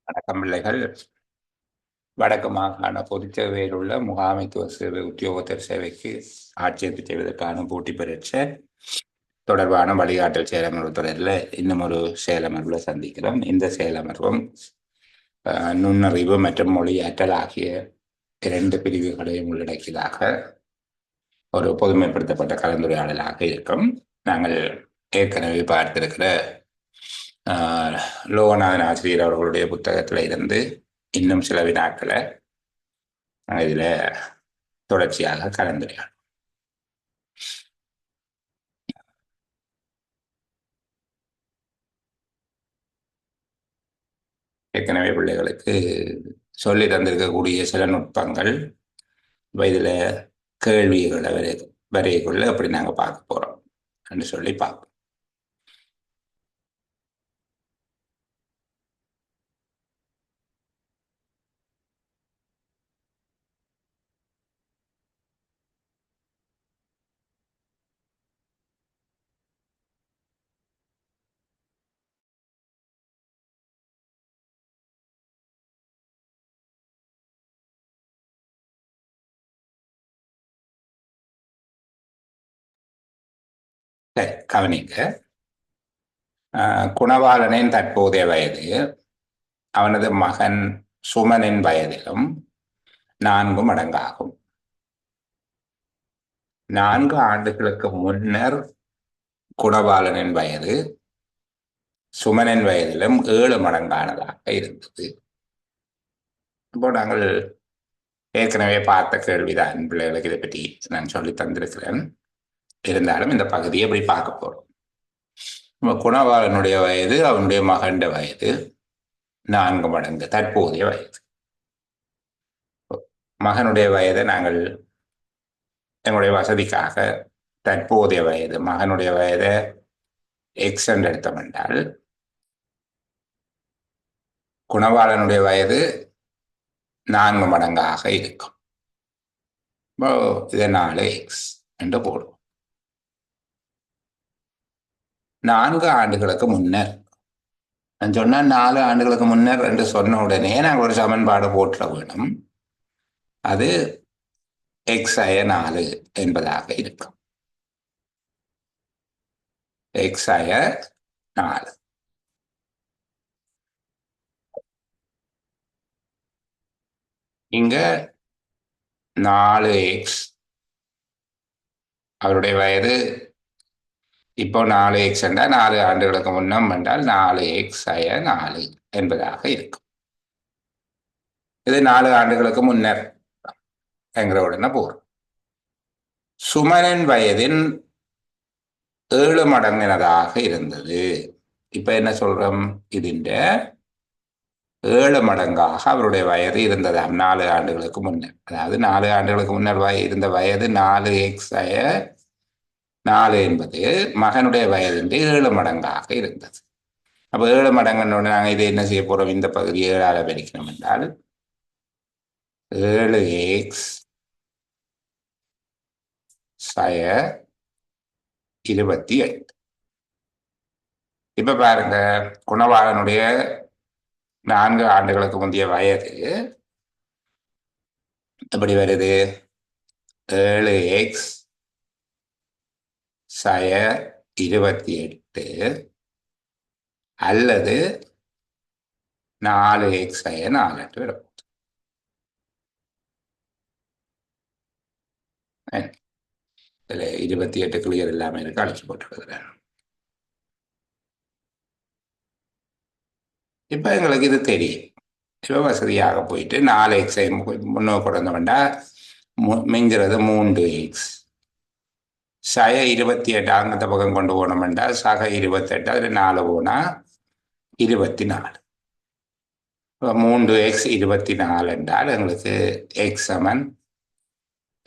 வணக்கம் பிள்ளைகள். வடக்கு மாகாண பொதுச் சேவையில் உள்ள முகாமைத்துவ சேவை உத்தியோகத்தர் சேவைக்கு ஆட்சேர்ப்பு செய்வதற்கான போட்டி பரீட்சை தொடர்பான வழிகாட்டல் செயலமர்வு தொடரில் இன்னும் ஒரு செயலமர்வில் சந்திக்கிறோம். இந்த செயலமர்வும் நுண்ணறிவு மற்றும் மொழியாற்றல் ஆகிய இரண்டு பிரிவுகளையும் உள்ளடக்கியதாக ஒரு பொதுமைப்படுத்தப்பட்ட கலந்துரையாடலாக இருக்கும். நாங்கள் ஏற்கனவே பார்த்திருக்கிற லோகநாதன் ஆசிரியர் அவர்களுடைய புத்தகத்தில் இருந்து இன்னும் சில வினாக்களை இதில் தொடர்ச்சியாக கலந்துரையாடும். ஏற்கனவே பிள்ளைகளுக்கு சொல்லி தந்திருக்கக்கூடிய சில நுட்பங்கள் இதில் கேள்விகளை வரையக்குள்ள அப்படி நாங்கள் பார்க்க போகிறோம் என்று சொல்லி பார்ப்போம். கவனிக்க, குணவாளனின் தற்போதைய வயது அவனது மகன் சுமனின் வயதிலும் 4 மடங்காகும். 4 ஆண்டுகளுக்கு முன்னர் குணவாளனின் வயது சுமனின் வயதிலும் 7 மடங்கானதாக இருந்தது. இப்போ நாங்கள் ஏற்கனவே பார்த்த கேள்விதான் பிள்ளைகளுக்கு இதை பற்றி நான் சொல்லி தந்திருக்கிறேன். இருந்தாலும் இந்த பகுதியை எப்படி பார்க்க போறோம். குணவாளனுடைய வயது அவனுடைய மகன் வயது 4 மடங்கு தற்போதைய வயது. மகனுடைய வயதை நாங்கள் எங்களுடைய வசதிக்காக தற்போதைய வயது மகனுடைய வயதை எக்ஸ் என்று எடுத்தோம் என்றால் குணவாளனுடைய வயது 4 மடங்காக இருக்கும். இதை 4x என்று போடுவோம். 4 ஆண்டுகளுக்கு முன்னர் நான் சொன்ன 4 ஆண்டுகளுக்கு முன்னர் என்று சொன்ன உடனே நாங்கள் ஒரு சமன்பாடு போட்டுற வேணும். அது x⁴ என்பதாக இருக்கும். x⁴ இங்க 4x அவருடைய வயது இப்போ 4x என்றால் 4 ஆண்டுகளுக்கு முன்னம் என்றால் 4x⁴ என்பதாக இருக்கும். இது 4 ஆண்டுகளுக்கு முன்னர் என்கிற உடனே போறோம். சுமனின் வயதின் 7 மடங்கினதாக இருந்தது. இப்ப என்ன சொல்றோம்? இதுண்ட 7 மடங்காக அவருடைய வயது இருந்ததாம் 4 ஆண்டுகளுக்கு முன்னர். அதாவது 4 ஆண்டுகளுக்கு முன்னர் இருந்த வயது 4x⁴ என்பது மகனுடைய வயதின் 7 மடங்காக இருந்தது. அப்ப 7 மடங்குன்னு நாங்கள் இதை என்ன செய்ய போறோம்? இந்த பகுதி 7ஆல் பெருக்கணும் என்றால் 7x⁴ 28. இப்ப பாருங்க, குணவாளனுடைய 4 ஆண்டுகளுக்கு முந்தைய வயது எப்படி வருது? 7x⁴ 28 அல்லது 4x⁴ 4 வரும். இதுல 28 கிளியர் இல்லாம இருக்கு, அழைச்சி போட்டுருக்கிறேன். இப்ப எங்களுக்கு இது தெரியும். இப்ப வசதியாக போயிட்டு 4x முன்னோக்கி கொண்டு வந்தா மிஞ்சுறது 3x. சய 28 அந்த பக்கம் கொண்டு போனோம்டா சக 28, அதுல 4 போனா 24. 3x 24 என்றால் எங்களுக்கு x =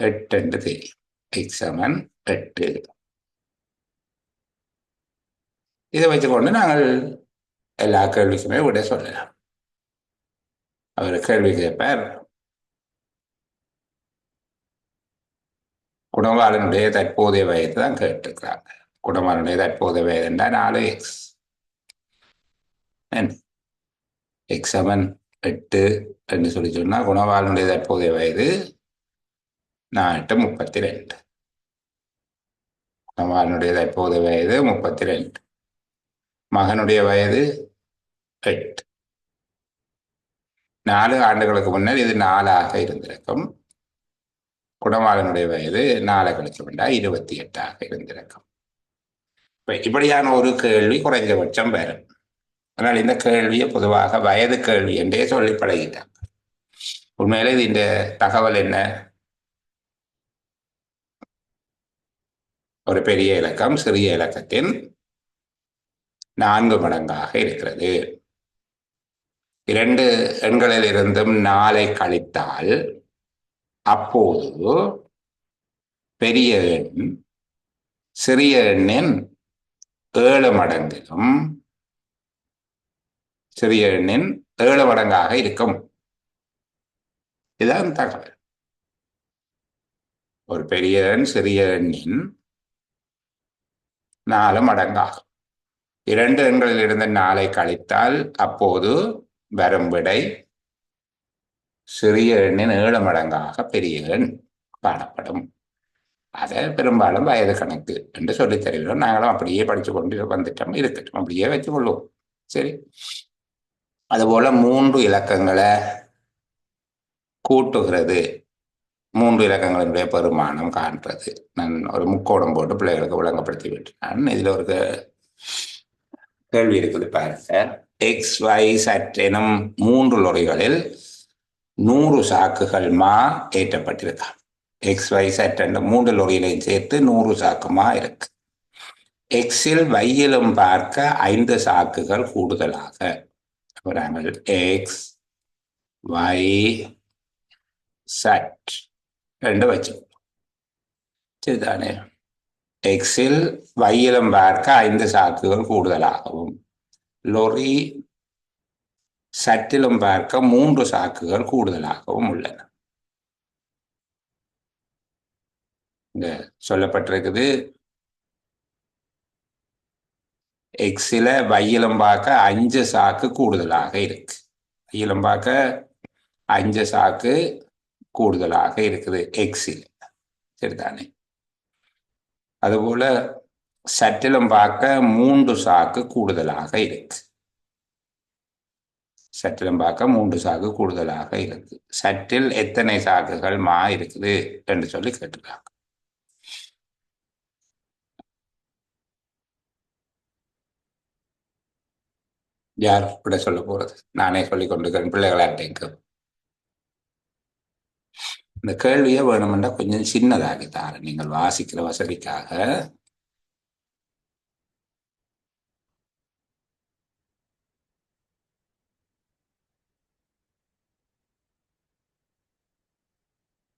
8 என்று தெரியும். x = 8. இதை வச்சுக்கொண்டு நாங்கள் எல்லா கேள்விக்குமே விட சொல்லலாம். அவர் கேள்வி கேட்பார், குணவாளனுடைய தற்போதைய வயது தான் கேட்டிருக்கிறாங்க. குணவாளனுடைய தற்போதைய வயது என்றால் 4x. x7 8 என்று சொல்லி சொன்னால் குணவாளனுடைய தற்போதைய வயது 8 32. குணவாளனுடைய தற்போதைய வயது 32. மகனுடைய வயது 8. 4 ஆண்டுகளுக்கு முன்னர் இது 4 இருந்திருக்கும். குணவாளனுடைய வயது 4 கழிச்சு கொண்டா 28 இருந்திருக்கும். இப்படியான ஒரு கேள்வி குறைஞ்சபட்சம் வரும். ஆனால் இந்த கேள்வியை பொதுவாக வயது கேள்வி என்றே சொல்லி பழகிட்டாங்க. உண்மையிலே இது இந்த தகவல் என்ன? ஒரு பெரிய இலக்கம் சிறிய இலக்கத்தின் 4 மடங்காக இருக்கிறது. 2 எண்களில் இருந்தும் 4 கழித்தால் அப்போது பெரிய எண் சிறிய எண்ணின் 7 மடங்கிலும் சிறிய எண்ணின் 7 மடங்காக இருக்கும். இதுதான் தகவல். ஒரு பெரிய எண் சிறிய எண்ணின் 4 மடங்காகும். 2 எண்களில் இருந்து 4 கழித்தால் அப்போது வரும் விடை சிறிய எண்ணின் 7 மடங்காக பெரிய எண் காணப்படும். அதை பெரும்பாலும் வயது கணக்கு என்று சொல்லித் தருகிறோம். நாங்களும் அப்படியே படித்து கொண்டு வந்துட்டோம். இருக்கட்டும், அப்படியே வச்சுக் கொள்வோம். சரி. அதுபோல 3 இலக்கங்களை கூட்டுகிறது. 3 இலக்கங்களினுடைய பெருமானம் காண்றது. நான் ஒரு முக்கோணம் போட்டு பிள்ளைகளுக்கு விளங்கப்படுத்தி விட்டேன். இதில் ஒரு கேள்வி இருக்குது பாருங்க. XYZ எனும் 3 லொரிகளில் 100 சாக்குகள் மா ஏற்றப்பட்டிருக்கான். XYZ என்ற 3 லொரிகளையும் சேர்த்து 100 சாக்குமா இருக்கு. எக்ஸில் வையிலும் பார்க்க 5 சாக்குகள் கூடுதலாக. நாங்கள் எக்ஸ் ஒய் சட் ரெண்டு வச்சுக்கணும். சரிதானே? எக்ஸில் வையிலும் பார்க்க 5 சாக்குகள் கூடுதலாகவும் லொரி சட்டிலும் பார்க்க 3 சாக்குகள் கூடுதலாகவும் உள்ளன. இங்க சொல்லப்பட்டிருக்குது எக்ஸில வையிலும் பார்க்க 5 சாக்கு கூடுதலாக இருக்கு. வையிலும் பார்க்க 5 சாக்கு கூடுதலாக இருக்குது எக்ஸில். சரிதானே? அதுபோல சட்டிலும் பார்க்க 3 சாக்கு கூடுதலாக இருக்கு. சட்டிலும் பார்க்க 3 சாக்கு கூடுதலாக இருக்கு. சட்டில் எத்தனை சாக்குகள் மா இருக்குது என்று சொல்லி கேட்டுருக்காங்க. யார் இப்படி சொல்ல போறது? நானே சொல்லிக் கொண்டிருக்கிறேன். பிள்ளைகளாட்டேங்க இந்த கேள்வியை வேணுமென்றா கொஞ்சம் சின்னதாகி தாரேன் நீங்கள் வாசிக்கிற வசதிக்காக.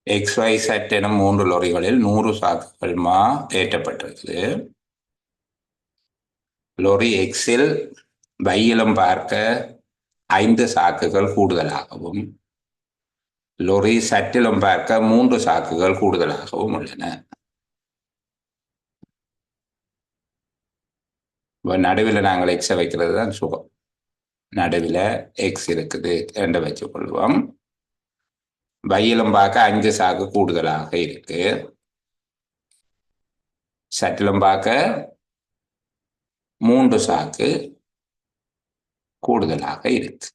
XYZ எனும் 3 லொரிகளில் 100 சாக்குகள் மா ஏற்றப்பட்டிருக்குது. லொரி எக்ஸில் வையிலும் பார்க்க 5 சாக்குகள் கூடுதலாகவும் லொரி சட்டிலும் பார்க்க 3 சாக்குகள் கூடுதலாகவும் உள்ளன. நடுவில் நாங்கள் எக்ஸை வைக்கிறது தான் சுகம். நடுவில் எக்ஸ் இருக்குது என்று வச்சுக் கொள்வோம். வையிலும் பார்க்க 5 சாக்கு கூடுதலாக இருக்கு. சட்டிலும் பார்க்க 3 சாக்கு கூடுதலாக இருக்கு.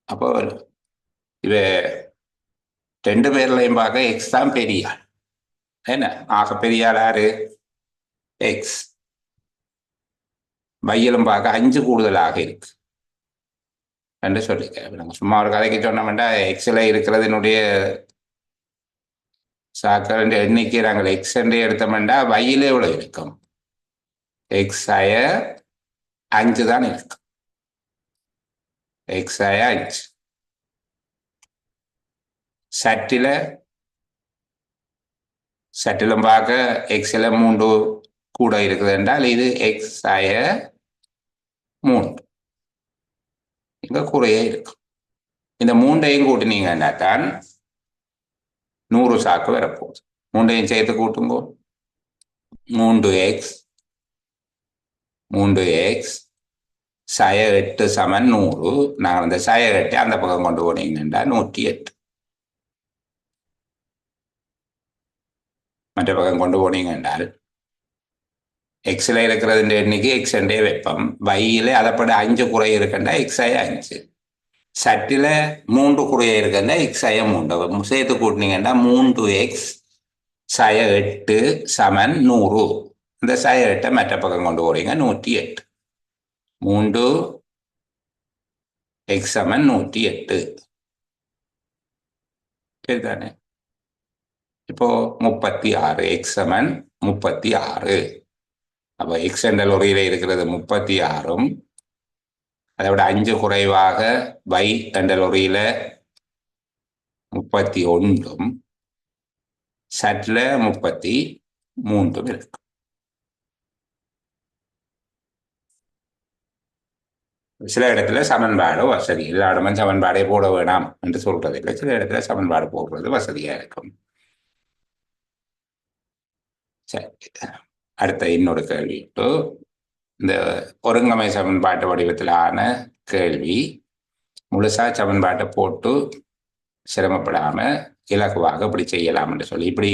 அப்போ இவ 2 பேர்லையும் பார்க்க எக்ஸ் தான் பெரியாள். என்ன ஆக பெரியாள் யாரு? எக்ஸ். வையிலும் பார்க்க 5 கூடுதலாக இருக்கு என்று சொல்லிக்க. நம்ம சும்மா ஒரு கதைக்கு சொன்னோம்னா எக்ஸில் இருக்கிறதுனுடைய சாக்கள் எண்ணிக்கை நாங்கள் எக்ஸ் என்று எடுத்தோம்னா வையில எவ்வளவு இருக்கும்? எக்ஸ் ஆய 5 தான் இருக்கும். எக்ஸ் ஆய 5. சட்டிலும் பார்க்க எக்ஸில் 3 கூட இருக்குது என்றால் இது எக்ஸ் ஆய 3. இங்க குறைய இருக்கும். இந்த 3ஐயும் கூட்டினீங்கன்னா தான் 100 சாக்கு வரப்போகுது. 3ஐயும் சேர்த்து கூட்டுங்கோ. 3x 8 சமன் 100. நாங்கள் அந்த 8 அந்த பக்கம் கொண்டு போனீங்கன்னா 108. மற்ற பக்கம் கொண்டு போனீங்க என்றால் எக்ஸில் இருக்கிறது எண்ணிக்கை எக்ஸ் என்றே வைப்போம். வையில் அதைப்பட 5 குறை இருக்குன்னா எக்ஸாய 5. சட்டில் 3 குறைய இருக்குன்னா எக்ஸாய 3 சேர்த்து கூட்டினீங்கன்னா 3x 8 சமன் 100. இந்த 8 மற்ற பக்கம் கொண்டு போறீங்க 108. 3 எக்ஸ் சமன் 108. சரிதானே? இப்போ 36 எக்ஸ் சமன் 36. அப்போ எக்ஸ் என்ற லொரியில இருக்கிறது 36ம் அதை விட 5 குறைவாக y என்ற லொரியில 31ம் சட்ல 33 இருக்கு. சில இடத்துல சமன்பாடு வசதி, எல்லா இடமும் சமன்பாடே போட வேணாம் என்று சொல்றது இல்லை. சில இடத்துல சமன்பாடு போடுறது வசதியா இருக்கும். சரி, அடுத்த இன்னொரு கேள்வி. இந்த ஒருங்கமை சமன்பாட்டு வடிவத்திலான கேள்வி முழுசா சமன்பாட்டை போட்டு சிரமப்படாம இலகுவாக இப்படி செய்யலாம் என்று சொல்லி இப்படி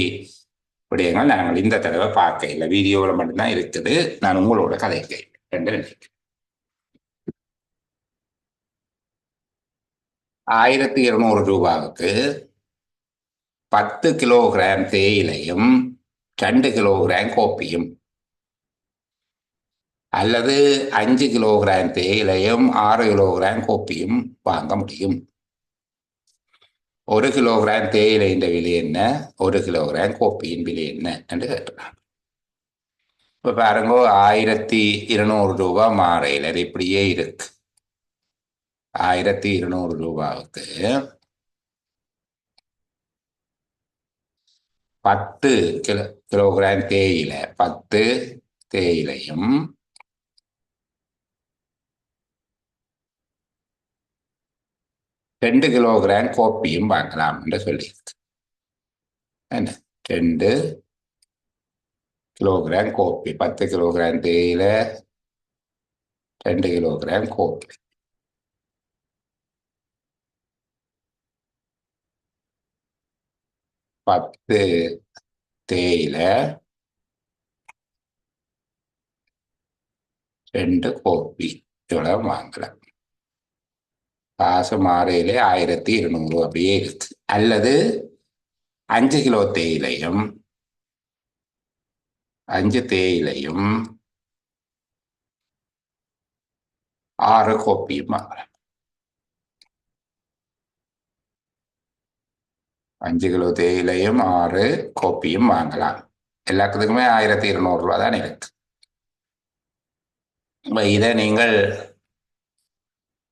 விடயங்கள் நாங்கள் இந்த தடவை பார்க்க இல்லை, வீடியோவில் மட்டும்தான் இருக்குது. நான் உங்களோட கதை கேட்கிறேன். 1200 ரூபாவுக்கு 10 கிலோகிராம் தேயிலையும் 2 கிலோகிராம் கோப்பியும், அல்லது 5 கிலோகிராம் தேயிலையும் 6 கிலோகிராம் கோப்பியும் வாங்க முடியும். 1 கிலோகிராம் தேயிலையின் விலை என்ன, 1 கிலோகிராம் கோப்பியின் விலை என்ன என்று கேட்டுறாங்க. இப்போ பாருங்க, 1200 ரூபாய் மாறையில் அது இப்படியே இருக்கு. 1200 ரூபாவுக்கு 10 கிலோகிராம் தேயிலை, 10 தேயிலையும் 2 கிலோகிராம் கோப்பியும் வாங்கலாம் என்று சொல்லியிருக்கு. என்ன, 2 கிலோகிராம் கோப்பி, 10 கிலோகிராம் தேயிலை, 2 கிலோகிராம் கோப்பி. பத்து தேயிலை, 2 கோப்பி இவ்வளவு வாங்கலாம். காசு மாறையிலே 1200 அப்படியே இருக்கு. அல்லது 5 கிலோ தேயிலையும் 5 தேயிலையும் 6 கோப்பியும் வாங்கலாம். 5 கிலோ தேயிலையும் 6 கோப்பியும் வாங்கலாம். எல்லாத்துக்குமே 1200 ரூபா தான் இருக்கு. இதை நீங்கள்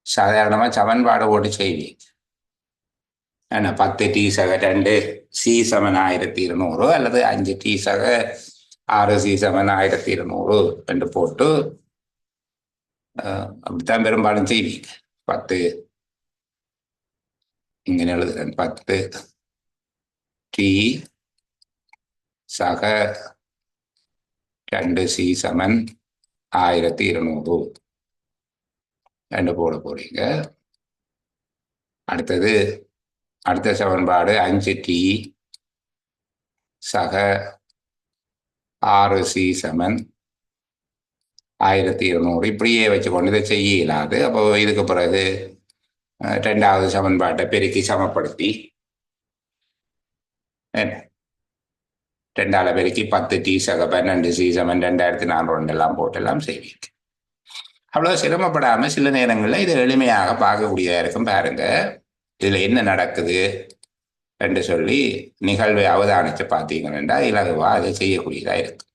சாதாரணமாக சமன்பாடு போட்டு செய்வீங்க. ஏன்னா 10 டீ சக 2 சி சமன் 1200, அல்லது 5 டீ சக 6 சி சமன் 1200 என்று போட்டு அப்படித்தான் பெரும்பாலும் செய்வீங்க. 10 இங்கே எழுதுறேன், 10 டீ சக 2 சி சமன் 1200 என்று போட போறீங்க. அடுத்த சமன்பாடு 5 டீ சக 6 சி சமன் 1200 இப்படியே வச்சுக்கொண்டு இதை செய்ய இயலாது. அப்போ இதுக்கு பிறகு 2வது சமன்பாட்டை பெருக்கி சமப்படுத்தி 2ஆல பெருக்கி 10 டீ சக 12 சி சமன் 2400 எல்லாம் போட்டெல்லாம் செய்வீங்க. அவ்வளோ சிரமப்படாமல் சில நேரங்களில் இதை எளிமையாக பார்க்கக்கூடியதாக இருக்கும். பாருங்க, இதில் என்ன நடக்குது என்று சொல்லி நிகழ்வை அவதானித்து பார்த்தீங்கன்னா இலகுவா அதை செய்யக்கூடியதாக இருக்கு.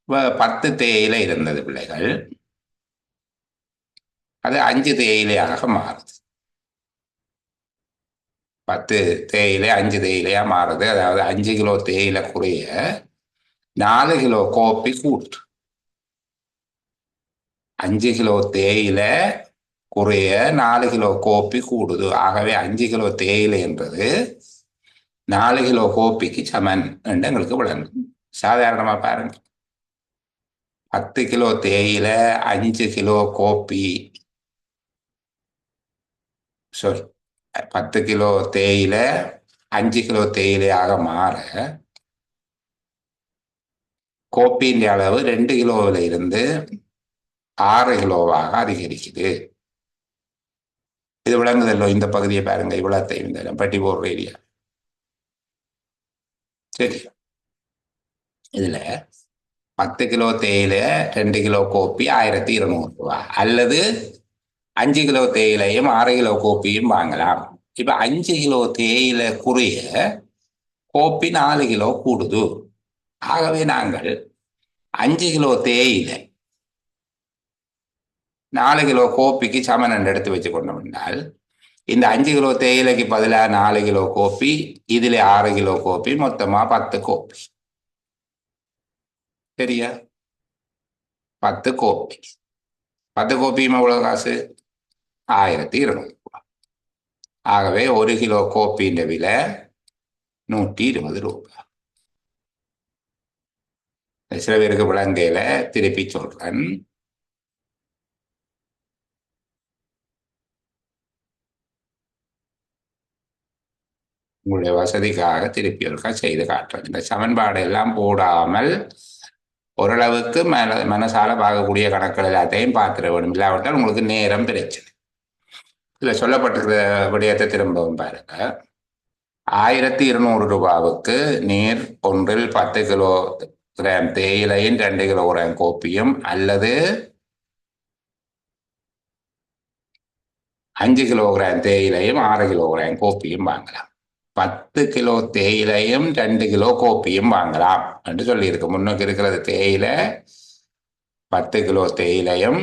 இப்போ 10 தேயிலை இருந்தது பிள்ளைகள், அது 5 தேயிலையாக மாறுது. 10 தேயிலை 5 தேயிலையா மாறுது. அதாவது 5 கிலோ தேயிலை குறைய 4 கிலோ கோப்பி கூட்டு. 5 கிலோ தேயிலை குறைய 4 கிலோ கோப்பி கூடுது. ஆகவே 5 கிலோ தேயிலை என்றது 4 கிலோ கோப்பிக்கு சமன் என்று எங்களுக்கு விளங்கும். சாதாரணமா பாருங்க, 10 கிலோ தேயிலை 5 கிலோ கோப்பி, சாரி, 10 கிலோ தேயிலை 5 கிலோ தேயிலையாக மாற கோப்பின் அளவு 2 கிலோவில் இருந்து 6 கிலோவாக அதிகரிக்குது. இது விளங்குதல்லோ? இந்த பகுதியை பாருங்க, இவ்வளோத்தையும் இந்த பட்டி போடுற ஏரியா. சரி, இதுல 10 கிலோ தேயிலை 2 கிலோ கோப்பி 1200 ரூபா, அல்லது 5 கிலோ தேயிலையும் 6 கிலோ கோப்பியும் வாங்கலாம். இப்ப 5 கிலோ தேயிலை குறைய கோப்பி 4 கிலோ கூடுது. ஆகவே நாங்கள் 5 கிலோ தேயிலை 4 கிலோ கோப்பிக்கு சமன் என்று எடுத்து வச்சு கொண்டோம் என்றால், இந்த 5 கிலோ தேயிலைக்கு பதிலாக 4 கிலோ கோப்பி, இதுல 6 கிலோ கோப்பி, மொத்தமா 10 கோப்பி. சரியா? 10 கோப்பி. 10 கோப்பியும் எவ்வளவு காசு? 1200. ஆகவே 1 கிலோ கோப்பின்ற விலை 120 ரூபாய். சில பேருக்கு விளங்கையில திருப்பி சொல்றேன். உங்களுடைய வசதிக்காக திருப்பி ஒருக்கா செய்து காட்டுறேன். இந்த சமன்பாடு எல்லாம் போடாமல் ஓரளவுக்கு மனசால பார்க்கக்கூடிய கணக்குகள் எல்லாத்தையும் பார்த்துட வேணும். இல்லாவிட்டால் உங்களுக்கு நேரம் பிரச்சனை. இதுல சொல்லப்பட்டிருக்கிற விடயத்தை திரும்பவும் பாருங்க. 1200 ரூபாவுக்கு நீர் ஒன்றில் 10 கிலோ தேயிலையும் 2 கிலோகிராம் கோப்பியும், அல்லது 5 கிலோகிராம் தேயிலையும் 6 கிலோகிராம் கோப்பியும் வாங்கலாம். 10 கிலோ தேயிலையும் 2 கிலோ கோப்பியும் வாங்கலாம் என்று சொல்லியிருக்கு. முன்னுக்கு இருக்கிறது தேயிலை 10 கிலோ தேயிலையும்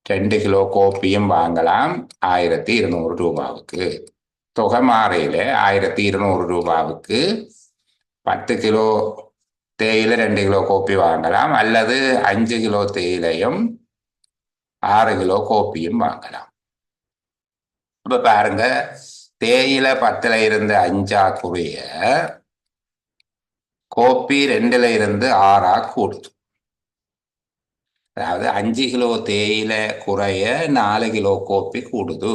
2 கிலோ கோப்பியும் வாங்கலாம் 1200 ரூபாவுக்கு. தொகை மாறையில 1200 ரூபாவுக்கு 10 கிலோ தேயிலை 2 கிலோ கோப்பி வாங்கலாம், அல்லது 5 கிலோ தேயிலையும் 6 கிலோ கோப்பியும் வாங்கலாம். இப்ப பாருங்க, தேயிலை 10ல இருந்து 5 குறைய கோப்பி 2ல இருந்து 6 கூடுது. அதாவது 5 கிலோ தேயிலை குறைய 4 கிலோ கோப்பி கூடுது.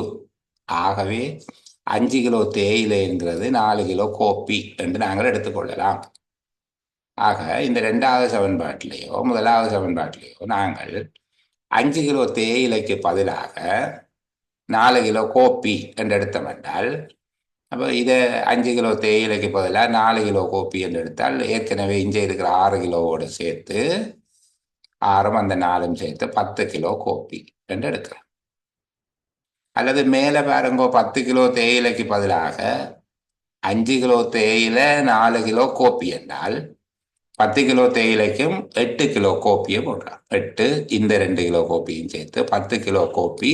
ஆகவே 5 கிலோ தேயிலைங்கிறது 4 கிலோ கோப்பி என்று நாங்கள் எடுத்துக்கொள்ளலாம். ஆக இந்த 2வது சமன்பாட்டிலேயோ 1வது சமன்பாட்டிலேயோ நாங்கள் 5 கிலோ தேயிலைக்கு பதிலாக 4 கிலோ கோப்பி என்று எடுத்தோம் என்றால், அப்போ இதை 5 கிலோ தேயிலைக்கு பதிலாக 4 கிலோ கோப்பி என்று எடுத்தால், ஏற்கனவே இங்கே இருக்கிற 6 கிலோவோடு சேர்த்து 6ம் அந்த 4ம் சேர்த்து 10 கிலோ கோப்பி என்று எடுக்கலாம். அல்லது மேலே பாருங்க, 10 கிலோ தேயிலைக்கு பதிலாக 5 கிலோ தேயிலை 4 கிலோ கோப்பி என்றால் 10 கிலோ தேயிலைக்கும் 8 கிலோ கோப்பியை போடலாம். 8 இந்த 2 கிலோ கோப்பியும் சேர்த்து 10 கிலோ கோப்பி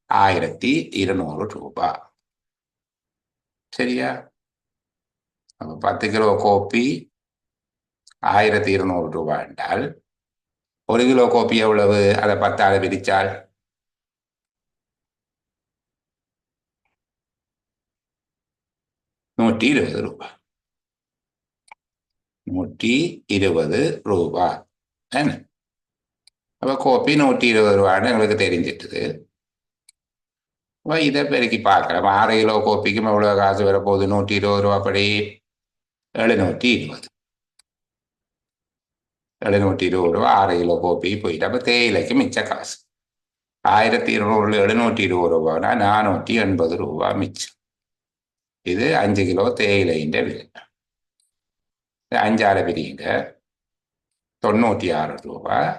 1200 ரூபாய். சரியா? அப்போ 10 கிலோ கோப்பி 1200 ரூபாய் என்றால் 1 கிலோ கோப்பி எவ்வளவு? அதை 10ஆல பிரிச்சால் 120 ரூபாய். 120 ரூபாய். என்ன? அப்போ கோப்பி 120 ரூபான்னு எங்களுக்கு தெரிஞ்சிட்டுது. இதை பெருக்கி பார்க்கலாம். 6 கிலோ கோப்பிக்கும் எவ்வளவு காசு வரப்போகுது? 120 ரூபா படி 720. 720 ரூபா 6 கிலோ கோப்பி போயிட்டு, அப்போ தேயிலைக்கு மிச்ச காசு 1200 720 ரூபானா 480 ரூபா மிச்சம். இது 5 கிலோ தேயிலையின் விலை. 5ஆல பிரியுங்க, 96 ரூபாய்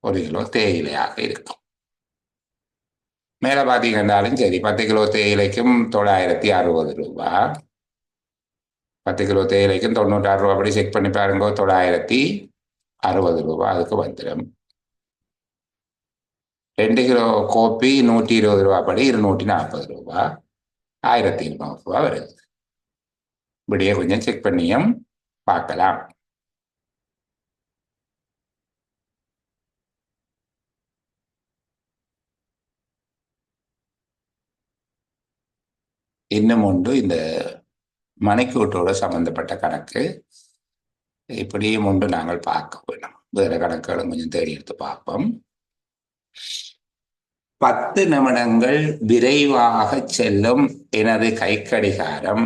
1 கிலோ தேயிலையாக இருக்கும். மேலே பார்த்தீங்கன்னாலும் சரி, 10 கிலோ தேயிலைக்கும் 960 ரூபாய், 10 கிலோ தேயிலைக்கும் 96 ரூபா படி செக் பண்ணி பாருங்க, 960 ரூபாய் அதுக்கு வந்துடும். 2 கிலோ கோப்பி 120 ரூபா படி 240 ரூபாய், 1200 ரூபாய் வருது. இப்படியே கொஞ்சம் செக் பண்ணியும் பார்க்கலாம். இன்னும் ஒன்று, இந்த மணிக்கூட்டோட சம்பந்தப்பட்ட கணக்கு. இப்படியும் ஒன்று நாங்கள் பார்க்க வேணும். வேறு கணக்குகளும் கொஞ்சம் தேடி எடுத்து பார்ப்போம். 10 நிமிடங்கள் விரைவாக செல்லும் எனது கைக்கடிகாரம்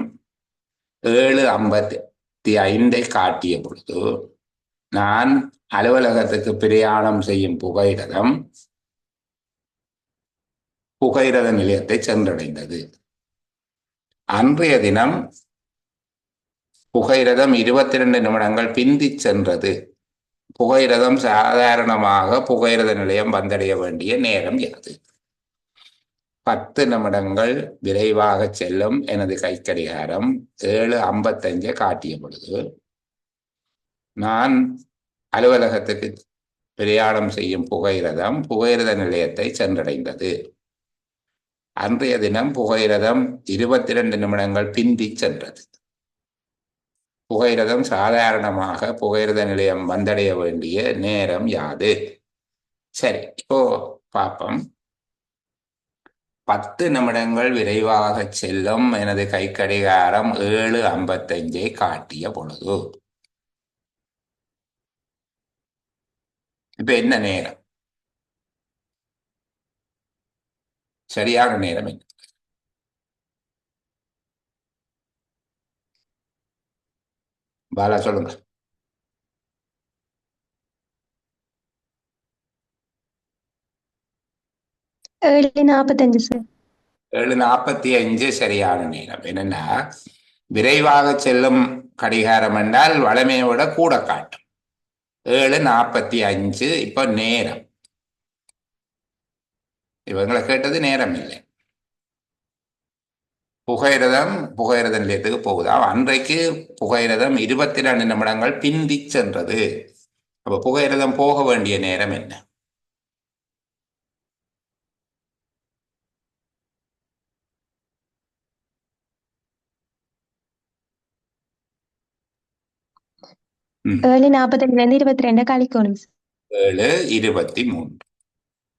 7:55 காட்டிய பொழுது நான் அலுவலகத்துக்கு பிரயாணம் செய்யும் புகையிரத நிலையத்தை சென்றடைந்தது. அன்றைய தினம் புகையிரதம் 22 நிமிடங்கள் பிந்தி சென்றது. புகையிரதம் சாதாரணமாக புகையிரத நிலையம் வந்தடைய வேண்டிய நேரம் யாது? 10 நிமிடங்கள் விரைவாக செல்லும் எனது கைக்கடிகாரம் 7:55 காட்டிய பொழுது நான் அலுவலகத்துக்கு பிரயாணம் செய்யும் புகையிரத நிலையத்தை சென்றடைந்தது. அன்றைய தினம் புகையிரதம் 22 நிமிடங்கள் பிந்தி சென்றது. புகையிரதம் சாதாரணமாக புகையிரத நிலையம் வந்தடைய வேண்டிய நேரம் யாது? சரி, இப்போ பார்ப்போம். 10 நிமிடங்கள் விரைவாக செல்லும் எனது கைக்கடிகாரம் 7:55 காட்டிய பொழுது இப்ப என்ன நேரம்? சரியான நேரம் என்ன? பாலா சொல்லுங்க. 7:45 சார். 7:45 சரியான நேரம். என்னன்னா, விரைவாக செல்லும் கடிகாரம் என்றால் வளமையை விட கூட காட்டும். 7:45 இப்ப நேரம். இவங்களை கேட்டது நேரம் இல்லை. புகையிரத நிலையத்துக்கு போகுதாம். அன்றைக்கு புகையிரதம் 22 நிமிடங்கள் பிந்தி சென்றது. அப்ப புகையிரதம் போக வேண்டிய நேரம் என்ன? ம். 7:45 22 கழிக்கணும் சார். 7:23.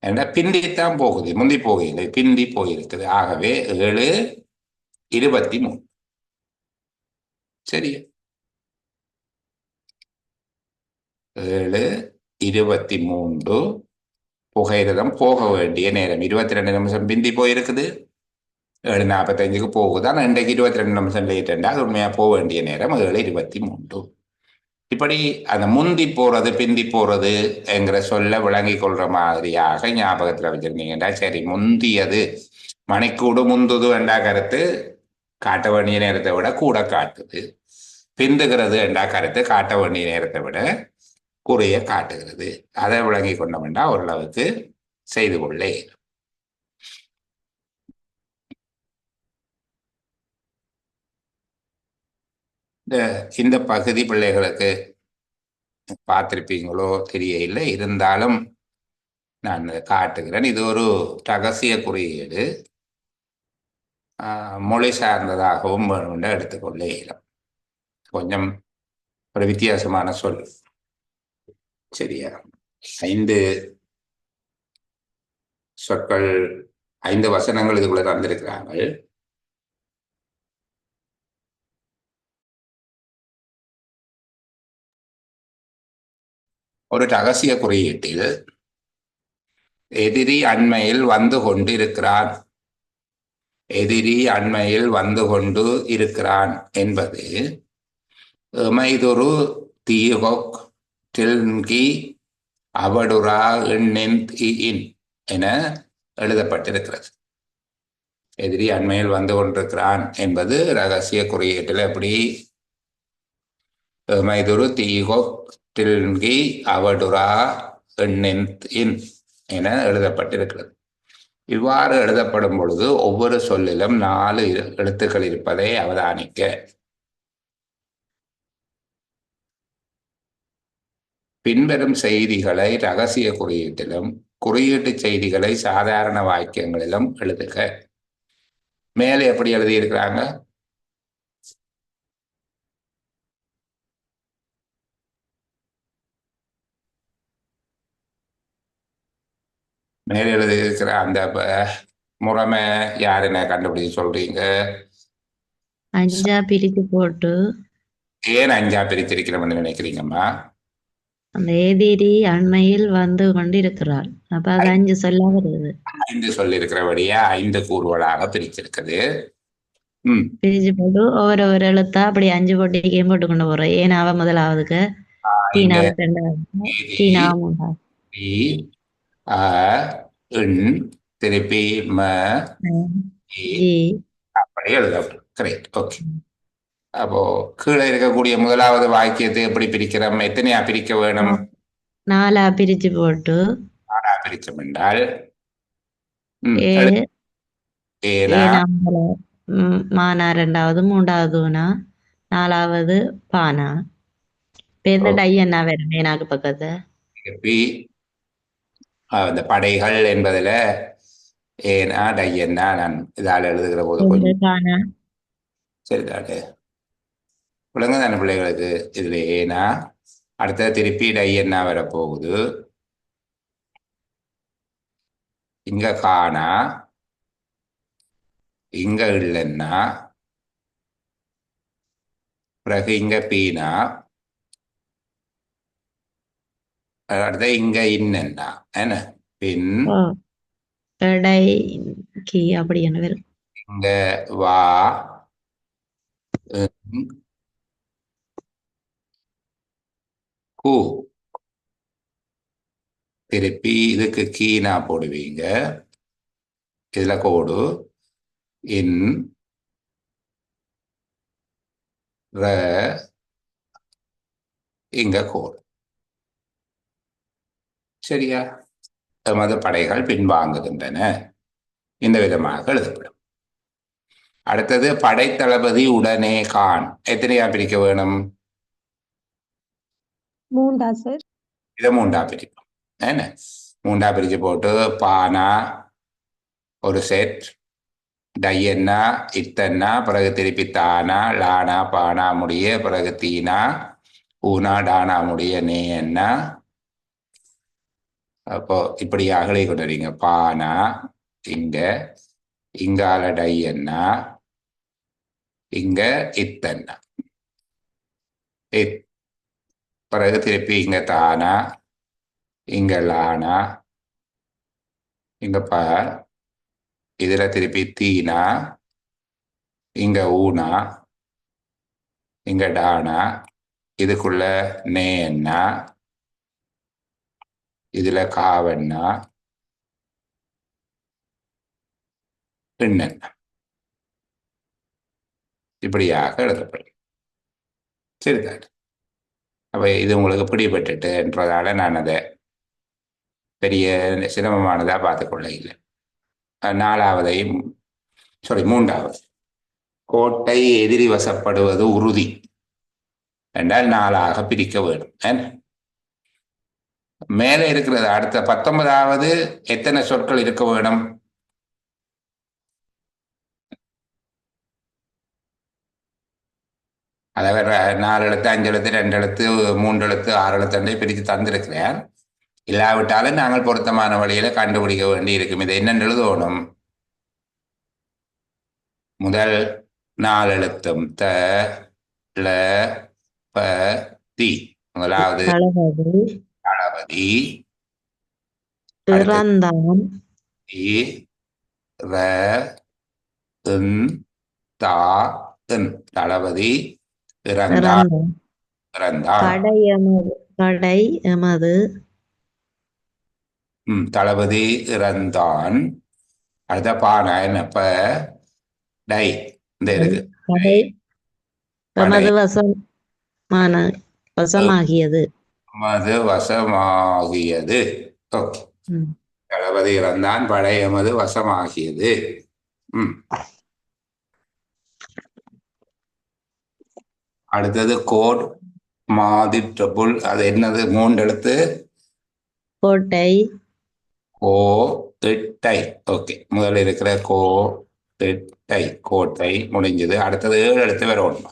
ஏன்னா பிந்தித்தான் போகுது, முந்தி போகவில்லை, பிந்தி போயிருக்குது. ஆகவே 7:23. சரி, 7:23 புகையிரதம் போக வேண்டிய நேரம். 22 நிமிஷம் பிந்தி போயிருக்குது. 7:45 போகுதான். இன்றைக்கு 22 நிமிஷம் லேட் என்றால் அது உண்மையாக போக வேண்டிய நேரம் 7:23. இப்படி அந்த முந்தி போறது பிந்தி போறது என்கிற சொல்ல விளங்கி கொள்ற மாதிரியாக ஞாபகத்தில் வச்சிருந்தீங்கன்னா சரி. முந்தியது மணிக்கூடு முந்துது என்றா கருத்து காட்ட வேண்டிய நேரத்தை விட கூட காட்டுது. பிந்துகிறது என்றா கருத்து காட்ட வேண்டிய நேரத்தை விட குறைய காட்டுகிறது. அதை விளங்கி கொண்டோம்னா ஓரளவுக்கு செய்து கொள்ளே. இந்த பகுதி பிள்ளைகளுக்கு பார்த்திருப்பீங்களோ தெரியல, இருந்தாலும் நான் காட்டுகிறேன். இது ஒரு ரகசிய குறியீடு, மொழி சார்ந்ததாகவும் வேணும்னு எடுத்துக்கொள்ள இயலும். கொஞ்சம் ஒரு வித்தியாசமான சொல். சரியா? 5 சொற்கள், 5 வசனங்கள் இதுக்குள்ள தந்திருக்கிறாங்க. ஒரு ரகசிய குறியீட்டில் எதிரி அண்மையில் வந்து கொண்டு இருக்கிறான், எதிரி அண்மையில் வந்து கொண்டு இருக்கிறான் என்பது எமைதொரு தீஹொக் டில்கி அவடுரா இன் என எழுதப்பட்டிருக்கிறது. எதிரி அண்மையில் வந்து கொண்டிருக்கிறான் என்பது ரகசிய குறியீட்டில் எப்படி எமைதொரு தீஹொக் டில்கி அவடுரா இன் என எழுதப்பட்டிருக்கிறது. இவ்வாறு எழுதப்படும் பொழுது ஒவ்வொரு சொல்லிலும் 4 எழுத்துக்கள் இருப்பதை அவதானிக்க. பின்வரும் செய்திகளை ரகசிய குறியீட்டிலும் குறியீட்டு செய்திகளை சாதாரண வாக்கியங்களிலும் எழுதுக. மேலே எப்படி எழுதியிருக்கிறாங்க? மேலே எழுதியிருக்கிற அந்த முறைமை யாருன்னு கண்டுபிடிச்சு சொல்றீங்க? 5 பிரித்து போட்டு ஏன் அஞ்சா பிரித்திருக்கிறோம்னு நினைக்கிறீங்கம்மா? அந்த எதிரி அண்மையில் வந்து கொண்டிருக்கிறாள். அப்ப அது 5 சொல்லா வருது. 5 சொல்லியிருக்கிறபடியா 5 கூறுகளாக பிரிச்சிருக்குது. பிரிச்சு போட்டு ஒவ்வொரு எழுத்தா அப்படி 5 போட்டிக்கையும் போட்டு கொண்டு போறோம். ஏனாவ முதலாவதுக்கு, இங்க டீனாவ ரெண்டாவதுக்கு, ஏதி, டீனாவ மூன்றாவது. இ, அ, இன், திருப்பி ம, இ, ஜி. அப்படி எழுதப்படும். கரெக்ட். ஓகே. அப்போ கீழே இருக்கக்கூடிய முதலாவது வாக்கியத்தை எப்படி பிரிக்கிறோம்? எத்தனையா பிரிக்க வேணும்? 4ஆ பிரிச்சு போட்டு 4ஆ பிரிச்சோம் என்றால் ஏ ஏனா ஏனா மானா ரெண்டாவது, மூன்றாவது ஊனா, 4ஆவது பானா. இப்ப எந்த டை என்ன வரும் ஏனாக்கு பக்கத்து? திருப்பி அந்த படைகள் என்பதுல ஏனா டையன்னா நான் இதால் எழுதுகிற போது கொஞ்சம் பானா. சரிதானே? விளங்க தானே பிள்ளைகளுக்கு? இதுல ஏனா அடுத்தது திருப்பி டையன்னா வரப்போகுது. இங்க காணா, இங்க இல்லைன்னா, பிறகு இங்க பீனா, அடுத்த இங்க இன்னன்னா என்ன பின் டை கி அப்படி என்ன வரும்? இங்க வா, கு, திருப்பி இதுக்கு கீனா போடுவீங்க. இதுல கோடு இன், ர, இங்க கோடு. சரியா? எமது படைகள் பின்வாங்குகின்றன. இந்த விதமாக எழுதப்படும். அடுத்தது படைத்தளபதி உடனே கான். எத்தனையா பிரிக்க வேணும்? 3 சார். இதை 3ஆ பிரிப்போம். என்ன 3ஆ பிரிச்சு போட்டு பானா ஒரு செட், டையன்னா இத்தன்னா, பிறகு திருப்பி தானா, லானா பானா முடிய, பிறகு தீனா, ஊனா டானா முடிய, நே என்ன. அப்போ இப்படி அகலை கொண்டு வரீங்க. பானா இங்க, இங்கால டையன்னா, இங்க இத்தன்னா, பிறகு திருப்பி இங்க தானா, இங்க லானா, இங்க ப, இதுல திருப்பி தீனா, இங்க ஊனா, இங்க டானா, இதுக்குள்ள நேன்னா, இதுல காவன்னா, பின்னன்னா. இப்படியாக எழுதப்படும். சரிதான். அப்ப இது உங்களுக்கு பிடிபட்டுட்டுன்றதால நான் அதை பெரிய சிரமமானதா பார்த்துக்கொள்ள இல்லை. 4ஆவதையும் சாரி 3ஆவது, கோட்டை எதிரி வசப்படுவது உறுதி என்றால் 4ஆக பிரிக்க வேண்டும். மேலே இருக்கிறது அடுத்த 19ஆவது எத்தனை சொற்கள் இருக்க வேணும்? அதை 4 எழுத்து, 5 எழுத்து, 2 எழுத்து, 3 எழுத்து, 6 எழுத்து பிரித்து தந்திருக்கிறேன். இல்லாவிட்டாலும் நாங்கள் பொருத்தமான வழியில கண்டுபிடிக்க வேண்டி இருக்கும். இதை என்னென்று எழுதணும்? முதல் 4 எழுத்தும் த, ல, ப, தி. முதலாவது தளபதி, பிறந்தான், தி, ர, இன், தா, இன். தளபதி இறந்தான், இறந்தான். படை எமது, தளபதி இறந்தான். அடுத்த பானா என்ன? ப, டை. இந்த இருக்கு படை எமது வசமாகியது. மது வசமாகியது. ஓகே. தளபதி இறந்தான், படை எமது வசமாகியது. அடுத்தது கோட் மாதி ட்ரபுள். அது என்னது? 3 எழுத்து. கோட்டை, கோ திட்டை. ஓகே. முதல்ல இருக்கிற கோ திட்டை, கோட்டை முடிஞ்சது. அடுத்தது 7 எழுத்து வேற ஒண்ணு.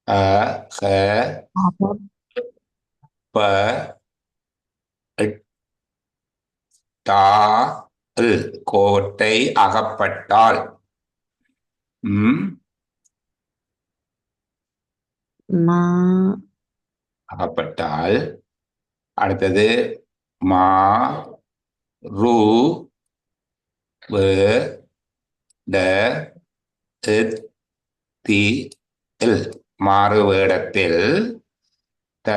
அ, க, ப, டா, இல். கோட்டை அகப்பட்டால். மா அகப்பட்டால் அடுத்தது மா ரு வ ட இத் தி இல் மாறு வேடத்தில் த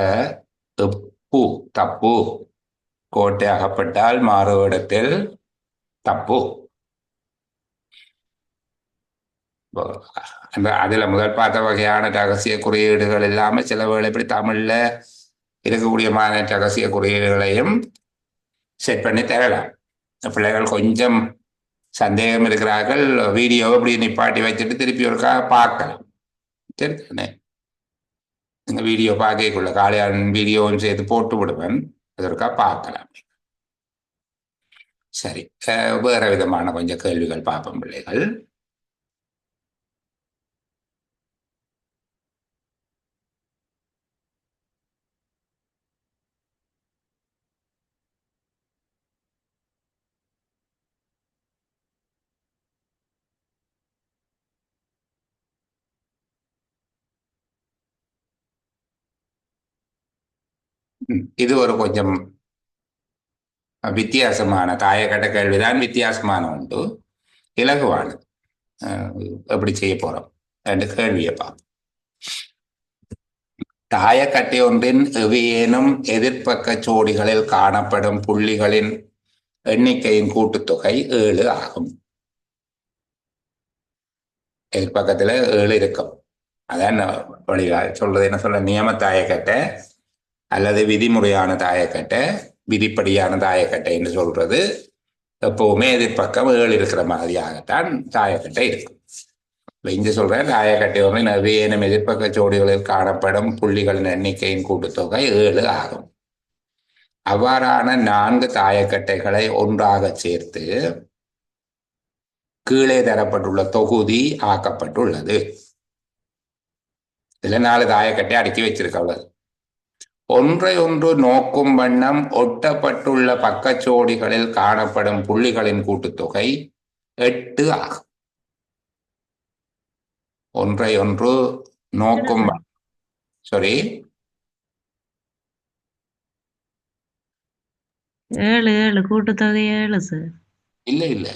இப்பு தப்பு கோட்டை அகப்பட்டால் மாறு வேடத்தில் தப்பு. அதுல முதல் பார்த்த வகையான ரகசிய குறியீடுகள் இல்லாம சில வேளை இப்படி தமிழ்ல இருக்கக்கூடிய ரகசிய குறியீடுகளையும் செட் பண்ணி தரலாம். பிள்ளைகள் கொஞ்சம் சந்தேகம் இருக்கிறார்கள், வீடியோவை இப்படி நிப்பாட்டி வச்சுட்டு திருப்பி ஒருக்கா பார்க்கலாம். சரிதானே? நீங்க வீடியோ பார்க்கக்குள்ள காலையான வீடியோவும் சேர்த்து போட்டு விடுவேன், அது ஒருக்கா பார்க்கலாம். சரி, வேற விதமான கொஞ்சம் கேள்விகள் பார்ப்போம் பிள்ளைகள். இது ஒரு கொஞ்சம் வித்தியாசமான தாயக்கட்ட கேள்விதான், வித்தியாசமான உண்டு, இலகுவானது. எப்படி செய்ய போறோம் ரெண்டு கேள்வியை பார்ப்போம். தாயக்கட்டை ஒன்றின் எவையேனும் எதிர்ப்பக்க ஜோடிகளில் காணப்படும் புள்ளிகளின் எண்ணிக்கையின் கூட்டுத்தொகை 7 ஆகும். எதிர்ப்பக்கத்துல 7 இருக்கும். அதான் சொல்றது, என்ன சொல்ற, நியம தாயக்கட்டை அல்லது விதிமுறையான தாயக்கட்டை, விதிப்படியான தாயக்கட்டை என்று சொல்றது எப்பவுமே எதிர்ப்பக்கம் 7 இருக்கிற மாதிரியாகத்தான் தாயக்கட்டை இருக்கும். இங்க சொல்ற தாயக்கட்டை ஒன்றின் எவையேனும் எதிர்ப்பக்க ஜோடிகளில் காணப்படும் புள்ளிகளின் எண்ணிக்கையின் கூட்டுத்தொகை 7 ஆகும். அவ்வாறான 4 தாயக்கட்டைகளை ஒன்றாக சேர்த்து கீழே தரப்பட்டுள்ள தொகுதி ஆக்கப்பட்டுள்ளது. இதுல 4 தாயக்கட்டை அடுக்கி வச்சிருக்க. ஒன்றை ஒன்று நோக்கும் வண்ணம் ஒட்டப்பட்டுள்ள பக்கச்சோடிகளில் காணப்படும் புள்ளிகளின் கூட்டுத்தொகை 8 ஆகும். ஒன்றை ஒன்று நோக்கும் சாரி 7 கூட்டுத்தொகை 7 சார். இல்ல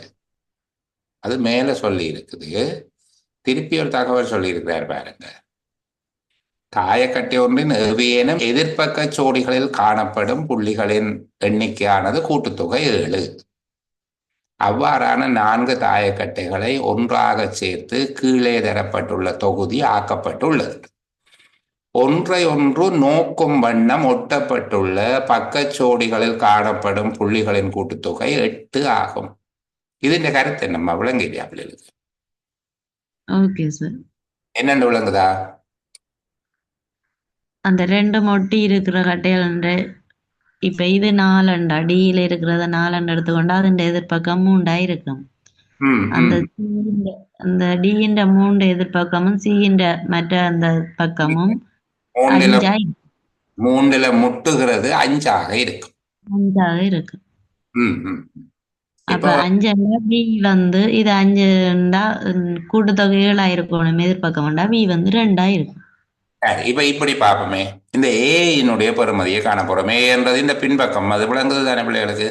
அது மேல சொல்லி இருக்குது, திருப்பி ஒரு தகவல் சொல்லி இருக்கிறார் பாருங்க. தாயக்கட்டை ஒன்றின் எவையேனும் எதிர்ப்பக்க ஜோடிகளில் காணப்படும் புள்ளிகளின் எண்ணிக்கையானது கூட்டுத்தொகை 7. அவ்வாறான 4 தாயக்கட்டைகளை ஒன்றாக சேர்த்து கீழே தரப்பட்டுள்ள தொகுதி ஆக்கப்பட்டுள்ளது. ஒன்றை ஒன்று நோக்கும் வண்ணம் ஒட்டப்பட்டுள்ள பக்கச்சோடிகளில் காணப்படும் புள்ளிகளின் கூட்டுத்தொகை 8 ஆகும். இதுன்ற கருத்து நம்ம விளங்குதா பிள்ளைகளுக்கு? Okay sir. என்னென்னு விளங்குதா? அந்த 2 மொட்டி இருக்கிற கட்டைகள், இப்ப இது 4 அடியில இருக்கிறத 4 எடுத்துக்கொண்டா അതിന്റെ எதிர்ப்பக்கம் 3 இருக்கும். அந்த அந்த D-யின் 3 எதிர்ப்பக்கமும் C-யின் மற்ற அந்த பக்கமும் 3ல முட்டுகிறது 5ஆக இருக்கும். 5ஆக இருக்கு. அப்ப இப்ப 5 B வந்து இது 5 கூட்டுத்தொகை 7 இருக்கணும், எதிர்ப்பக்கம் B வந்து 2 இருக்கும். இப்ப இப்படி பார்ப்போமே, இந்த ஏயினுடைய பெறுமதியை காண போறோம். ஏ என்றது இந்த பின்பக்கம், அது விளங்குது தானே பிள்ளைகளுக்கு?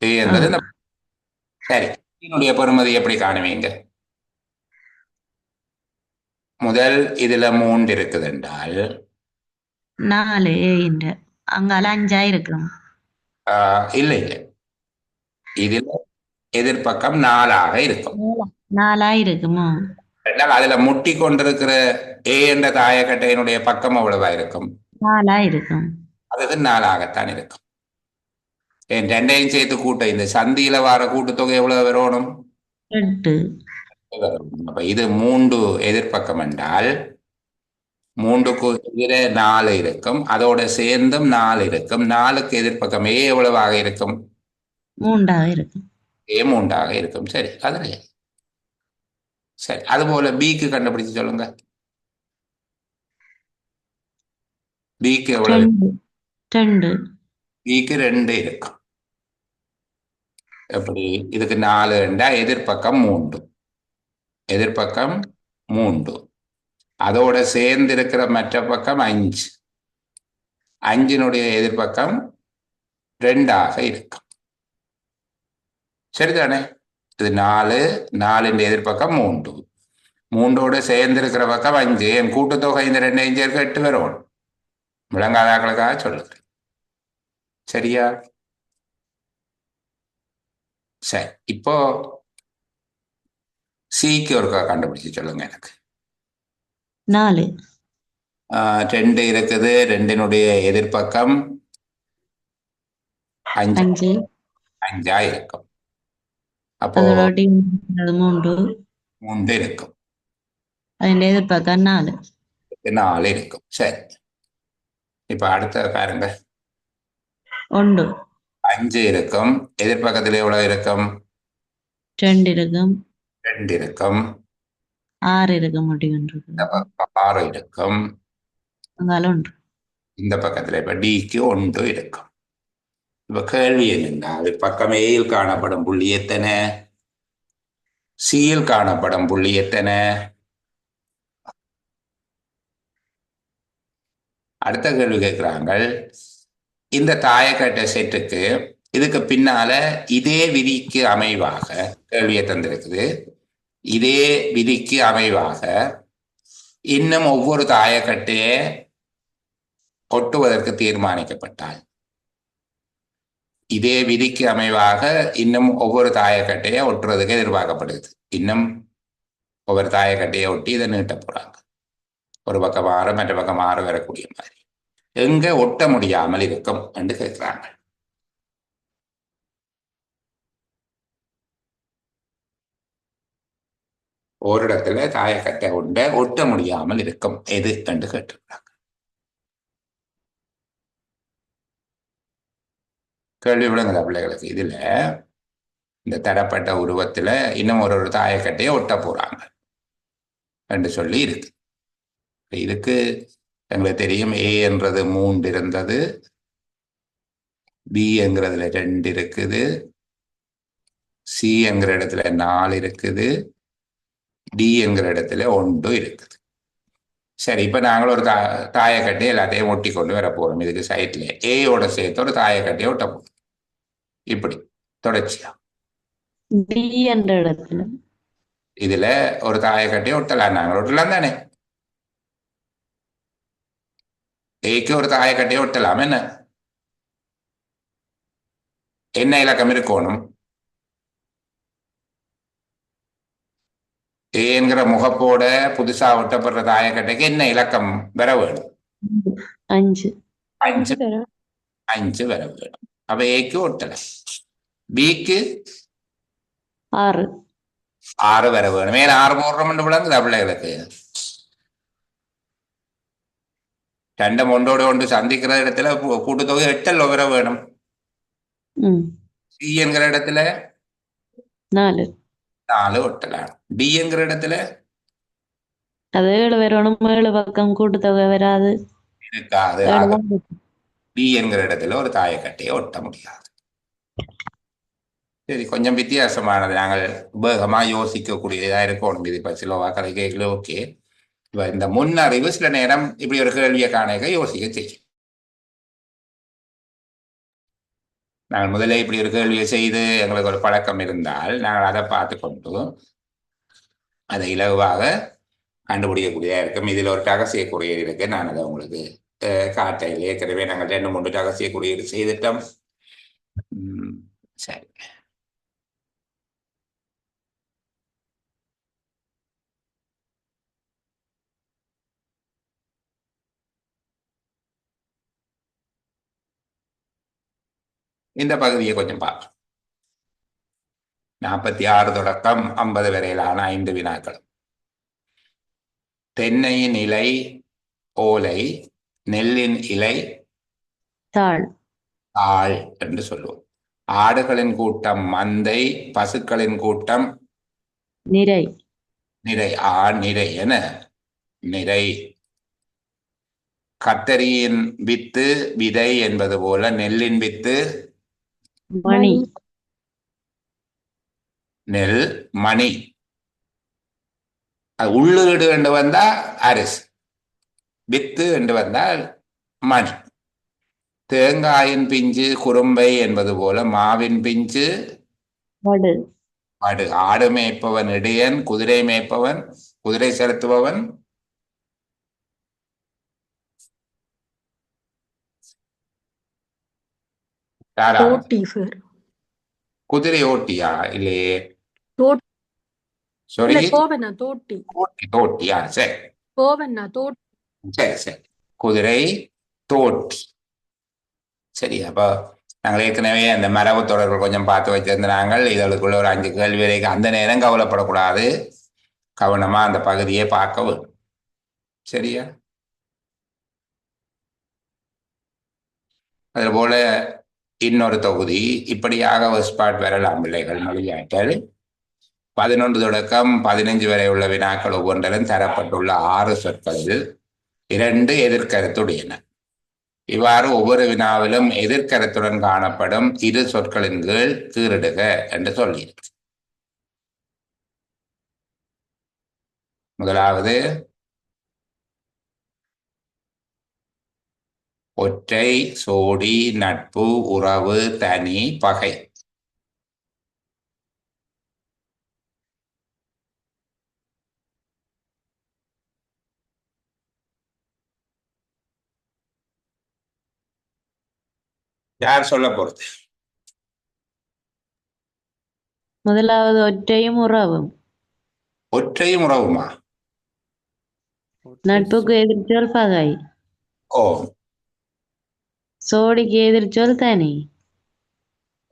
ஏ என்றது சரி, இதனுடைய பெறுமதி எப்படி காணுவீங்க? முதல் இதுல 3 இருக்குது என்றால் 4 ஏ அங்கால 5 இருக்கும். இல்ல இதுல எதிர்ப்பக்கம் 4ஆக இருக்கும். 4 இருக்குமோ? அதுல முட்டி கொண்டிருக்கிற ஏ என்ற தாயக்கட்டையினுடைய பக்கம் எவ்வளவா இருக்கும்? 4 இருக்கும். அது 4ஆகத்தான் இருக்கும். ரெண்டையும் சேர்த்து கூட்ட இந்த சந்தியில வர கூட்டுத்தொகை எவ்வளவு வரணும்? 8. அப்ப இது 3 எதிர்ப்பக்கம் என்றால் 3க்கு எதிர 4 இருக்கும், அதோட சேர்ந்தும் 4 இருக்கும். 4க்கு எதிர்ப்பக்கம் ஏ எவ்வளவாக இருக்கும்? 3ஆக இருக்கும். ஏ 3ஆக இருக்கும். சரி, அதுல சரி. அதுபோல பிக்கு கண்டுபிடிச்சு சொல்லுங்க. பிக்கு எவ்வளவு? 2. பிக்கு 2 இருக்கும். எப்படி? இதுக்கு 4 என்றா எதிர்ப்பக்கம் 3, எதிர்ப்பக்கம் 3. அதோட சேர்ந்து இருக்கிற மற்ற பக்கம் 5. 5னுடைய எதிர்பக்கம் 2ஆக இருக்கும். சரிதானே? இது 4, 4 எதிர்பக்கம் 3. 3ஓட சேர்ந்திருக்கிற பக்கம் 5. என் கூட்டுத்தொகை இந்த 2 சேர்க்க 8 வரும். விளங்காதாக்களுக்காக சொல்லுகிறேன். சரியா? சரி, இப்போ சிக்கு ஒருக்கா கண்டுபிடிச்சு சொல்லுங்க எனக்கு. 4. 2 இருக்குது. 2னுடைய எதிர்பக்கம் 5 5. 5ஆ இருக்கும். அப்போ அதோட டி 3. 3 இருக்கும். അതിന്റെ எதிர்பக்கம் 4. 4 இருக்கும். சரி, இப்ப அடுத்த பாருங்க. 1. 5 இருக்கும். எதிர்பக்கத்தில் எவ்வளவு இருக்கும்? 2 இருக்கும். 2 இருக்கும். 6 இருக்க மாட்டேங்குது. இந்த பக்கம் 6 இருக்கும். அங்கால 1. இந்த பக்கத்துல இப்ப டிக்கு 1 இருக்கும். இப்ப கேள்வி என்னென்றால், பக்கம் ஏயில் காணப்படும் புள்ளி எத்தனை? சியில் காணப்படும் புள்ளி எத்தனை? அடுத்த கேள்வி கேட்கிறாங்க, இந்த தாயக்கட்டை செட்டுக்கு இதுக்கு பின்னால இதே விதிக்கு அமைவாக கேள்வியை தந்திருக்குது. இதே விதிக்கு அமைவாக இன்னும் ஒவ்வொரு தாயக்கட்டையை ஒட்டுவதற்கு தீர்மானிக்கப்பட்டால், இதே விதிக்கு அமைவாக இன்னும் ஒவ்வொரு தாயக்கட்டையை ஒட்டுறதுக்கு எதிர்பார்க்கப்படுது. இன்னும் ஒவ்வொரு தாயக்கட்டையை ஒட்டி இதை நீட்ட போறாங்க. ஒரு பக்கம் 6 மற்ற பக்கம் 6 வரக்கூடிய மாதிரி எங்க ஒட்ட முடியாமல் இருக்கும் என்று கேட்கிறாங்க. ஒரு இடத்துல தாயக்கட்டை ஒட்ட முடியாமல் இருக்கும் எது என்று கேட்டிருக்கிறாங்க. கேள்வி விளங்குதா பிள்ளைகளுக்கு? இதுல இந்த தரப்பட்ட உருவத்துல இன்னும் ஒரு தாயக்கட்டையை ஒட்ட போறாங்க என்று சொல்லி இருக்கு. இதுக்கு எங்களுக்கு தெரியும், ஏ என்றது 3 இருந்தது, பி என்கிறதுல 2 இருக்குது, சி என்கிற இடத்துல 4 இருக்குது, டி என்கிற இடத்துல 1 இருக்குது. சரி, இப்ப நாங்கள் ஒரு தாயக்கட்டையை எல்லாத்தையும் ஒட்டி கொண்டு வர போறோம். இதுக்கு சைட்ல ஏயோட சேர்த்து ஒரு தாயக்கட்டையை ஒட்ட போறோம். இப்படி தொடர்ச்சியா பி என்ற இடத்துல இதுல ஒரு தாயக்கட்டையை ஒட்டலாம். நாங்கள் ஒட்டலாம் தானே? ஏக்கு ஒரு தாயக்கட்டையை ஒட்டலாம். என்ன இலக்கம் இருக்கணும்? ஏங்கிற முகப்போட புதுசா ஒட்டப்படுற தாயக்கட்டைக்கு என்ன இலக்கம் வர வேணும்? 5. 5 வர வேணும். அப்ப ஏக்கு ஒட்டல. பிக்கு 6 வர வேணும். மேல 6 போடுறோம் விளங்குதா பிள்ளைகளுக்கு? 2 ஒன்றோடு ஒன்று சந்திக்கிற இடத்துல கூட்டுத்தொகை 8 வர வேணும். சி என்கிற இடத்துல 4 ஒட்டலாம். டி என்கிற இடத்துல அது 7 வரணும். 7 பக்கம் கூட்டுத்தொகை வராது, இருக்காது. டி என்கிற இடத்துல ஒரு தாயக்கட்டையை ஒட்ட முடியாது. சரி, கொஞ்சம் வித்தியாசமானது. நாங்கள் வேகமா யோசிக்கக்கூடியதா இருக்கணும். இது இப்ப சில வாக்களை கேட்கல. ஓகே, இந்த முன்னறிவு சில நேரம் இப்படி ஒரு கேள்வியை காண யோசிக்க செய்யும். நாங்கள் முதல்ல இப்படி ஒரு கேள்வியை செய்து எங்களுக்கு ஒரு பழக்கம் இருந்தால் நாங்கள் அதை பார்த்து கொண்டு அதை இலகுவாக கண்டுபிடிக்கக்கூடியதா இருக்கும். இதில் ஒரு ரகசிய குறியீடு இருக்கு. நான் அதை உங்களுக்கு காட்டையில் ஏற்கனவே நாங்கள் 2, 3 ரகசிய குறியீடு செய்துட்டோம். சரி, இந்த பகுதியை கொஞ்சம் பார்ப்போம். 46 தொடக்கம் 50 வரையிலான 5 வினாக்கள். தென்னையின் இலை ஓலை, நெல்லின் இலை தாள் என்று சொல்லுவோம். ஆடுகளின் கூட்டம் மந்தை, பசுக்களின் கூட்டம் நிறை. நிறை என நிறை. கத்தரியின் வித்து விதை என்பது போல நெல்லின் வித்து மணி. நெல் மணி. அது உள்ளீடு என்று வந்தா அரிசி, வித்து என்று வந்தால் மணி. தேங்காயின் பிஞ்சு குறும்பை என்பது போல மாவின் பிஞ்சு வடு. ஆடு. ஆடு மேய்ப்பவன் இடையன், குதிரை மேய்ப்பவன், குதிரை செலுத்துபவன் யாரா? ஓட்டி சார். குதிரை ஓட்டியா? இல்லையே. தோட் சாரி, இல்ல கோவண்ணா தோட்டி. தோட்டியா? சரி கோவண்ணா தோட்டி. சரி சரி, குதிரை தோட்டி. சரி, அப்போ நாங்கள் ஏற்கனவே அந்த மரபு தொடர்கள் கொஞ்சம் பார்த்து வச்சிருந்த நாங்கள் இதற்குள்ள ஒரு 5 கேள்வி வரைக்கும் அந்த நேரம் கவலைப்படக்கூடாது, கவனமா அந்த பகுதியை பார்க்க வேண்டும். சரியா? அதுபோல இன்னொரு தொகுதி இப்படியாக வெஸ்பாட் வரலாம் பிள்ளைகள். மொழியாற்றல் 11 தொடக்கம் 15 வரை உள்ள வினாக்கள் ஒவ்வொன்றிலும் தரப்பட்டுள்ள 6 சொற்களில் 2 எதிர்கருத்துடையன. இவ்வாறு ஒவ்வொரு வினாவிலும் எதிர்கருத்துடன் காணப்படும் 2 சொற்களின் கீழ் கீறிடுக என்று சொல்லியிருக்கு. முதலாவது ஒற்றை, சோடி, நட்பு, உறவு, தனி, பகை. யார் சொல்ல போறது? முதலாவது ஒற்றையும் உறவும். ஒற்றையும் உறவுமா? நட்புக்கு எதிர்ச்சொல் பகை. ஓ சோடிக்கு எதிர்ச்சொல் தனி.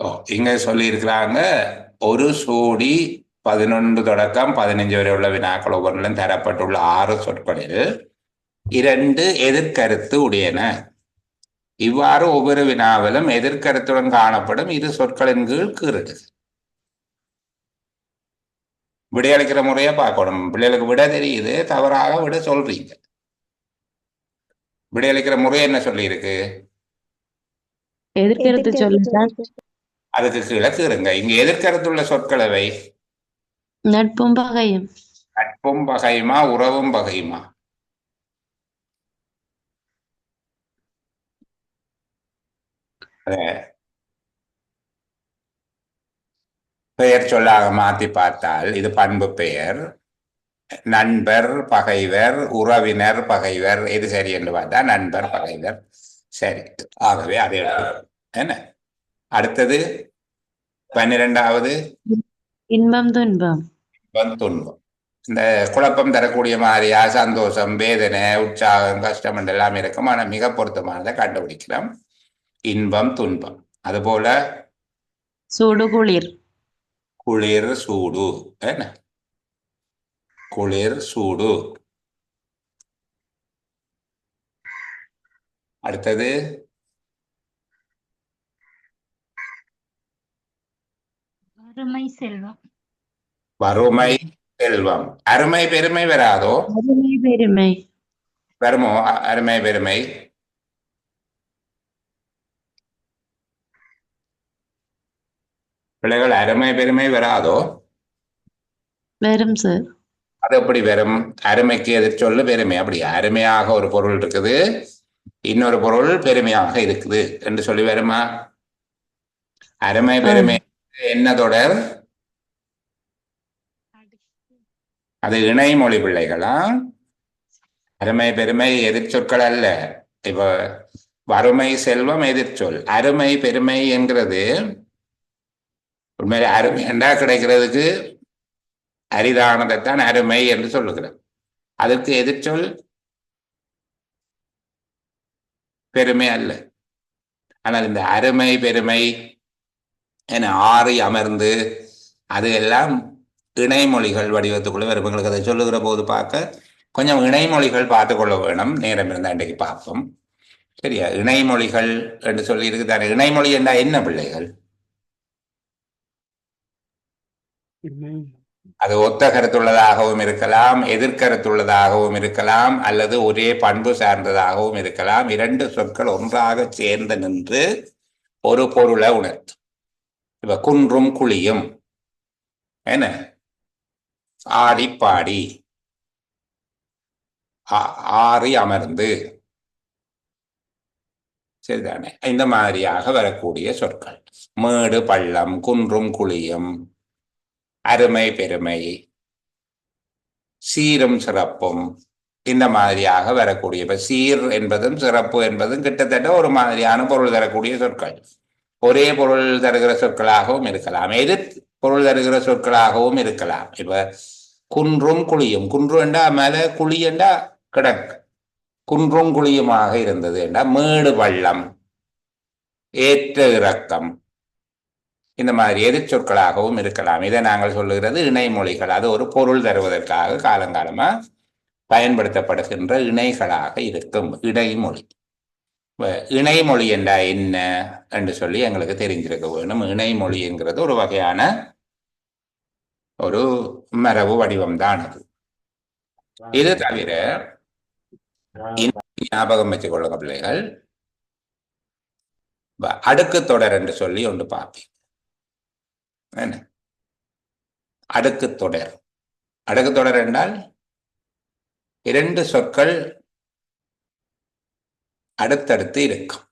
ஓ, இங்க சொல்லி இருக்கிறாங்க ஒரு சோடி 11 தொடக்கம் 15 வரை உள்ள வினாக்கள் ஒவ்வொன்றிலும் தரப்பட்டுள்ள 6 சொற்களில் 2 எதிர்கருத்து உடையன. இவ்வாறு ஒவ்வொரு வினாவிலும் எதிர்கருத்துடன் காணப்படும் 2 சொற்களின் கீழ் கீறிடுக. விடையளிக்கிற முறையை பார்க்கணும். பிள்ளைகளுக்கு விட தெரியுது, தவறாக விட சொல்றீங்க. விடையளிக்கிற முறை என்ன சொல்லி இருக்கு? எதிர்கருத்து சொல்லுதான். அதுக்கு கீழே கீறுங்க. இங்க எதிர்கருத்துள்ள சொற்களவை நட்பும் பகையும். நட்பும் பகையுமா, உறவும் பகையுமா? பெயர் சொல்லாக மாத்தி பார்த்தால் இது பண்பு பெயர். நண்பர், பகைவர், உறவினர், பகைவர், எது சரி என்று பார்த்தா நண்பர், பகைவர். சரி, ஆகவே அதை எடுத்துக்கணும். என்ன அடுத்தது? 12வது இன்பம் துன்பம். துன்பம். இந்த குழப்பம் தரக்கூடிய மாதிரியா சந்தோஷம், வேதனை, உற்சாகம், கஷ்டம் எல்லாம் இருக்கும். ஆனால் மிக பொருத்தமானதை கண்டுபிடிக்கலாம். இன்பம் துன்பம். அதுபோல சூடு குளிர். குளிர் சூடு. என்ன? குளிர் சூடு. அடுத்தது வறுமை செல்வம். வறுமை செல்வம். அருமை பெருமை வராதோ? அருமை பெருமை. வருமோ அருமை பெருமை? பிள்ளைகள் அருமை பெருமை வராதோ? வரும் சார். அது எப்படி வரும்? அருமைக்கு எதிர் சொல்லு பெருமை. அப்படி அருமையாக ஒரு பொருள் இருக்குது, இன்னொரு பொருள் பெருமையாக இருக்குது என்று சொல்லி வருமா? அருமை பெருமை என்ன தொடர்? அது இணைமொழி பிள்ளைகளா. அருமை பெருமை எதிர்ச்சொற்கள் அல்ல. இப்ப வறுமை செல்வம் எதிர்ச்சொல். அருமை பெருமை என்கிறது உண்மையிலே அருமை என்றா கிடைக்கிறதுக்கு அரிதானதைத்தான் அருமை என்று சொல்லுகிறோம். அதற்கு எதிர்ச்சொல் பெருமை அல்ல. ஆனால் இந்த அருமை பெருமை என ஆறி அமர்ந்து அது எல்லாம் இணைமொழிகள் வடிவத்துக்குள்ள வரும். எங்களுக்கு அதை சொல்லுகிற போது பார்க்க கொஞ்சம் இணைமொழிகள் பார்த்து கொள்ள வேணும். நேரம் இருந்தால் இன்றைக்கு பார்ப்போம். சரியா? இணைமொழிகள் என்று சொல்லி இருக்குதானே. இணைமொழி என்றால் என்ன பிள்ளைகள்? அது ஒத்த கருத்துள்ளதாகவும் இருக்கலாம், எதிர்கருத்துள்ளதாகவும் இருக்கலாம், அல்லது ஒரே பண்பு சார்ந்ததாகவும் இருக்கலாம். 2 சொற்கள் ஒன்றாக சேர்ந்து நின்று ஒரு பொருளை உணர்த்தும். இப்ப குன்றும் குழியும். என்ன? ஆடி பாடி. ஆறி அமர்ந்து, சரிதானே? இந்த மாதிரியாக வரக்கூடிய சொற்கள். மேடு பள்ளம், குன்றும் குழியும், அருமை பெருமை, சீரும் சிறப்பும், இந்த மாதிரியாக வரக்கூடிய, இப்ப சீர் என்பதும் சிறப்பு என்பதும் கிட்டத்தட்ட ஒரு மாதிரியான பொருள் தரக்கூடிய சொற்கள். ஒரே பொருள் தருகிற சொற்களாகவும் இருக்கலாம், எது பொருள் தருகிற சொற்களாகவும் இருக்கலாம். இப்ப குன்றும் குழியும், குன்று என்றா மேல, குழி என்றா கிடக்கு, குன்றும் குழியுமாக இருந்தது என்றா மேடு பள்ளம், ஏற்ற இறக்கம், இந்த மாதிரி எதிர் சொற்களாகவும் இருக்கலாம். இதை நாங்கள் சொல்லுகிறது இணைமொழிகள். அது ஒரு பொருள் தருவதற்காக காலங்காலமா பயன்படுத்தப்படுகின்ற இணைகளாக இருக்கும் இடைமொழி. இணைமொழி என்றா என்ன என்று சொல்லி எங்களுக்கு தெரிஞ்சிருக்க வேணும். இணைமொழி என்கிறது ஒரு வகையான ஒரு மரபு வடிவம்தான் அது. இது தவிர ஞாபகம் வச்சுக் கொள்ளுங்க பிள்ளைகள், அடுக்கு தொடர் என்று சொல்லி ஒன்று பார்ப்பீங்க. என்ன அடுக்கு தொடர்? அடுக்கு தொடர் என்றால் இரண்டு சொற்கள் அடுத்தடுத்து இருக்கும்.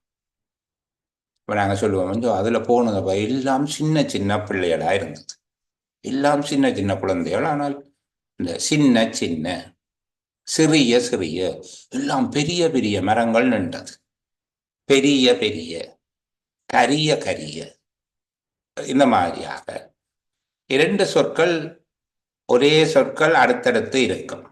இப்ப நாங்க சொல்லுவோம், அதுல போனது எல்லாம் சின்ன சின்ன பிள்ளைகளா இருந்தது, எல்லாம் சின்ன சின்ன குழந்தைகள். ஆனால் இந்த சின்ன சின்ன, சிறிய சிறிய, எல்லாம் பெரிய பெரிய மரங்கள் நின்றது. பெரிய பெரிய, கரிய கரிய, இந்த மாதிரியாக இரண்டு சொற்கள், ஒரே சொற்கள் அடுத்தடுத்து இருக்கும்.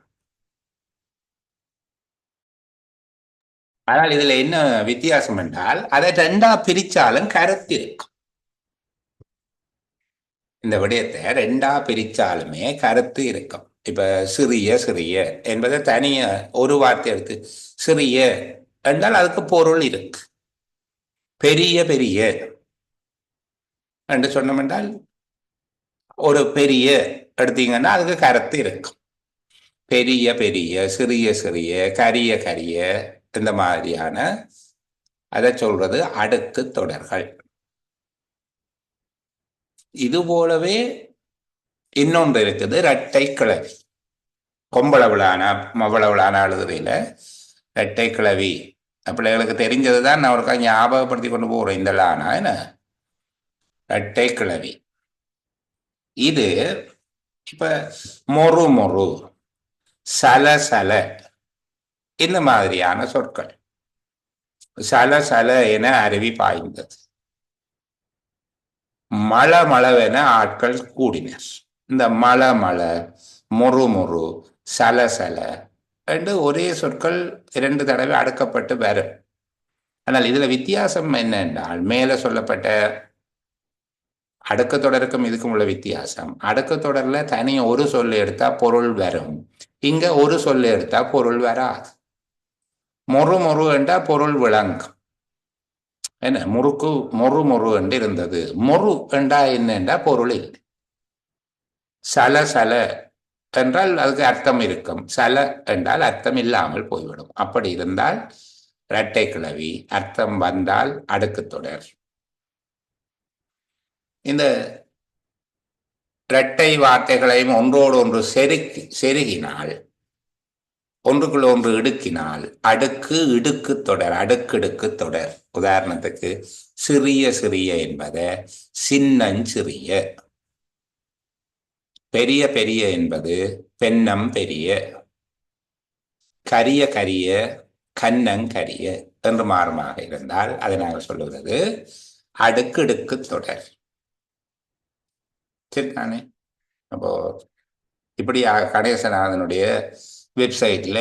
ஆனால் இதுல என்ன வித்தியாசம் என்றால், அதை ரெண்டா பிரிச்சாலும் கருத்து இருக்கும். இந்த விடயத்தை ரெண்டா பிரிச்சாலுமே கருத்து இருக்கும். இப்ப சிறிய சிறிய என்பதை தனிய ஒரு வார்த்தை எடுத்து சிறிய என்றால் அதுக்கு பொருள் இருக்கு. பெரிய பெரிய என்று சொன்னோம் என்றால், ஒரு பெரிய எடுத்தீங்கன்னா அதுக்கு கருத்து இருக்கும். பெரிய பெரிய, சிறிய சிறிய, கரிய கரிய, இந்த மாதிரியான அதை சொல்றது அடுக்கு தொடர்கள். இது போலவே இன்னொன்று இருக்குது, இரட்டை கிளவி. கொம்பளவிலான மவ்வளவிலான எழுதுறையில இரட்டை கிளவி பிள்ளைகளுக்கு தெரிஞ்சதுதான் நான் ஒருக்கா ஞாபகப்படுத்தி கொண்டு போறேன். இந்த லானா என்ன இரட்டை கிளவி. இது இப்ப மொறு மொறு, சல சல, இந்த மாதிரியான சொற்கள். சல சல என அருவி பாய்ந்தது, மழ மளவென ஆட்கள் கூடினர். இந்த மழ மழ, மொறு மொறு, சல சல என்று ஒரே சொற்கள் இரண்டு தடவை அடுக்கப்பட்டு வரும். ஆனால் இதுல வித்தியாசம் என்ன என்றால், மேல சொல்லப்பட்ட அடுக்கு தொடருக்கும் இதுக்கும் உள்ள வித்தியாசம், அடுக்கு தொடர்ல தனி ஒரு சொல்லு எடுத்தா பொருள் வரும், இங்க ஒரு சொல்லு எடுத்தா பொருள் வராது. மொறு மொறு என்றா பொருள் விளங்கும். என்ன முறுக்கு மொறு மொறு என்று இருந்தது, மொறு என்றா என்னென்றா பொருள் இல்லை. சல சல என்றால் அதுக்கு அர்த்தம் இருக்கும், சல என்றால் அர்த்தம் இல்லாமல் போய்விடும். அப்படி இருந்தால் இரட்டை கிளவி, அர்த்தம் வந்தால் அடுக்கு தொடர். இந்த இரட்டை வார்த்தைகளையும் ஒன்றோடு ஒன்று செருகினால், ஒன்றுக்குள் ஒன்று இடுக்கினால் அடுக்கு இடுக்கு தொடர், அடுக்கிடுக்கு தொடர். உதாரணத்துக்கு சிறிய சிறிய என்பதை சின்னஞ்சிறிய, பெரிய பெரிய என்பது பெண்ணம் பெரிய, கரிய கரிய கண்ணங்கரிய என்று மாறுமாக இருந்தால் அதை நாங்கள் சொல்லுகிறது அடுக்கிடுக்கு தொடர். சரிதானே? அப்போ இப்படியாக கணேசநாதனுடைய வெப்சைட்ல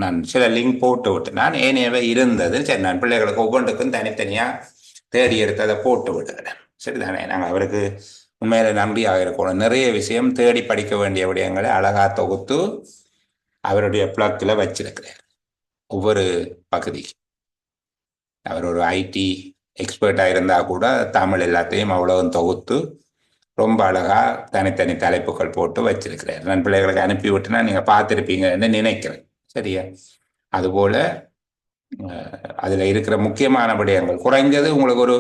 நான் சில லிங்க் போட்டு விட்டு, நான் ஏனையவை இருந்தது, சரி நான் பிள்ளைகளுக்கு ஒவ்வொன்றுக்கும் தனித்தனியா தேடி எடுத்து அதை போட்டு விடுகிறேன். சரிதானே? நாங்கள் அவருக்கு உண்மையில நன்றியாக இருக்கணும். நிறைய விஷயம் தேடி படிக்க வேண்டிய விடயங்களை அழகா தொகுத்து அவருடைய பிளாக்ல வச்சிருக்கிறார். ஒவ்வொரு பகுதிக்கு அவர் ஒரு ஐடி எக்ஸ்பர்ட்டா இருந்தா கூட தமிழ் எல்லாத்தையும் அவ்வளவு தொகுத்து ரொம்ப அழகா தனித்தனி தலைப்புகள் போட்டு வச்சிருக்கிறார். நான் பிள்ளைகளுக்கு அனுப்பி விட்டுனா நீங்க பார்த்துருப்பீங்கன்னு நினைக்கிறேன். சரியா? அதுபோல அதுல இருக்கிற முக்கியமான விடயங்கள் குறைஞ்சது உங்களுக்கு ஒரு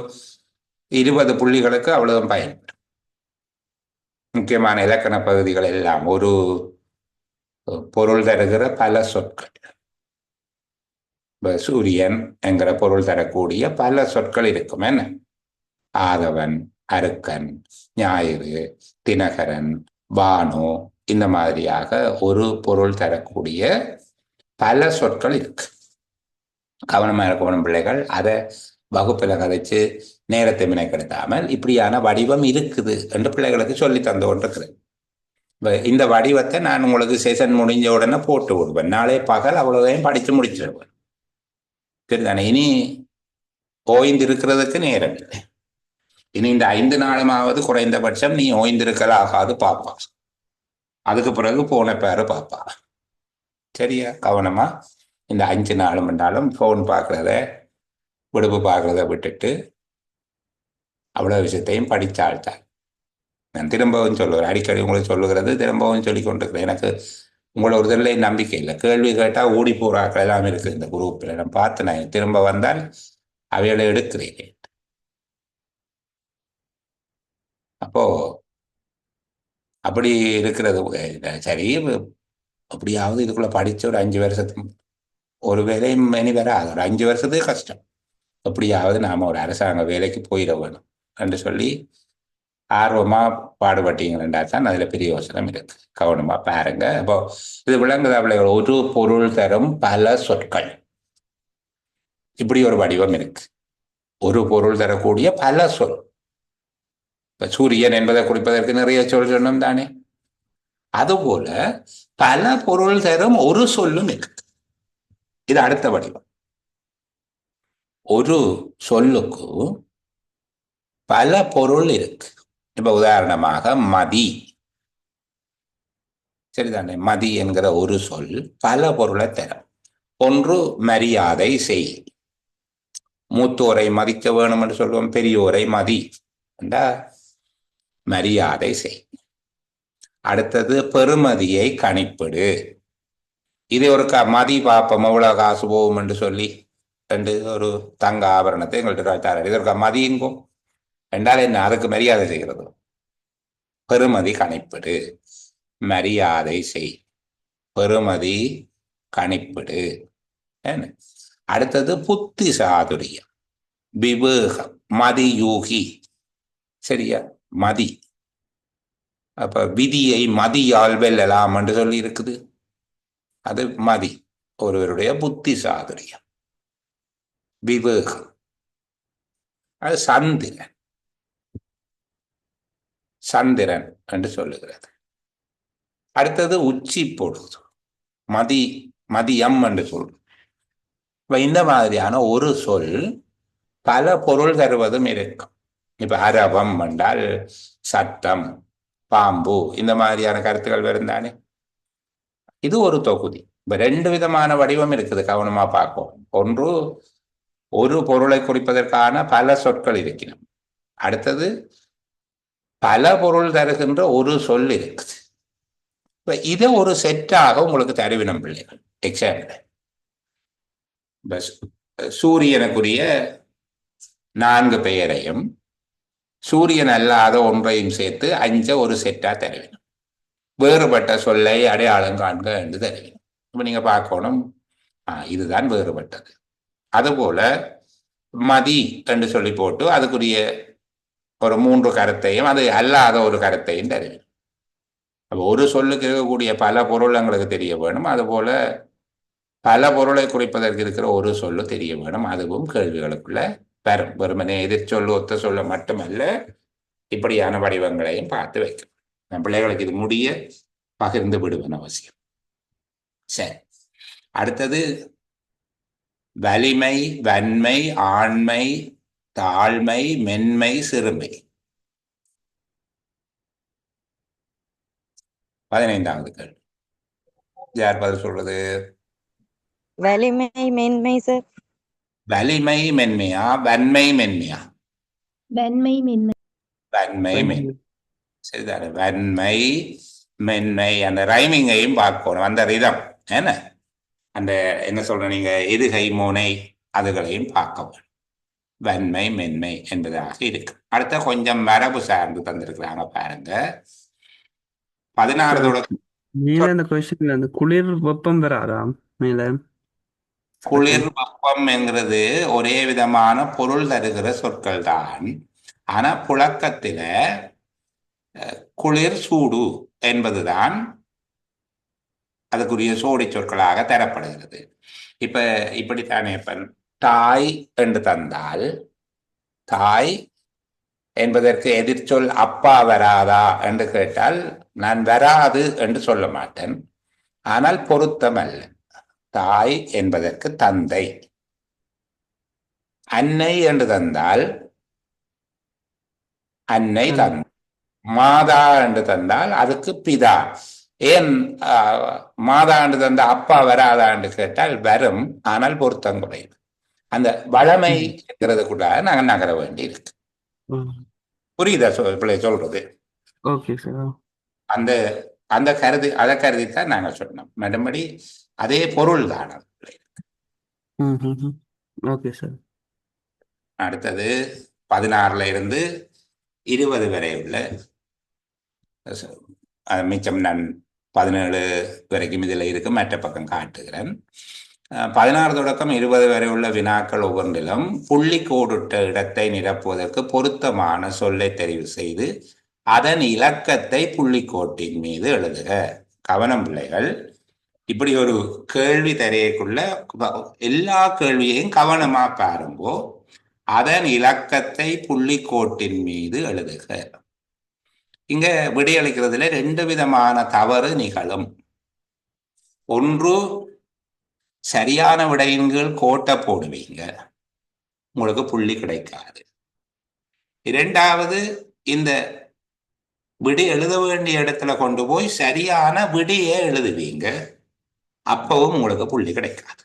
20 புள்ளிகளுக்கு அவ்வளவு பயன்படும். முக்கியமான இலக்கண பகுதிகள் எல்லாம், ஒரு பொருள் தருகிற பல சொற்கள், இப்ப சூரியன் என்கிற பொருள் தரக்கூடிய பல சொற்கள் இருக்கும். என்ன? ஆதவன், அருக்கன், ஞாயிறு, தினகரன், பானு, இந்த மாதிரியாக ஒரு பொருள் தரக்கூடிய பல சொற்கள் இருக்கு. கவனமா இருக்கணும் பிள்ளைகள். அதை வகுப்புல கதைச்சு நேரத்தை மினைக்கெடுத்தாமல் இப்படியான வடிவம் இருக்குது என்று பிள்ளைகளுக்கு சொல்லி தந்து கொண்டிருக்கிறேன். இந்த வடிவத்தை நான் உங்களுக்கு செஷன் முடிஞ்ச உடனே போட்டு விடுவேன். நாளை பகல் அவ்வளோதையும் படித்து முடிச்சிடுவேன். சரிதானே? இனி ஓய்ந்து இருக்கிறதுக்கு நேரம் இல்லை. இனி இந்த 5 நாளுமாவது குறைந்தபட்சம் நீ ஓய்ந்திருக்கல ஆகாது பாப்பா. அதுக்கு பிறகு போன பேரு பாப்பா. சரியா? கவனமா இந்த 5 நாளும் என்றாலும் ஃபோன் பார்க்கறத, விடுப்பு பார்க்கறத விட்டுட்டு அவ்வளோ விஷயத்தையும் படித்தாள்தான். நான் திரும்பவும் சொல்லுவேன், அடிக்கடி உங்களுக்கு சொல்லுகிறது திரும்பவும் சொல்லி கொண்டிருக்கிறேன். எனக்கு உங்களை ஒரு இதில் நம்பிக்கை இல்லை. கேள்வி கேட்டால் ஓடி போறாக்கள் எல்லாம் இருக்குது இந்த குரூப்பில். நான் பார்த்து நான் திரும்ப வந்தால் அவைகளை எடுக்கிறேன். அப்போ அப்படி இருக்கிறது சரி. அப்படியாவது இதுக்குள்ள படிச்ச ஒரு 5 வருஷத்துக்கு ஒரு வேலையும் இனி வராது. ஒரு 5 வருஷத்துக்கு கஷ்டம். எப்படியாவது நாம ஒரு அரசாங்க வேலைக்கு போயிட வேணும் என்று சொல்லி ஆர்வமா பாடுபட்டீங்கன்னா தான் அதுல பெரிய யோசனை இருக்கு. கவனமா பாருங்க. அப்போ இது விளங்குதா பிள்ளைகள்? ஒரு பொருள் தரும் பல சொற்கள், இப்படி ஒரு வடிவம் இருக்கு. ஒரு பொருள் தரக்கூடிய பல சொல். இப்ப சூரியன் என்பதை குறிப்பதற்கு நிறைய சொல் சொன்னோம் தானே. அதுபோல பல பொருள் தரும் ஒரு சொல்லும் இருக்கு. இது அடுத்த வடிவம். ஒரு சொல்லுக்கு பல பொருள் இருக்கு. இப்ப உதாரணமாக மதி, சரிதானே? மதி என்கிற ஒரு சொல் பல பொருளை தரும். ஒன்று மரியாதை செய். மூத்தோரை மதிக்க வேணும் என்று சொல்லுவோம். பெரியோரை மதி என்றா மரியாதை செய். அடுத்தது பெருமதியை கணிப்பிடு. இது ஒரு மதி பாப்பம் எவ்வளவு காசு போகும் என்று சொல்லி ஒரு தங்க ஆபரணத்தை எங்கள்கிட்ட வைத்தார். இது ஒரு மதியுங்கும் என்றால் என்ன? அதுக்கு மரியாதை செய்கிறது. பெருமதி கணிப்பிடு, மரியாதை செய், பெருமதி கணிப்பிடு. அடுத்தது புத்தி சாதுரியம், விவேகம், மதியூகி. சரியா? மதி. அப்ப விதியை மதியால் வெல்லலாம் என்று சொல்லி இருக்குது. அது மதி. ஒருவருடைய புத்தி சாதுரியம். விவேகம் அது சந்திரன், சந்திரன் என்று சொல்லுகிறது. அடுத்தது உச்சி பொழுது, மதியம் என்று சொல்றோம். இந்த மாதிரியான ஒரு சொல் பல பொருள் தருவதும் இருக்கும். இப்ப அரவம் என்றால் சட்டம், பாம்பு, இந்த மாதிரியான கருத்துக்கள் வரும் தானே. இது ஒரு தொகுதி. இப்ப 2 விதமான வடிவம் இருக்குது. கவனமா பார்ப்போம். ஒன்று ஒரு பொருளை குறிப்பதற்கான பல சொற்கள் இருக்கிறது. அடுத்தது பல பொருள் தருகின்ற ஒரு சொல் இருக்குது. இப்ப இதை ஒரு செட்டாக உங்களுக்கு தருவினம் பிள்ளைகள். எக்ஸாம்பிள் சூரியனுக்குரிய 4 பெயரையும் சூரியன் அல்லாத ஒன்றையும் சேர்த்து 5 ஒரு செட்டா தருவினம். வேறுபட்ட சொல்லை அடையாளம் காண்க என்று தருவினம். இப்ப நீங்க பார்க்கணும், இதுதான் வேறுபட்டது. அதுபோல மதி என்று சொல்லி போட்டு அதுக்குரிய ஒரு 3 கருத்தையும் அது அல்லாத ஒரு கருத்தையும் தருவினம். அப்போ ஒரு சொல்லுக்கு இருக்கக்கூடிய பல பொருள் எங்களுக்கு தெரிய வேணும். அதுபோல பல பொருளை குறிப்பதற்கு இருக்கிற ஒரு சொல்லு தெரிய வேணும். அதுவும் கேள்விகளுக்குள்ள வரும். வெறுமனே எதிர்ச்சொல்லு ஒத்த சொல்ல மட்டுமல்ல, இப்படியான வடிவங்களையும் பார்த்து வைக்கணும். நம் பிள்ளைகளுக்கு இது முடிய பகிர்ந்து விடுவன் அவசியம். சரி, அடுத்தது வலிமை, வன்மை, ஆண்மை, தாழ்மை, மென்மை, சிறுமை. 15வது கேள்வி. யார் பதில் சொல்றது? வலிமை, மென்மை சார். வலிமை மென்மையா, வன்மை மென்மையா? வெண்மை மென்மை. வன்மை மென்மை. சரிதானே? வன்மை மென்மை. அந்த ரைமிங்கையும் பார்க்கணும், அந்த ரிதம் என்ன, அந்த என்ன சொல்ற நீங்க எதுகை மோனை அதுகளையும் பார்க்க. வன்மை மென்மை என்பதாக இருக்கு. அடுத்த கொஞ்சம் மரபு சார்ந்து தந்திருக்கிறாங்க பாருங்க. 16 மேல அந்த கொஸ்டின்ல அந்த குளிர் வெப்பம் வராதா மேல? குளிர் வெப்பம் என்கிறது ஒரே விதமான பொருள் தருகிற சொற்கள் தான். ஆனா புழக்கத்தில குளிர் சூடு என்பதுதான் அதுக்குரிய சோடி சொற்களாக தரப்படுகிறது. இப்ப இப்படித்தானே இப்ப தாய் என்று தந்தால் தாய் என்பதற்கு எதிர்ச்சொல் அப்பா வராதா என்று கேட்டால் நான் வராது என்று சொல்ல மாட்டேன். ஆனால் பொருத்தம் அல்ல. தாய் என்பதற்கு தந்தை. அன்னை என்று தந்தால் அன்னை தந்தை. மாதா என்று தந்தால் அதுக்கு பிதா. ஏன் மாதா என்று தந்த அப்பா வராதா என்று கேட்டால் வரும், ஆனால் பொருத்தம் குறைவு. அந்த வளமை என்கிறது கூட நாங்கள் நகர வேண்டி இருக்கு. புரியுதா பிள்ளை சொல்றது? அந்த அந்த அதை கருதித்தான் நாங்கள் சொன்னோம். மறுபடி அதே பொருள் தான். அடுத்தது 16 இருந்து 20 வரை உள்ள மிச்சம் நான் 17 வரைக்கும் இதில் இருக்கு, மற்ற பக்கம் காட்டுகிறேன். 16 தொடக்கம் 20 வரை உள்ள வினாக்கள் ஒவ்வொன்றிலும் புள்ளி கோடிட்ட இடத்தை நிரப்புவதற்கு பொருத்தமான சொல்லை தெரிவு செய்து அதன் இலக்கத்தை புள்ளிக்கோட்டின் மீது எழுதுக. கவனம் பிள்ளைகள், இப்படி ஒரு கேள்வி தரையக்குள்ள எல்லா கேள்வியையும் கவனமா பாருங்கோ. அதன் இலக்கத்தை புள்ளிக்கோட்டின் மீது எழுதுக. இங்க விடையளிக்கிறதுல 2 விதமான தவறு நிகழும். ஒன்று, சரியான விடையின் கீழ் கோட்டை போடுவீங்க, உங்களுக்கு புள்ளி கிடைக்காது. இரண்டாவது, இந்த விடை எழுத வேண்டிய இடத்துல கொண்டு போய் சரியான விடையை எழுதுவீங்க, அப்பவும் உங்களுக்கு புள்ளி கிடைக்காது.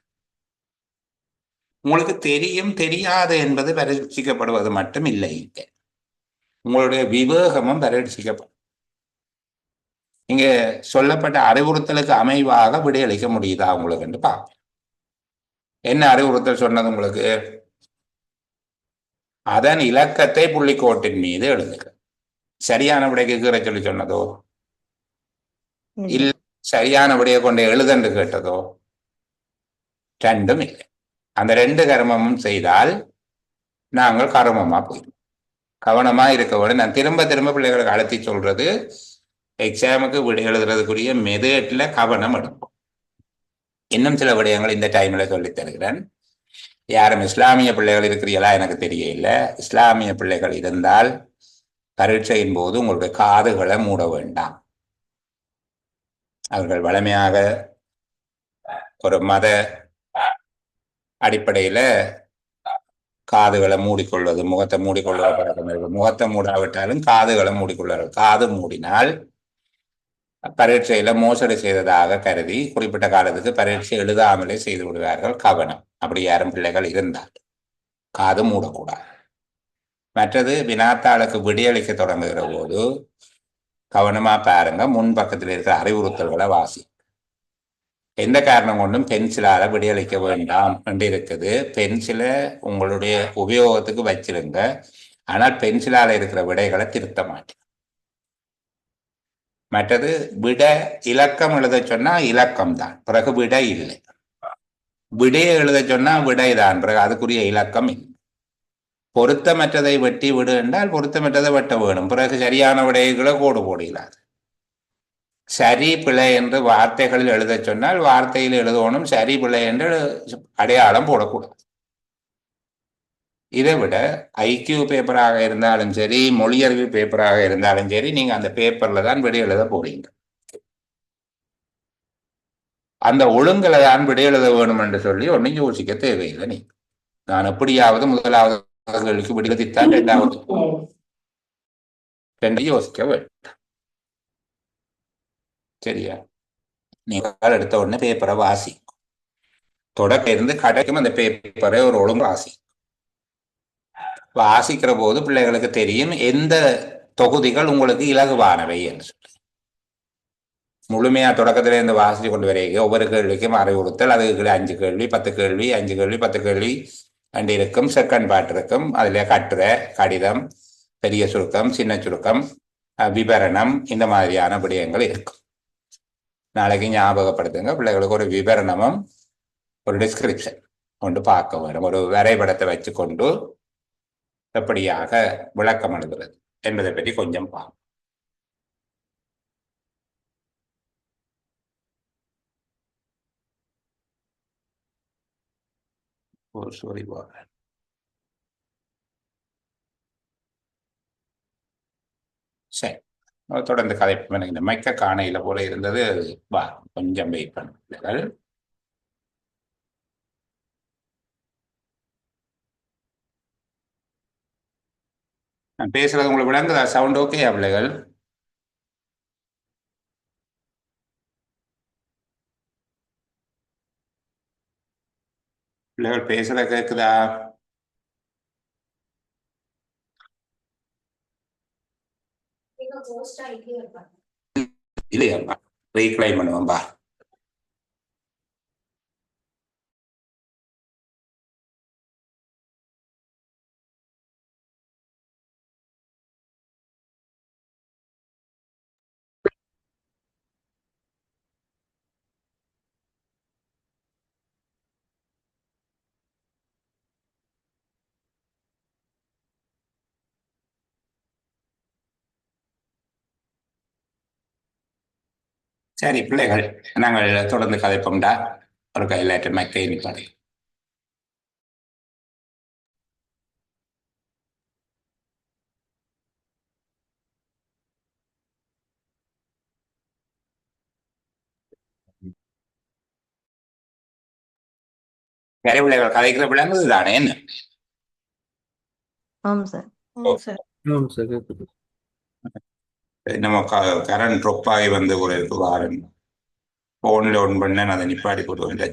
உங்களுக்கு தெரியும் தெரியாது என்பது பரீட்சிக்கப்படுவது மட்டும் இல்லை, இங்க உங்களுடைய விவேகமும் பரீட்சிக்கப்படும். இங்க சொல்லப்பட்ட அறிவுறுத்தலுக்கு அமைவாக விடையளிக்க முடியுதா உங்களுக்கு என்று பார்ப்போம். என்ன அறிவுறுத்தல் சொன்னது உங்களுக்கு? அதன் இலக்கத்தை புள்ளிக்கோட்டின் மீது எழுதுக. சரியான விடைக்கு கீரை சொல்லி சொன்னதோ இல்ல சரியான விடையை கொண்டு எழுதன்று கேட்டதோ? ரெண்டும் இல்லை. அந்த 2 கர்மமும் செய்தால் நாங்கள் கர்மமா போயிடும். கவனமா இருக்க வேண்டும். நான் திரும்ப திரும்ப பிள்ளைகளுக்கு அழுத்தி சொல்றது, எக்ஸாமுக்கு விடை எழுதுறதுக்குரிய மெதேட்ல கவனம் எடுப்போம். இன்னும் சில விடயங்கள் இந்த டைம்ல சொல்லித் தருகிறேன். யாரும் இஸ்லாமிய பிள்ளைகள் இருக்கிறீங்களா எனக்கு தெரியல. இஸ்லாமிய பிள்ளைகள் இருந்தால் பரீட்சையின் போது உங்களுடைய காதுகளை மூட வேண்டாம். அவர்கள் வலிமையாக ஒரு மத அடிப்படையில காதுகளை மூடிக்கொள்வது, முகத்தை மூடிக்கொள்வது பழக்கம் இருக்கு. முகத்தை மூடாவிட்டாலும் காதுகளை மூடிக்கொள்வார்கள். காது மூடினால் பரீட்சையில மோசடி செய்ததாக கருதி குறிப்பிட்ட காலத்துக்கு பரீட்சை எழுதாமலே செய்து விடுவார்கள். கவனம். அப்படி யாரும் பிள்ளைகள் இருந்தால் காது மூடக்கூடாது. மற்றது, வினாத்தாளுக்கு விடையளிக்க தொடங்குகிற போது கவனமா பாருங்க. முன்பக்கத்தில் இருக்கிற அறிவுறுத்தல்களை வாசி. எந்த காரணம் கொண்டும் பென்சிலால விடையளிக்க வேண்டாம் என்று இருக்குது. பென்சிலை உங்களுடைய உபயோகத்துக்கு வச்சிருங்க, ஆனால் பென்சிலால இருக்கிற விடைகளை திருத்த மாட்டேன். மற்றது, விட இலக்கம் எழுத சொன்னா இலக்கம் தான், பிறகு விடை இல்லை. விடையை எழுத சொன்னா விடை தான், பிறகு அதுக்குரிய இலக்கம் இல்லை. பொருத்தமற்றதை வெட்டி விடு என்றால் பொருத்தமற்றதை வெட்ட வேணும், பிறகு சரியான விடைகளை கோடு போடலாது. சரி பிழை என்று வார்த்தைகளில் எழுத சொன்னால் வார்த்தையில் எழுதணும், சரி பிழை என்று அடையாளம் போடக்கூடாது. இதை விட ஐக்கியூ பேப்பராக இருந்தாலும் சரி, மொழியறிவு பேப்பராக இருந்தாலும் சரி, நீங்க அந்த பேப்பர்ல தான் விடை எழுத போறீங்க. அந்த ஒழுங்குல தான் விடை எழுத வேணும் என்று சொல்லி ஒன்னும் யோசிக்க தேவையில்லை. நீ நான் எப்படியாவது முதலாவது கேள்விக்கு விடுதித்தான் இரண்டாவது யோசிக்க வேண்டாம். சரியா? நீங்கள் எடுத்த உடனே பேப்பரை வாசி. தொடக்க இருந்து கடைக்கும் அந்த பேப்பரை ஒரு ஒழுங்கு வாசி. வாசிக்கிற போது பிள்ளைகளுக்கு தெரியும் எந்த தொகுதிகள் உங்களுக்கு இலகுவானவை என்று சொல்லி. முழுமையா தொடக்கத்தில இருந்து வாசிச்சு கொண்டு வரைக்கும் ஒவ்வொரு கேள்விக்கும் அறிவுறுத்தல், அதுக்கு 5 கேள்வி 10 கேள்வி 5 கேள்வி 10 கேள்வி அண்டு இருக்கும். செகண்ட் பார்ட் இருக்கும். அதுல கட்டுரை, கடிதம், பெரிய சுருக்கம், சின்ன சுருக்கம், விவரணம், இந்த மாதிரியான விடயங்கள் இருக்கும். நாளைக்கு ஞாபகப்படுத்துங்க பிள்ளைகளுக்கு ஒரு விவரணமும் ஒரு டிஸ்கிரிப்ஷன் கொண்டு பார்க்க வேண்டும். ஒரு வரைபடத்தை வச்சுக்கொண்டு எப்படியாக விளக்கம் எழுதுறது என்பதை பற்றி கொஞ்சம் பார்ப்போம். சரி, தொடர்ந்து கதைப்போம். எனக்கு இந்த மைக்க காணையில போல இருந்தது. வா, கொஞ்சம் வெயிட் பண்ணுங்கள். நான் பேசுறது உங்களுக்கு விளங்குதா? சவுண்ட் ஓகேயா பிள்ளைகள்? பிள்ளைகள் பேசுறத கேக்குதா? இல்லையாப்பா, ரீக்ளைம் பண்ணுவோம்பா. சரி பிள்ளைகள், நாங்கள் தொடர்ந்து கதைப்போம்டா. ஒரு கையிலாட்டு மைக்கை நிப்பாடு. சரி பிள்ளைகள், கதைக்கிற விளங்குது தானே? என்ன ஆம் சார். நம்ம கரண்ட் ட்ரொப் ஆகி வந்து ஒரு இருக்கு வாரன் போன்ல ஒன் பண்ண அதை நிப்பாடி போட்டு வந்து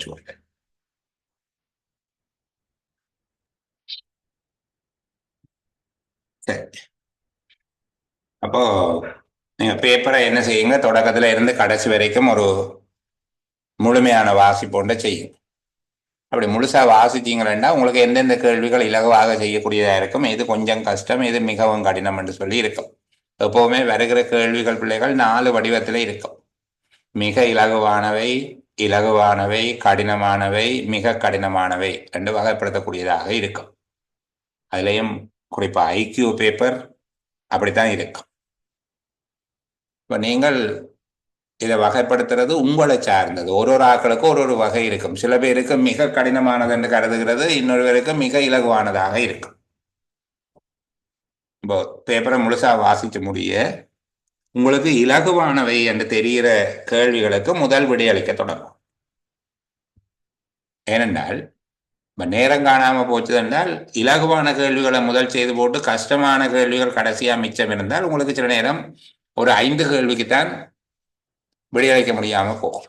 சரி. அப்போ நீங்க பேப்பரை என்ன செய்யுங்க, தொடக்கத்துல இருந்து கடைசி வரைக்கும் ஒரு முழுமையான வாசிப்போண்ட செய்யும். அப்படி முழுசா வாசிச்சீங்கன்னா உங்களுக்கு எந்தெந்த கேள்விகள் இலகுவாக செய்யக்கூடியதா இருக்கும், எது கொஞ்சம் கஷ்டம், எது மிகவும் கடினம் என்று சொல்லி இருக்கும். எப்பவுமே வருகிற கேள்விகள் பிள்ளைகள் 4 வடிவத்துல இருக்கும். மிக இலகுவானவை, இலகுவானவை, கடினமானவை, மிக கடினமானவை என்று வகைப்படுத்தக்கூடியதாக இருக்கும். அதுலேயும் குறிப்பா ஐக்யூ பேப்பர் அப்படித்தான் இருக்கும். இப்போ நீங்கள் இதை வகைப்படுத்துறது உங்களை சார்ந்தது. ஒரு ஆட்களுக்கும் ஒரு வகை இருக்கும். சில பேருக்கு மிக கடினமானது என்று கருதுகிறது, இன்னொரு பேருக்கு மிக இலகுவானதாக இருக்கும். இப்போ பேப்பரை முழுசா வாசிச்சு முடிய உங்களுக்கு இலகுவானவை என்று தெரிகிற கேள்விகளுக்கு முதல் விடையளிக்க தொடங்கும். ஏனென்றால் இப்போ நேரம் காணாம போச்சு என்றால் இலகுவான கேள்விகளை முதல் செய்து போட்டு கஷ்டமான கேள்விகள் கடைசியா மிச்சம் இருந்தால் உங்களுக்கு சில நேரம் ஒரு 5 கேள்விக்குத்தான் விடையளிக்க முடியாம போகும்.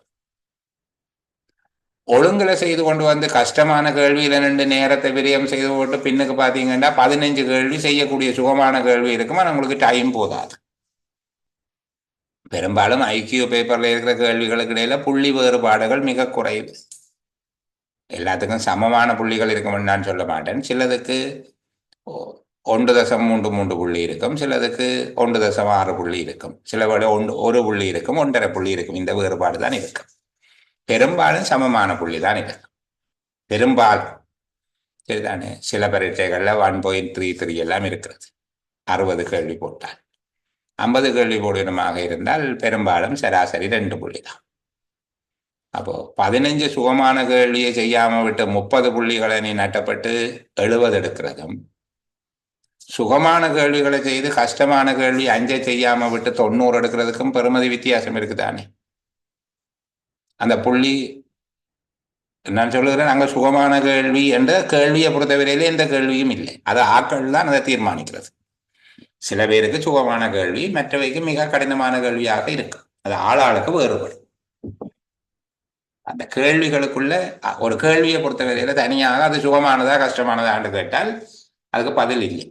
ஒழுங்குல செய்து கொண்டு வந்து கஷ்டமான கேள்வியில 2 நேரத்தை விரயம் செய்து போட்டு பின்னுக்கு பாத்தீங்கன்னா 15 கேள்வி செய்யக்கூடிய சுகமான கேள்வி இருக்கும். ஆனால் உங்களுக்கு டைம் போதாது. பெரும்பாலும் ஐக்கியூ பேப்பர்ல இருக்கிற கேள்விகளுக்கு இடையில புள்ளி வேறுபாடுகள் மிக குறைவு. எல்லாத்துக்கும் சமமான புள்ளிகள் இருக்கும்னு நான் சொல்ல மாட்டேன். சிலதுக்கு 1.33 புள்ளி இருக்கும், சிலதுக்கு 1.6 புள்ளி இருக்கும், சில விட 1 புள்ளி இருக்கும், 1.5 புள்ளி இருக்கும். இந்த வேறுபாடு தான் இருக்கும். பெரும்பாலும் சமமான புள்ளி தான் இருக்கும். பெரும்பாலும் சரிதானே. சில பரீட்சைகள்ல 1.33 எல்லாம் இருக்கிறது. 60 கேள்வி போட்டால். 50 கேள்வி போடணுமாக இருந்தால் பெரும்பாலும் சராசரி 2 புள்ளி தான். அப்போ 15 சுகமான கேள்வியை செய்யாம விட்டு 30 புள்ளிகளை நீ நட்டப்பட்டு 70 எடுக்கிறதும், சுகமான கேள்விகளை செய்து கஷ்டமான கேள்வி 5 செய்யாம விட்டு 90 எடுக்கிறதுக்கும் பெருமதி வித்தியாசம் இருக்குதானே. அந்த புள்ளி நான் சொல்லுகிறேன், அங்க சுகமான கேள்வி என்ற கேள்வியை பொறுத்தவரையிலே எந்த கேள்வியும் இல்லை. அது ஆட்கள் தான் அதை தீர்மானிக்கிறது. சில பேருக்கு சுகமான கேள்வி, மற்றவைக்கு மிக கடினமான கேள்வியாக இருக்கு. அது ஆளாளுக்கு வேறுபடும். அந்த கேள்விகளுக்குள்ள ஒரு கேள்வியை பொறுத்தவரையில தனியாக அது சுகமானதா கஷ்டமானதான்னு கேட்டால் அதுக்கு பதில் இல்லை.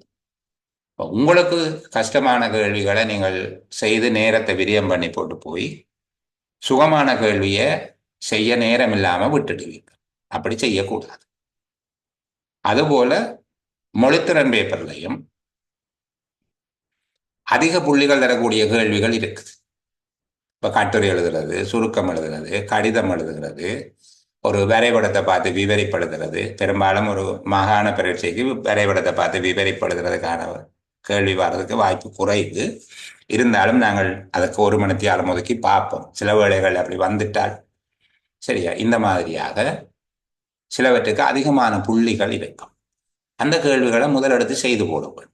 உங்களுக்கு கஷ்டமான கேள்விகளை நீங்கள் செய்து நேரத்தை விரயம் பண்ணி போட்டு போய் சுகமான கேள்வியை செய்ய நேரம் இல்லாம விட்டுடுவீங்க. அப்படி செய்யக்கூடாது. அதுபோல மொழித்திறன் பேப்பர்லையும் அதிக புள்ளிகள் தரக்கூடிய கேள்விகள் இருக்குது. இப்போ கட்டுரை எழுதுறது, சுருக்கம் எழுதுறது, கடிதம் எழுதுகிறது, ஒரு வரைபடத்தை பார்த்து விவரிப்படுத்துறது, பெரும்பாலும் ஒரு மாகாண பரீட்சைக்கு வரைபடத்தை பார்த்து விவரிப்படுத்துறதுக்கான கேள்வி வர்றதுக்கு வாய்ப்பு குறைவு. இருந்தாலும் நாங்கள் அதற்கு ஒரு மணித்தியாலம் ஒதுக்கி பார்ப்போம். சில வேளைகள் அப்படி வந்துட்டால் சரியா, இந்த மாதிரியாக சிலவற்றுக்கு அதிகமான புள்ளிகள் இருக்கும். அந்த கேள்விகளை முதலெடுத்து செய்து போடுவோம்.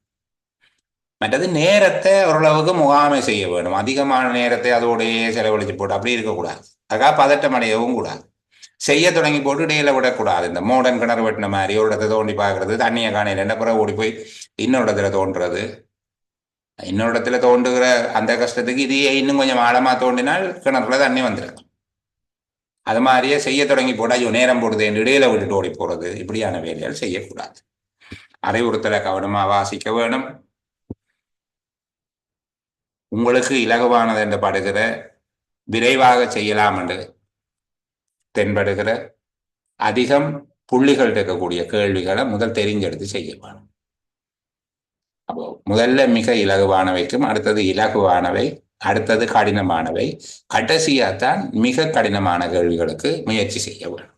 மற்றது நேரத்தை ஓரளவுக்கு முகாமை செய்ய வேணும். அதிகமான நேரத்தை அதோடையே செலவழித்து போட்டு அப்படி இருக்கக்கூடாது. அதுக்காக பதட்டம் அடையவும் கூடாது. செய்ய தொடங்கி போட்டு இடையில விடக்கூடாது. இந்த மோடன் கிணறு வெட்டின மாதிரி ஒரு இடத்தை தோண்டி பார்க்கறது, தண்ணியை காணையில் என்ன பிறகு ஓடி போய் இன்னொரு இடத்துல தோன்றுறது. இன்னொரு இடத்துல தோண்டுகிற அந்த கஷ்டத்துக்கு இதையே இன்னும் கொஞ்சம் ஆழமா தோண்டினால் கிணறுல தண்ணி வந்துடும். அது மாதிரியே செய்ய தொடங்கி போட்டால் ஐயோ நேரம் போடுது என்று இடையில விட்டுட்டு ஓடி போறது, இப்படியான வேலைகள் செய்யக்கூடாது. அறிவுறுத்தலை கவனமா வாசிக்க வேணும். உங்களுக்கு இலகுவானது என்று படுகிற, விரைவாக செய்யலாம் என்று தென்படுகிற, அதிகம் புள்ளிகள் இருக்கக்கூடிய கேள்விகளை முதல் தெரிஞ்செடுத்து செய்ய வேணும். அப்போ முதல்ல மிக இலகுவானவைக்கும், அடுத்தது இலகுவானவை, அடுத்தது கடினமானவை, கடைசியாத்தான் மிக கடினமான கேள்விகளுக்கு முயற்சி செய்ய வேணும்.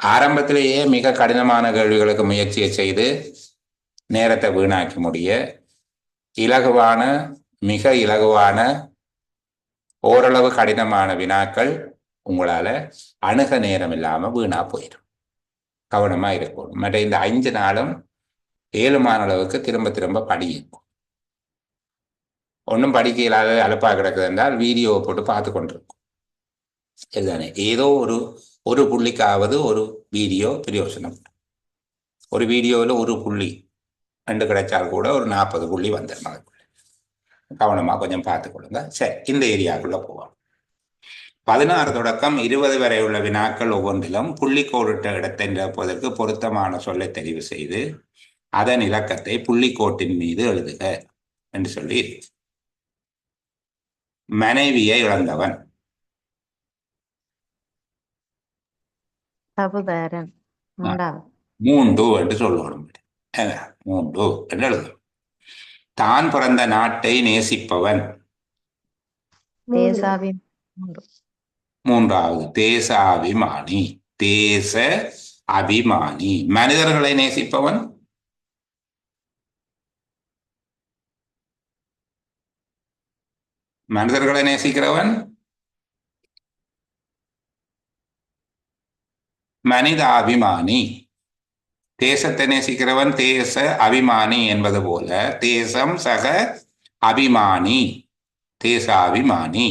ஆரம்பத்திலேயே மிக கடினமான கேள்விகளுக்கு முயற்சியை செய்து நேரத்தை வீணாக்கி முடிய, இலகுவான, மிக இலகுவான, ஓரளவு கடினமான வினாக்கள் உங்களால அணுக நேரம் இல்லாம வீணா போயிடும். கவனமா இருக்கணும். மற்ற இந்த 5 நாளும் 7மான அளவுக்கு திரும்ப திரும்ப படிக்கும். ஒன்றும் படிக்க இல்லாத அலுப்பாக கிடக்குது என்றால் வீடியோவை போட்டு பார்த்து கொண்டிருக்கும். இதுதானே, ஏதோ ஒரு புள்ளிக்காவது ஒரு வீடியோ பிரயோசனம். ஒரு வீடியோவில் ஒரு புள்ளி 2 கிடைச்சால் கூட ஒரு 40 புள்ளி வந்துடும். அதுக்குள்ள கவனமாக கொஞ்சம் பார்த்துக்கொள்ளுங்க. சரி, இந்த ஏரியாவுக்குள்ள போவோம். 16 தொடக்கம் 20 வரை உள்ள வினாக்கள் ஒவ்வொன்றிலும் புள்ளிக்கோடிட்ட இடத்தை நிரப்புவதற்கு பொருத்தமான சொல்லை தெரிவு செய்து அதன் இலக்கத்தை புள்ளிக்கோட்டின் மீது எழுதுக என்று சொல்லி. மனைவியை இழந்தவன். சகோதரன். 3 என்று சொல்லணும். 3 என்று எழுதும். தான் பிறந்த நாட்டை நேசிப்பவன். மூன்றாவது தேசாபிமானி. தேச அபிமானி. மனிதர்களை நேசிப்பவன். மனிதர்களை நேசிக்கிறவன் மனிதாபிமானி. தேசத்தை நேசிக்கிறவன் தேச அபிமானி என்பது போல தேசம் சக அபிமானி, தேசாபிமானி.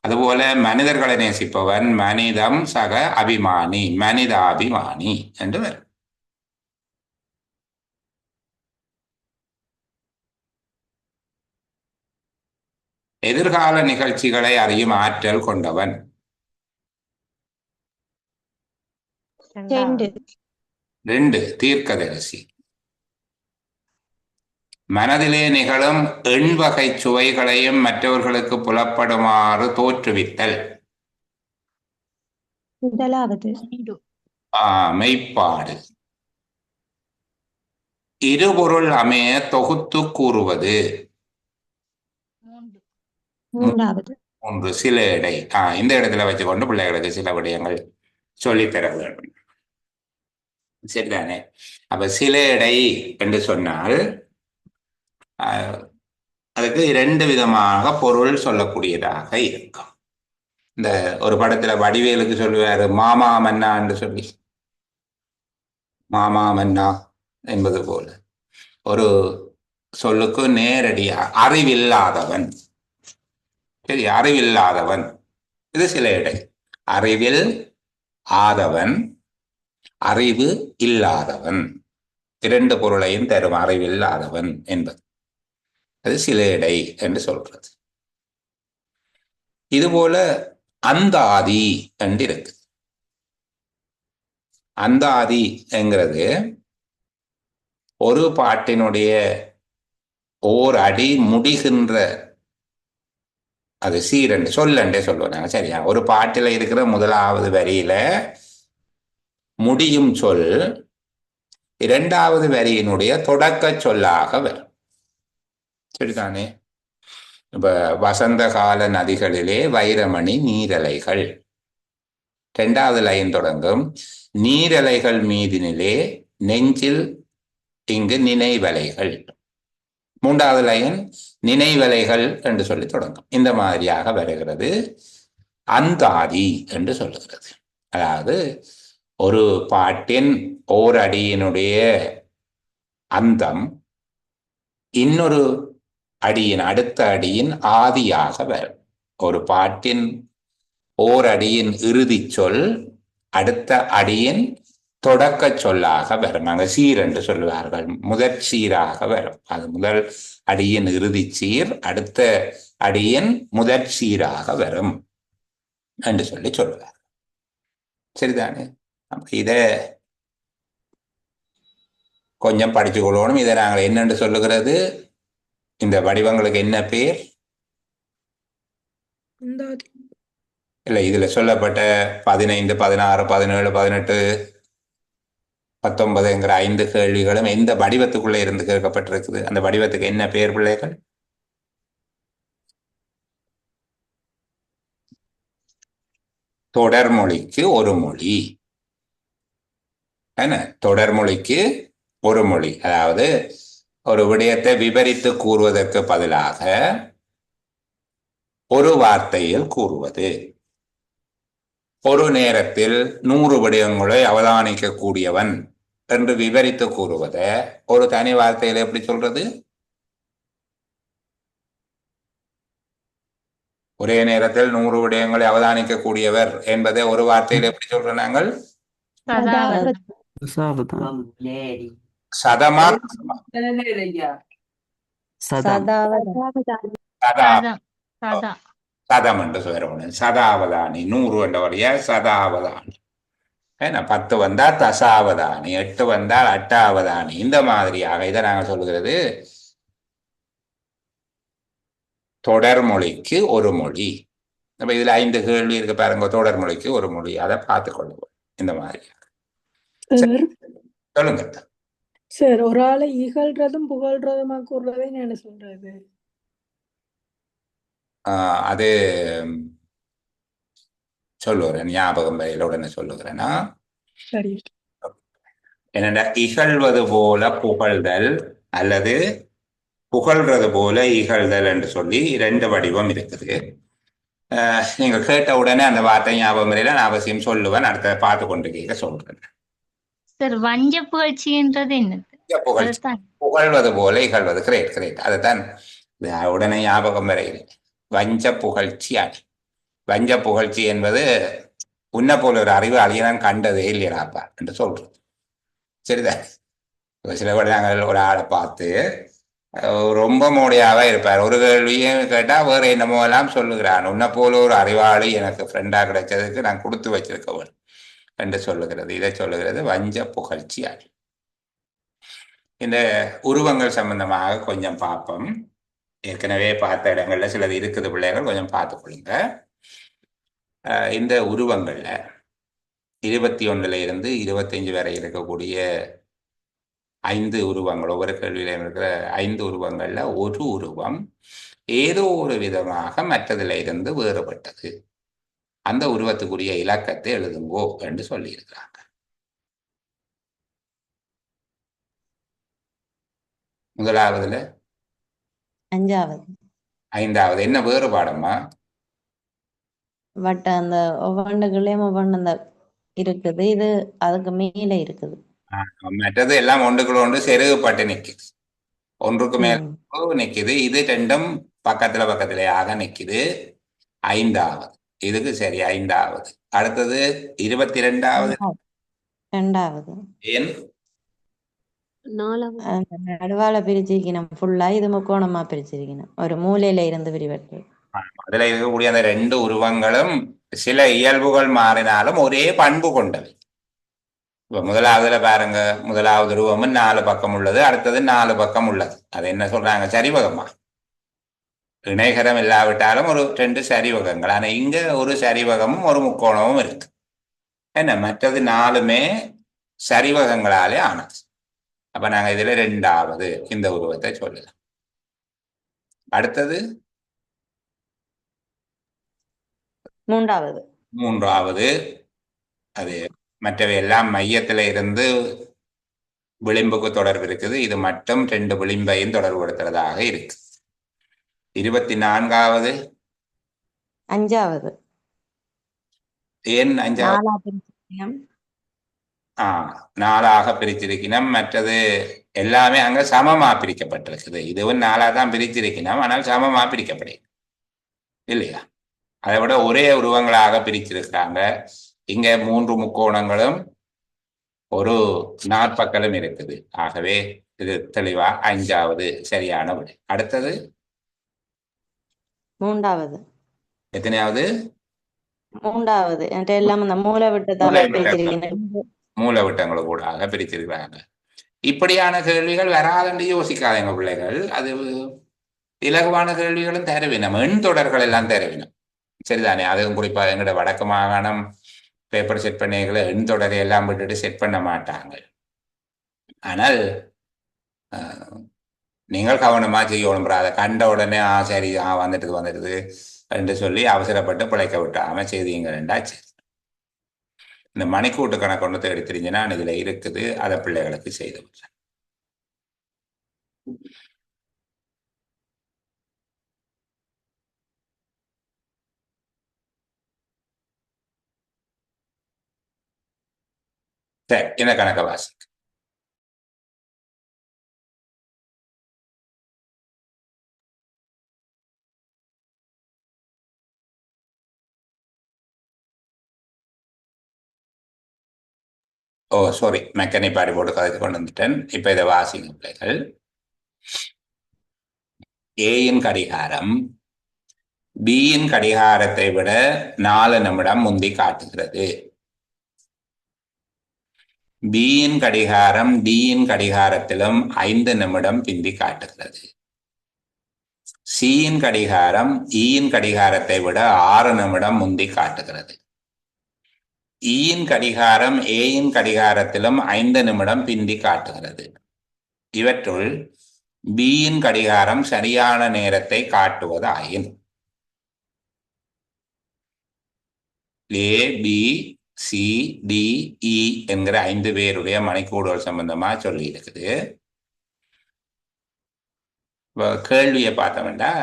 அதுபோல மனிதர்களை நேசிப்பவன் மனிதம் சக அபிமானி, மனிதாபிமானி என்று வரும். எதிர்கால நிகழ்ச்சிகளை அறியும் ஆற்றல் கொண்டவன். 2 தீர்க்கதரிசி. மனதிலே நிகழும் எண்வகை சுவைகளையும் மற்றவர்களுக்கு புலப்படுமாறு தோற்றுவித்தல். முதலாவது மெய்ப்பாடு. இருபொருள் அமைய தொகுத்து கூறுவது. மூன்றாவது 3 சில எடை. இந்த இடத்துல வச்சுக்கொண்டு பிள்ளைகளுக்கு சில விடயங்கள் சொல்லித்தர வேண்டும். சரிதானே? அப்ப சில எடை என்று சொன்னால் அதுக்கு 2 விதமாக பொருள் சொல்லக்கூடியதாக இருக்கும். இந்த ஒரு படத்துல வடிவேலுக்கு சொல்லுவாரு மாமா மன்னா என்று சொல்லி, மாமா மன்னா என்பது போல ஒரு சொல்லுக்கு நேரடியா அறிவில்லாதவன். சரி, அறிவில்லாதவன் இது சில எடை. அறிவில் ஆதவன், அறிவு இல்லாதவன், 2 பொருளையும் தரும் அறிவில்லாதவன் என்பது அது சில எடை என்று சொல்றது. இதுபோல அந்தாதி என்று இருக்கு. அந்தாதி என்கிறது ஒரு பாட்டினுடைய ஓர் அடி முடிகின்ற, அது சீரண்டு சொல்லண்டே சொல்லுவாங்க. சரியா? ஒரு பாட்டில இருக்கிற முதலாவது வரியில முடியும் சொல் 2வது வரியினுடைய தொடக்க சொல்லாக வரும். சரிதானே? இப்ப வசந்த கால நதிகளிலே வைரமணி நீரலைகள். இரண்டாவது லைன் தொடங்கும் நீரலைகள் மீதினிலே நெஞ்சில் இங்கு நினைவலைகள். மூன்றாவது லைன் நினைவலைகள் என்று சொல்லி தொடங்கும். இந்த மாதிரியாக வருகிறது. அந்தாதி என்று சொல்லுகிறது. அதாவது ஒரு பாட்டின் ஓரடியினுடைய அந்தம் இன்னொரு அடியின் அடுத்த அடியின் ஆதியாக வரும். ஒரு பாட்டின் ஓரடியின் இறுதி சொல் அடுத்த அடியின் தொடக்க சொல்லாக வரும். அங்க சீர் என்று சொல்லுவார்கள். முதற் சீராக வரும். அது முதல் அடியின் இறுதி சீர் அடுத்த அடியின் முதற் சீராக வரும் என்று சொல்லி சொல்லுவார். சரிதானே? இத கொஞ்சம் படிச்சு கொள்ளணும். இதை நாங்கள் என்னென்று சொல்லுகிறது? இந்த வடிவங்களுக்கு என்ன பேர்? இல்லை, இதுல சொல்லப்பட்ட 15, 16, 17, 18, 19 5 கேள்விகளும் எந்த வடிவத்துக்குள்ள இருந்து கேட்கப்பட்டிருக்குது? அந்த வடிவத்துக்கு என்ன பேர் பிள்ளைகள்? தொடர்மொழிக்கு ஒரு மொழி. என்ன? தொடர்மொழிக்கு ஒரு மொழி. அதாவது ஒரு விடயத்தை விவரித்து கூறுவதற்கு பதிலாக ஒரு வார்த்தையில் கூறுவது. ஒரு நேரத்தில் 100 விடயங்களை அவதானிக்க கூடியவன் என்று விவரித்து கூறுவதை ஒரு தனி வார்த்தையில் எப்படி சொல்றது? ஒரே நேரத்தில் 100 விடயங்களை அவதானிக்க கூடியவர் என்பதை ஒரு வார்த்தையில் எப்படி சொல்றோம் நாங்கள்? சதமா? சதம் என்று சொல்றோம். சதாவதானி. 100 என்றவரைய சதாவதானி. ஏன்னா 10 வந்தா தசாவதானி, 8 வந்தால் அட்டாவதானி. இந்த மாதிரியாக இதை நாங்கள் சொல்லுகிறது தொடர்மொழிக்கு ஒரு மொழி. அப்ப இதுல 5 கேள்வி இருக்கு பாருங்க. தொடர்மொழிக்கு ஒரு மொழி. அதை பார்த்து கொள்ளுவோம். இந்த மாதிரி சொல்லுங்க சார். ஒரு ஆளை இகழ்றதும் புகழ்றதுமா கூறுறதே என்ன சொல்றது? அது சொல்லுகிறேன், ஞாபகம் வரையில உடனே சொல்லுகிறேன்னா, சரி. என்னென்ன இகழ்வது போல புகழ்தல் அல்லது புகழ்றது போல இகழ்தல் என்று சொல்லி 2 வடிவம் இருக்குது. நீங்க கேட்ட உடனே அந்த வார்த்தை ஞாபகம் வரையில நான் அவசியம் சொல்லுவேன். அடுத்த பார்த்து கொண்டு கேட்க சொல்றேன். சார், வஞ்ச புகழ்ச்சின்றது என்னது? புகழ்வது போல இகழ்வது. Great great. அதுதான் உடனே ஞாபகம் வரையில். வஞ்ச புகழ்ச்சி. வஞ்ச புகழ்ச்சி என்பது உன்னை போல ஒரு அறிவாளியை நான் கண்டதே இல்லையாப்பா என்று சொல்றது. சரிதான். சில பேர் நாங்கள் ஒரு ஆளை பார்த்து ரொம்ப மோடியாவே இருப்பார். ஒரு கேள்வியும் கேட்டா வேற என்னமோ எல்லாம் சொல்லுகிறான். உன்னை போல ஒரு அறிவாளி எனக்கு ஃப்ரெண்டா கிடைச்சதுக்கு நான் கொடுத்து வச்சிருக்கவன் என்று சொல்லுகிறது. இதை சொல்லுகிறது வஞ்ச புகழ்ச்சி. இந்த உருவங்கள் சம்பந்தமாக கொஞ்சம் பார்ப்போம். ஏற்கனவே பார்த்த இடங்கள்ல சிலது இருக்குது பிள்ளைகள், கொஞ்சம் பார்த்து கொள்ளுங்க. இந்த உருவங்கள்ல 21 இருந்து 25 வரை இருக்கக்கூடிய 5 உருவங்கள், ஒவ்வொரு கேள்வியில இருக்கிற 5 உருவங்கள்ல ஒரு உருவம் ஏதோ ஒரு விதமாக மற்றதுல இருந்து வேறுபட்டது. அந்த உருவத்துக்குரிய இலக்கத்தை எழுதுங்கோ என்று சொல்லி இருக்கிறாங்க. முதலாவதுல 5வது என்ன வேறுபாடம்மா? பட் அந்த ஒவ்வொன்றுகளையும் ஒவ்வொன்று இருக்குது. இது அதுக்கு மேல இருக்குது. மற்றது எல்லாம் ஒன்றுக்குள்ள ஒன்று செருகுப்பட்டு நிக்குது. ஒன்றுக்கு மேல நிக்குது. இது 2ம் பக்கத்துல பக்கத்திலேயாக நிக்குது. 5வது. இதுக்கு சரி 5வது. அடுத்தது 22வது. 2வது. ஏன்? நடுவால பிரிச்சிருக்கணும் ஃபுல்லா. இது முக்கோணமா பிரிச்சிருக்கணும். ஒரு மூலையில இருந்து விரிவட்டு. அதுல இருக்கக்கூடிய அந்த 2 உருவங்களும் சில இயல்புகள் மாறினாலும் ஒரே பண்பு கொண்டவை. இப்ப முதலாவதுல பாருங்க, முதலாவது உருவமும் 4 பக்கம் உள்ளது, அடுத்தது 4 பக்கம் உள்ளது. அது என்ன சொல்றாங்க? சரிவகமா. இணைகரம் இல்லாவிட்டாலும் ஒரு 2 சரிவகங்கள். ஆனா இங்க ஒரு சரிவகமும் ஒரு முக்கோணமும் இருக்கு. என்ன, மற்றது 4மே சரிவகங்களாலே ஆனது. அப்ப நாங்க இதுல 2வது இந்த உருவத்தை சொல்லலாம். அடுத்தது 3வது. அது மற்றவை எல்லாம் மையத்துல இருந்து விளிம்புக்கு தொடர்பு இருக்குது. இது மட்டும் 2 விளிம்பையும் தொடர்புபடுத்துறதாக இருக்கு. 24வது 5வது ஏன் 5வது? 4ஆ பிரிச்சிருக்கணும். 4ஆக பிரிச்சிருக்கணும். மற்றது எல்லாமே அங்க சமமா பிரிக்கப்பட்டிருக்குது. இதுவும் 4ஆ தான் பிரிச்சிருக்கணும், ஆனால் சமமா பிரிக்கப்படும் இல்லையா? அதை விட ஒரே உருவங்களாக பிரிச்சிருக்காங்க. இங்க 3 முக்கோணங்களும் ஒரு நாற்பக்கலும் இருக்குது. ஆகவே இது தெளிவா 5வது சரியான விடை. அடுத்தது 3வது எத்தனையாவது? 3வது என்கிட்ட எல்லாம் அந்த மூலை விட்டதால பிரிச்சிருக்கணும். மூலவிட்டங்களை கூட பிரிச்சிருக்கிறாங்க. இப்படியான கேள்விகள் வராதென்று யோசிக்காதீங்க பிள்ளைகள். அது இலகுவான கேள்விகளும் தருவினம், எண் தொடர்கள் எல்லாம் தருவினம். சரிதானே? அதுவும் குறிப்பாக எங்களோட வடக்கு மாகாணம் பேப்பர் செட் பண்ணிகளை எண் தொடரை எல்லாம் விட்டுட்டு செட் பண்ண மாட்டாங்க. ஆனால் நீங்கள் கவனமா செய்யணும். அதை கண்ட உடனே சரி வந்துடுது என்று சொல்லி அவசரப்பட்டு பிழைக்க விட்டாம செய்தீங்கன்னா சரி. இந்த மணிக்கூட்டு கணக்கு ஒன்று தேடி தெரிஞ்சுன்னா இதுல இருக்குது, அதை பிள்ளைகளுக்கு செய்து விடுறேன். சரி, இந்த கணக்க வாசிக்க. சாரி, மெக்கானி பாடி போட்டு கதைக்கு கொண்டு வந்துட்டேன். இப்ப இதை வாசிங்க பிள்ளைகள். ஏயின் கடிகாரம் பியின் கடிகாரத்தை விட 4 நிமிடம் முந்தி காட்டுகிறது. பியின் கடிகாரம் டியின் கடிகாரத்திலும் 5 நிமிடம் பிந்தி காட்டுகிறது. சியின் கடிகாரம் ஈயின் கடிகாரத்தை விட 6 நிமிடம் முந்தி காட்டுகிறது. ஈயின் கடிகாரம் ஏயின் கடிகாரத்திலும் 5 நிமிடம் பிந்தி காட்டுகிறது. இவற்றுள் பியின் கடிகாரம் சரியான நேரத்தை காட்டுவதாயின் ஏ பி சி டி இ என்கிற 5 பேருடைய மணிக்கூடுகள் சம்பந்தமா சொல்லி இருக்குது. கேள்வியை பார்த்தோம்னா,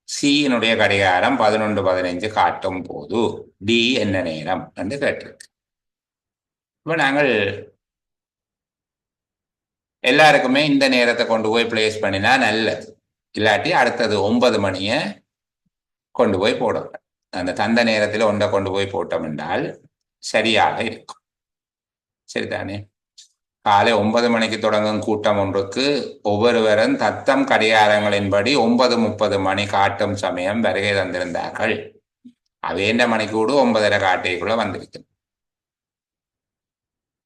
சியினுடைய கடிகாரம் 11:15 காட்டும் போது டி என்ன நேரம் என்று கேட்டிருக்கு. இப்ப நாங்கள் எல்லாருக்குமே இந்த நேரத்தை கொண்டு போய் பிளேஸ் பண்ணினா நல்லது. இல்லாட்டி அடுத்தது 9 மணியை கொண்டு போய் போடணும். அந்த தந்த நேரத்தில் ஒன்றை கொண்டு போய் போட்டோம் என்றால் சரியாக இருக்கும். சரிதானே? காலை 9 மணிக்கு தொடங்கும் கூட்டம் ஒன்றுக்கு ஒவ்வொருவரும் தத்தம் கடிகாரங்களின்படி 9:30 மணி காட்டும் சமயம் வருகை தந்திருந்தார்கள். அவேண்ட மணிக்கூடு 9:30 காட்டைக்குள்ள வந்திருக்கு.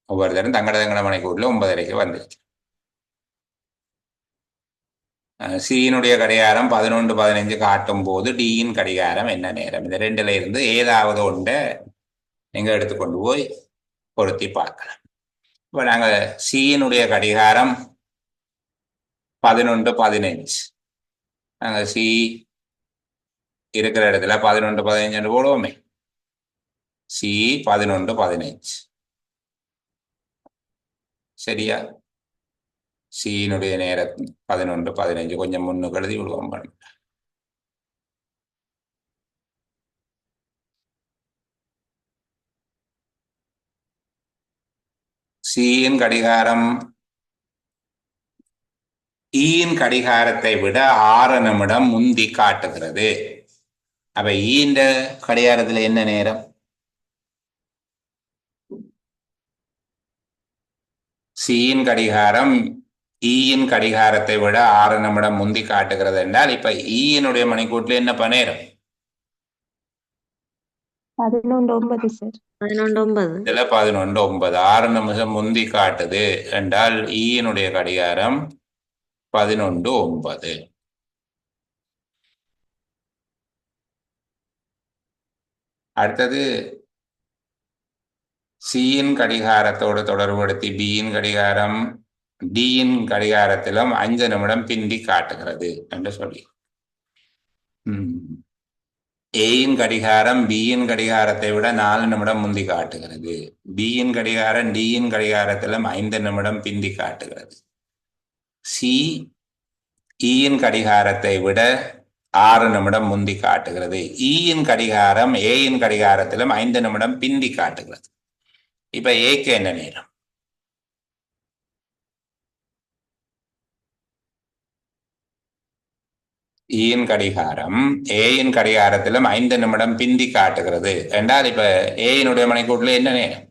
ஒவ்வொருத்தரும் தங்கட மணிக்கூடுல 9:30 வந்திருக்கு. சியினுடைய கடிகாரம் 11:15 காட்டும் போது டியின் கடிகாரம் என்ன நேரம்? இந்த 2ல இருந்து ஏதாவது ஒன்றை நீங்க எடுத்துக்கொண்டு போய் பொருத்தி பார்க்கலாம். இப்ப நாங்க சியினுடைய கடிகாரம் 11:15, நாங்க சி இருக்கிற இடத்துல 11:15 போடுவோமே. சி 11:15 சரியா? சியினுடைய நேரம் 11:15 கொஞ்சம் முன்னுக்கு எழுதி விடுவோம். சியின் கடிகாரம் ஈயின் கடிகாரத்தை விட 6 நிமிடம் முந்தி காட்டுகிறது. அப்ப ஈன்ற கடிகாரத்துல என்ன நேரம்? சியின் கடிகாரம் ஈயின் கடிகாரத்தை விட 6 நிமிடம் முந்தி காட்டுகிறது என்றால் இப்ப ஈயினுடைய மணிக்கூட்டுல என்ன நேரம்? 11:09 சார். 11:09 இதுல 11:09 6 நிமிஷம் முந்தி காட்டுது என்றால் ஈயினுடைய கடிகாரம் 11:09. அடுத்தது சியின் கடிகாரத்தோடு தொடர்புபடுத்தி பியின் கடிகாரம் டியின் கடிகாரத்திலும் 5 நிமிடம் பிந்தி காட்டுகிறது என்று சொல்லி ஏயின் கடிகாரம் பியின் கடிகாரத்தை விட 4 நிமிடம் முந்தி காட்டுகிறது. பியின் கடிகாரம் டியின் கடிகாரத்திலும் 5 நிமிடம் பிந்தி காட்டுகிறது. சி ஈயின் கடிகாரத்தை விட 6 நிமிடம் முந்தி காட்டுகிறது. ஈயின் கடிகாரம் ஏயின் கடிகாரத்திலும் 5 நிமிடம் பிந்தி காட்டுகிறது. இப்ப ஏக்கு என்ன நேரம்? ஈயின் கடிகாரம் ஏயின் கடிகாரத்திலும் 5 நிமிடம் பிந்தி காட்டுகிறது என்றால் இப்ப ஏயினுடைய மணிக்கூட்டில் என்ன நேரம்?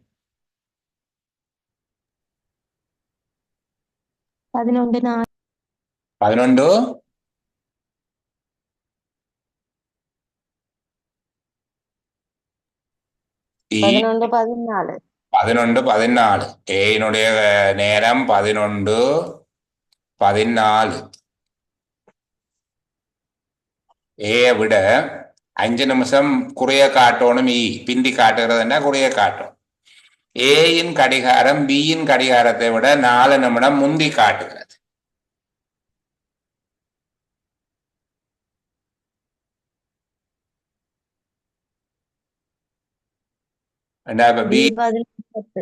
11:04. 11 11:14. 11:14. ஏயினுடைய நேரம் 11:14. ஏயை விட 5 நிமிஷம் குறைய காட்டணும். பிந்தி காட்டுகிறதுனா குறைய காட்டும். ஏயின் கடிகாரம் பியின் கடிகாரத்தை விட 4 நிமிடம் முந்தி காட்டுகிறது. B 11:10.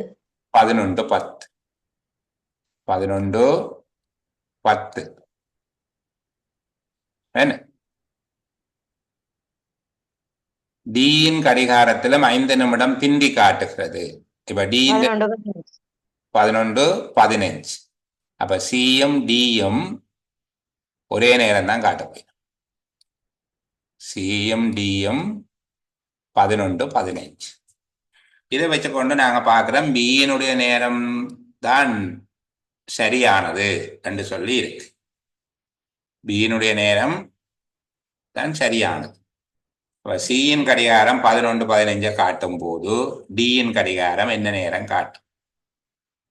11:10. 11:10 என்ன? டியின் கடிகாரத்திலும் 5 நிமிடம் பிந்தி காட்டுகிறது. இப்ப டி 11:15. அப்ப சியும் டியும் ஒரே நேரம் தான் காட்ட போயிடும். சியும் டியும் 11:15. இதை வச்சுக்கொண்டு நாங்க பார்க்கிறோம் பியினுடைய நேரம் தான் சரியானது என்று சொல்லி இருக்கு. பியினுடைய நேரம் தான் சரியானது. சியின் கடிகாரம் 11:15 காட்டும் போது டியின் கடிகாரம் என்ன நேரம் காட்டும்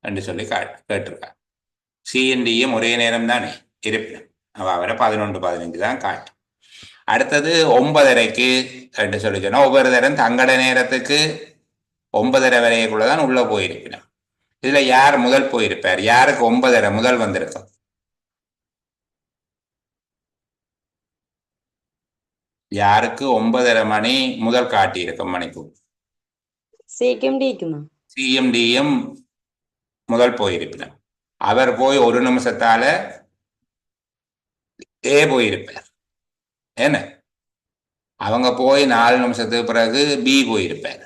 என்று சொல்லி கேட்டிருக்காங்க. சியின் டியும் ஒரே நேரம் தானே இருப்பினும் அவரை 11:15 தான் காட்டும். அடுத்தது 9:30 என்று சொல்லி சொன்னா ஒவ்வொரு தரம் தங்கட நேரத்துக்கு 9:30 வரைக்குள்ளதான் உள்ள போயிருப்பினோம். இதுல யார் முதல் போயிருப்பார்? யாருக்கு 9:30 முதல் வந்திருக்கும்? யாருக்கு 9:30 மணி முதல் காட்டியிருக்கும் மணிக்கு? சிஎம் டியும் முதல் போயிருப்பினோம். அவர் போய் 1 நிமிஷத்தால ஏ போயிருப்பார். என்ன அவங்க போய் 4 நிமிஷத்துக்கு பிறகு பி போயிருப்பார்.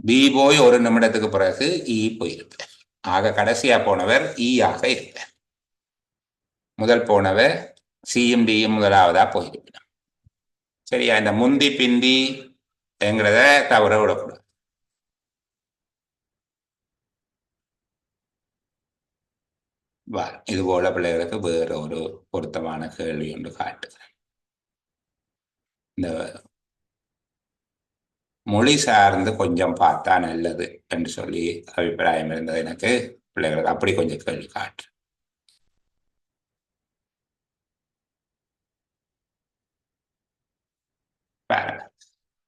பி போய் 1 நிமிடத்துக்கு பிறகு இ போயிருப்பார். ஆக கடைசியா போனவர் இ ஆக இருப்பார். முதல் போனவர் சிஎம் டியும் முதலாவதா போயிருப்பார். சரியா? இந்த முந்தி பிந்தி என்கிறத தவற விடக்கூடாது. இது போல பிள்ளைகளுக்கு வேற ஒரு பொருத்தமான கேள்வி ஒன்று காட்டுகிறேன். இந்த மொழி சார்ந்து கொஞ்சம் பார்த்தா நல்லது என்று சொல்லி அபிப்பிராயம் இருந்தது எனக்கு. பிள்ளைகளுக்கு அப்படி கொஞ்சம் கேள்வி காட்டு. பாருங்க,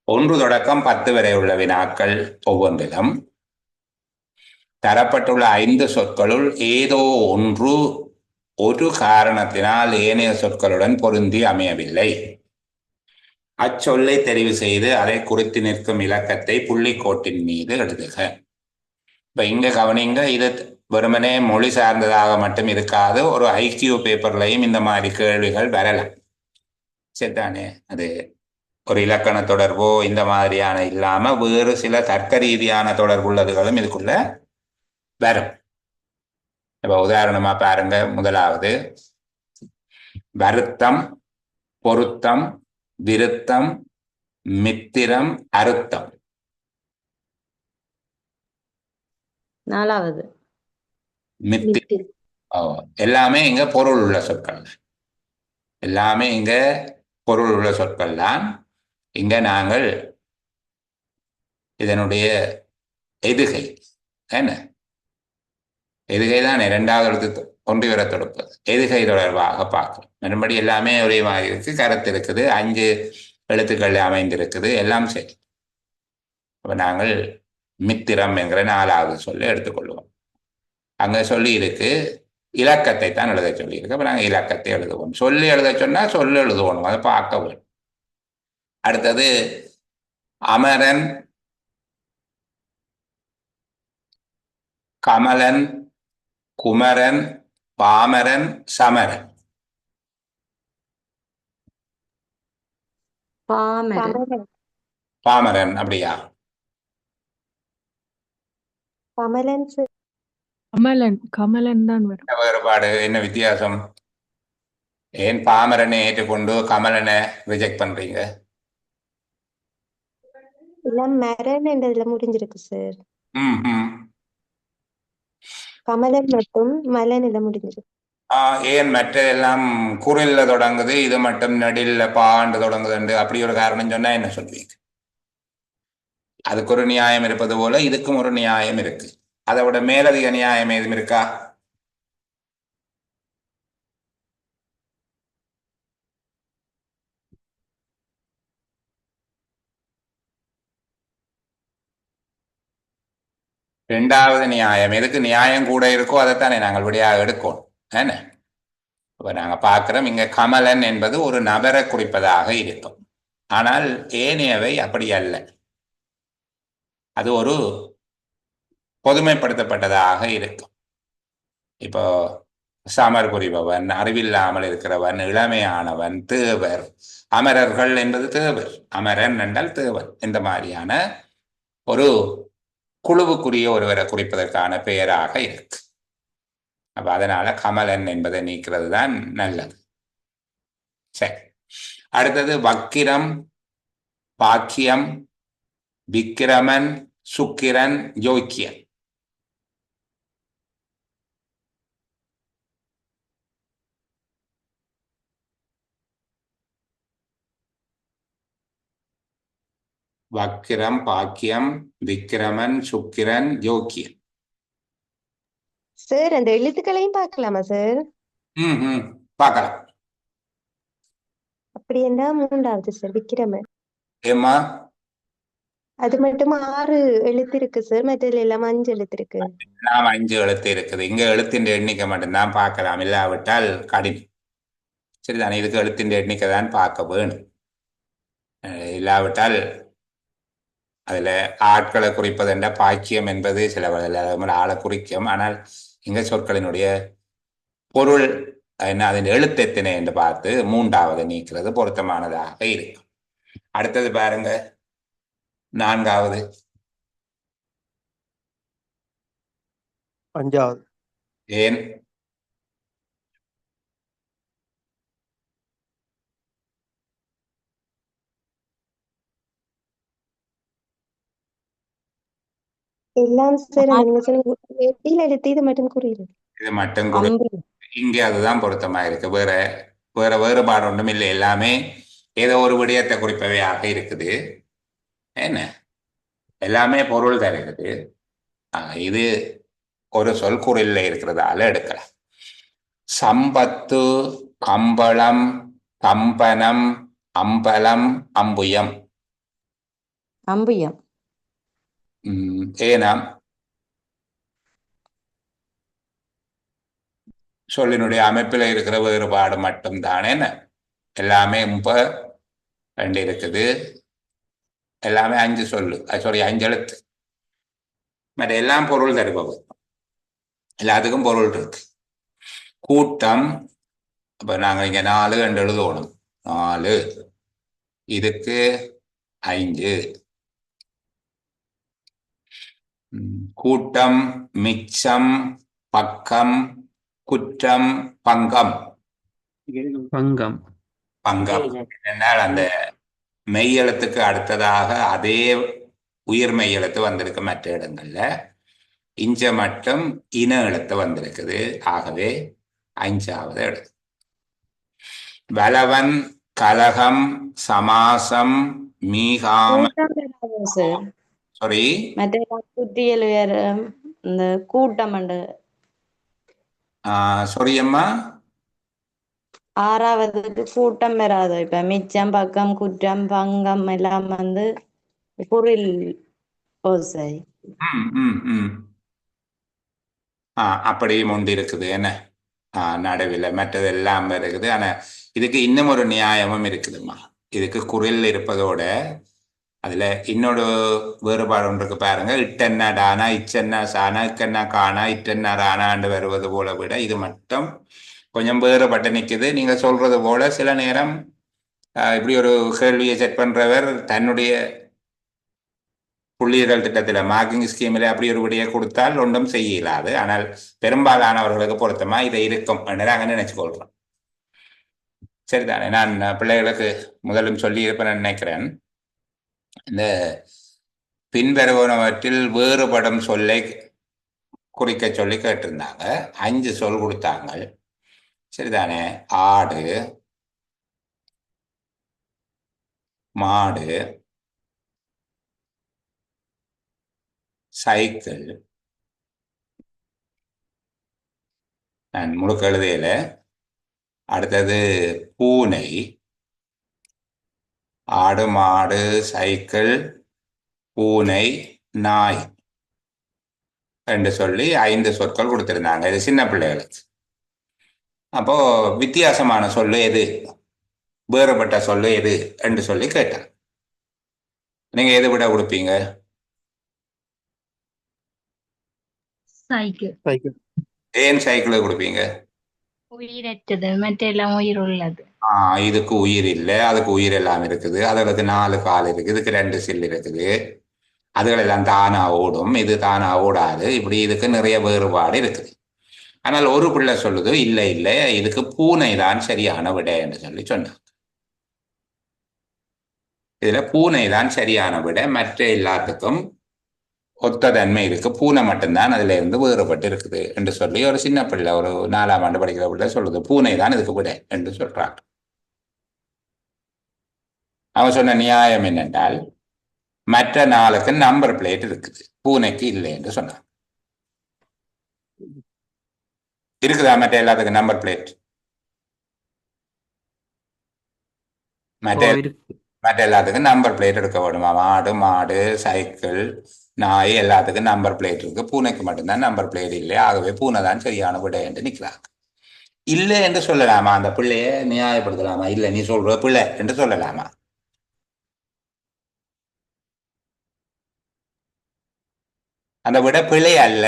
1 தொடக்கம் 10 வரை உள்ள வினாக்கள் ஒவ்வொன்றிலும் தரப்பட்டுள்ள 5 சொற்களுள் ஏதோ ஒன்று ஒரு காரணத்தினால் ஏனைய சொற்களுடன் பொருந்தி அமையவில்லை. அச்சொல்லை தெரிவு செய்து அதை குறித்து நிற்கும் இலக்கத்தை புள்ளிக்கோட்டின் மீது எழுதுக. இப்ப இங்க கவனிங்க, இது வெறுமனே மொழி சார்ந்ததாக மட்டும் இருக்காது. ஒரு ஐக்கியூ பேப்பர்லையும் இந்த மாதிரி கேள்விகள் வரலாம். சரிதானே? அது ஒரு இலக்கண தொடர்போ இந்த மாதிரியான இல்லாம வேறு சில தர்க்க ரீதியான தொடர்புள்ளதுகளும் இதுக்குள்ள வரும். இப்ப உதாரணமா பாருங்க, முதலாவது வருத்தம், பொருத்தம், விருத்தம், மித்திரம், அருத்தம். 4வது எல்லாமே இங்க பொருள் உள்ள சொற்கள். எல்லாமே இங்க பொருள் உள்ள சொற்கள் தான். இங்க நாங்கள் இதனுடைய எதுகை என்ன? எதுகை தான் 2வது எழுத்து ஒன்றி வர தொடுப்பது. எதுகை தொடர்பாக பார்க்கிறோம். மறுபடி எல்லாமே ஒரே மாதிரி இருக்கு. கருத்து இருக்குது, 5 எழுத்துக்கள் அமைந்திருக்குது, எல்லாம் சரி. அப்ப நாங்கள் மித்திரம் என்கிற 4வது சொல்ல எடுத்துக்கொள்வோம். அங்க சொல்லி இருக்கு இலக்கத்தை தான் எழுத சொல்லி இருக்கு. அப்ப நாங்கள் இலக்கத்தை எழுதுவோம். சொல்லி எழுத சொன்னா சொல்லு எழுதுவோம். அதை பார்க்க வேண்டும். அடுத்தது அமரன், கமலன், குமரன், பாமரன், சமரன். பாமரன். கமலன். பாமரன் அப்படியா? கமலன் சார். கமலன் தான் வரும். என்ன வேறுபாடு, என்ன வித்தியாசம்? ஏன் பாமரனை ஏற்றுக்கொண்டு கமலனை ரிஜெக்ட் பண்றீங்க? இல்ல மரன் என்றதுல முடிஞ்சிருக்கு சார். ம் ம். கமலன் மட்டும் மலன்ல முடிஞ்சிருக்கு. ஏன் மற்ற எல்லாம் குரில்ல தொடங்குது, இது மட்டும் நெடில்ல பாண்டு தொடங்குது, அப்படி ஒரு காரணம் சொன்னா என்ன சொல்வீங்க? அதுக்கு ஒரு நியாயம் இருப்பது போல இதுக்கும் ஒரு நியாயம் இருக்கு. அதை விட மேலதிக நியாயம் ஏதும் இருக்கா? இரண்டாவது நியாயம், எதுக்கு நியாயம் கூட இருக்கோ அதைத்தானே நாங்கள் விடையாக எடுக்கோம். என்ன இப்ப நாங்க பார்க்கிறோம், இங்க கமலன் என்பது ஒரு நபரை குறிப்பதாக இருக்கும். ஆனால் ஏனையவை அப்படி அல்ல, அது ஒரு பொதுமைப்படுத்தப்பட்டதாக இருக்கும். இப்போ சமர் புரிபவன், அறிவில்லாமல் இருக்கிறவன், இளமையானவன், தேவர். அமரர்கள் என்பது தேவர், அமரன் என்றால் தேவர். இந்த மாதிரியான ஒரு குழுவுக்குரிய ஒருவரை குறிப்பதற்கான பெயராக இருக்கு. அப்ப அதனால கமலன் என்பதை நீக்கிறது தான் நல்லது. சரி, அடுத்தது வக்கிரம், பாக்கியம், விக்கிரமன், சுக்கிரன், யோக்கியன். வக்கிரம், பாக்கியம், விக்கிரமன், சுக்கிரன், யோக்கியன். சார் அந்த எழுத்துக்களையும் பார்க்கலாமா சார்? ம் பார்க்கலாம். அப்படி என்ன மூன்றாவது சார் விக்கிரமன். ஏம்மா? அது மட்டும் 6 எழுத்து இருக்கு சார், மற்றதுல எல்லாம் 5 எழுத்து இருக்கு. நாம் 5 எழுத்து இருக்குது. இங்க எழுத்தின் எண்ணிக்கை மட்டும்தான் பார்க்கலாம், இல்லாவிட்டால் கடினம். சரிதானே? இதுக்கு எழுத்தின் எண்ணிக்கை தான் பார்க்க வேணும். இல்லாவிட்டால் அதுல ஆட்களை குறிப்பது என்ற பாக்கியம் என்பது சில ஆளை குறிக்கும். ஆனால் இங்க சொற்களினுடைய பொருள் என்ன, அதன் எழுத்து எத்தனை என்று பார்த்து மூன்றாவது நீக்கிறது பொருத்தமானதாக இருக்கும். அடுத்தது பாருங்க, நான்காவது. அஞ்சாவது. ஏன்? எல்லாம் சார் நீங்க சொன்ன எட்டியில் எழுத்து இது மட்டும் குறியில. இது மட்டும் குறி, இங்கே அதுதான் பொருத்தமா இருக்கு. வேற வேறுபாடு ஒன்றும் இல்லை. எல்லாமே ஏதோ ஒரு விடயத்தை குறிப்பவையாக இருக்குது. என்ன, எல்லாமே பொருள் தருகிறது. இது ஒரு சொல் குறில்ல இருக்கிறதால எடுக்கலாம். சம்பத்து, கம்பளம், கம்பனம், அம்பலம், அம்புயம். அம்புயம். ஏனாம் சொல்லினுடைய அமைப்பில் இருக்கிற வேறுபாடு மட்டும் தானே. எல்லாமே 2 இருக்குது, எல்லாமே 5 சொல்லு, சாரி 5 எழுத்து. மற்ற எல்லாம் பொருள் தருபவை, எல்லாத்துக்கும் பொருள் இருக்கு. கூட்டம், அப்ப நாங்க இங்க 4 என்று எழுதணும். 4, இதுக்கு 5. கூட்டம், மிச்சம், பக்கம், குற்றம், பங்கம். பங்கம். பங்கம் என்றால் அந்த மெய்யெழுத்துக்கு அடுத்ததாக அதே உயிர் மெய்யெழுத்து வந்திருக்கு மற்ற இடங்கள்ல. இஞ்ச மட்டும் இன எழுத்து வந்திருக்குது. ஆகவே 5வது எழுத்து. வலவன், கலகம், சமாசம், மீகாம. சாரி, மற்ற குத்தியல் வேற, இந்த கூட்டம். சொரியம்மா, 6வது கூட்டம் வராது. இப்ப மிச்சம், பக்கம், குற்றம், பங்கம் எல்லாம் பொருள் ஓசை. அப்படியும் ஒன்று இருக்குது. என்ன, நடுவில் மற்றது எல்லாம் இருக்குது. ஆனா இதுக்கு இன்னும் ஒரு நியாயமும் இருக்குதுமா. இதுக்கு குரில் இருப்பதோட அதுல இன்னொரு வேறுபாடு ஒன்று இருக்கு பாருங்க. இட்டென்ன டானா, இச்சென்ன சானா, இக்கென்ன கானா, இட்டென்ன ரானாண்டு வருவது போல விட இது மட்டும் கொஞ்சம் வேறுபட்டு நிற்குது. நீங்க சொல்றது போல சில நேரம் இப்படி ஒரு கேள்வியை செட் பண்றவர் தன்னுடைய புள்ளியியல் திட்டத்தில் மார்க்கிங் ஸ்கீமில் அப்படி ஒரு விடையை கொடுத்தால் ஒன்றும் செய்ய இயலாது. ஆனால் பெரும்பாலானவர்களுக்கு பொருத்தமா இதை இருக்கும் என்று நாங்கள் நினைச்சுக்கொள்றோம். சரிதானே? நான் பிள்ளைகளுக்கு முதலும் சொல்லி இருப்பேன் நினைக்கிறேன். இந்த பின்வருவனவற்றில் வேறுபடும் சொல்லை குறிக்க சொல்லி கேட்டிருந்தாங்க. 5 சொல் கொடுத்தாங்க. சரிதானே? ஆடு, மாடு, சைக்கிள், நான் முழுக்க எழுதையில. அடுத்தது பூனை, ஆடு, மாடு, சைக்கிள், பூனை, நாய் என்று சொல்லி 5 சொற்கள் கொடுத்திருந்தாங்க. இது சின்ன பிள்ளைகளுக்கு. அப்போ வித்தியாசமான சொல்லு எது, வேறுபட்ட சொல்லு எது என்று சொல்லி கேட்டான். நீங்க எது விட கொடுப்பீங்க? சைக்கிள். சைக்கிள். ஏன் சைக்கிள் கொடுப்பீங்க? உயிரற்றது, மற்றெல்லாம் உயிர் உள்ளது. இதுக்கு உயிர் இல்லை, அதுக்கு உயிர் எல்லாம் இருக்குது. அதுகளுக்கு 4 கால் இருக்குது, இதுக்கு 2 சில் இருக்குது. அதுகளெல்லாம் தானா ஓடும், இது தானா ஓடாது. இப்படி இதுக்கு நிறைய வேறுபாடு இருக்குது. ஆனால் ஒரு பிள்ளை சொல்லுது, இல்லை இல்லை, இதுக்கு பூனை தான் சரியான விடை என்று சொல்லி சொன்னாங்க. இதுல பூனை தான் சரியான விடை, மற்ற எல்லாத்துக்கும் ஒத்த தன்மை இருக்கு, பூனை மட்டும்தான் அதுல இருந்து வேறுபட்டு இருக்குது என்று சொல்லி ஒரு சின்ன பிள்ளை, ஒரு 4ஆம் ஆண்டு படிக்கிற பிள்ளை சொல்லுது, பூனை தான் இதுக்கு விடை என்று சொல்றாங்க. அவன் சொன்ன நியாயம் என்னென்றால், மற்ற 4க்கு நம்பர் பிளேட் இருக்குது, பூனைக்கு இல்லை என்று சொன்னான். இருக்குதா மற்ற எல்லாத்துக்கும் நம்பர் பிளேட்? மற்ற எல்லாத்துக்கும் நம்பர் பிளேட் எடுக்க வேணுமா? ஆடு, மாடு, சைக்கிள், நாய் எல்லாத்துக்கும் நம்பர் பிளேட் இருக்கு, பூனைக்கு மட்டும்தான் நம்பர் பிளேட் இல்லை. ஆகவே பூனை தான் சரியான விடை என்று நிற்கிறாங்க. இல்லை என்று சொல்லலாமா? அந்த பிள்ளைய நியாயப்படுத்தலாமா? இல்லை நீ சொல்ற பிள்ளை என்று சொல்லலாமா? அந்த விட பிழை அல்ல.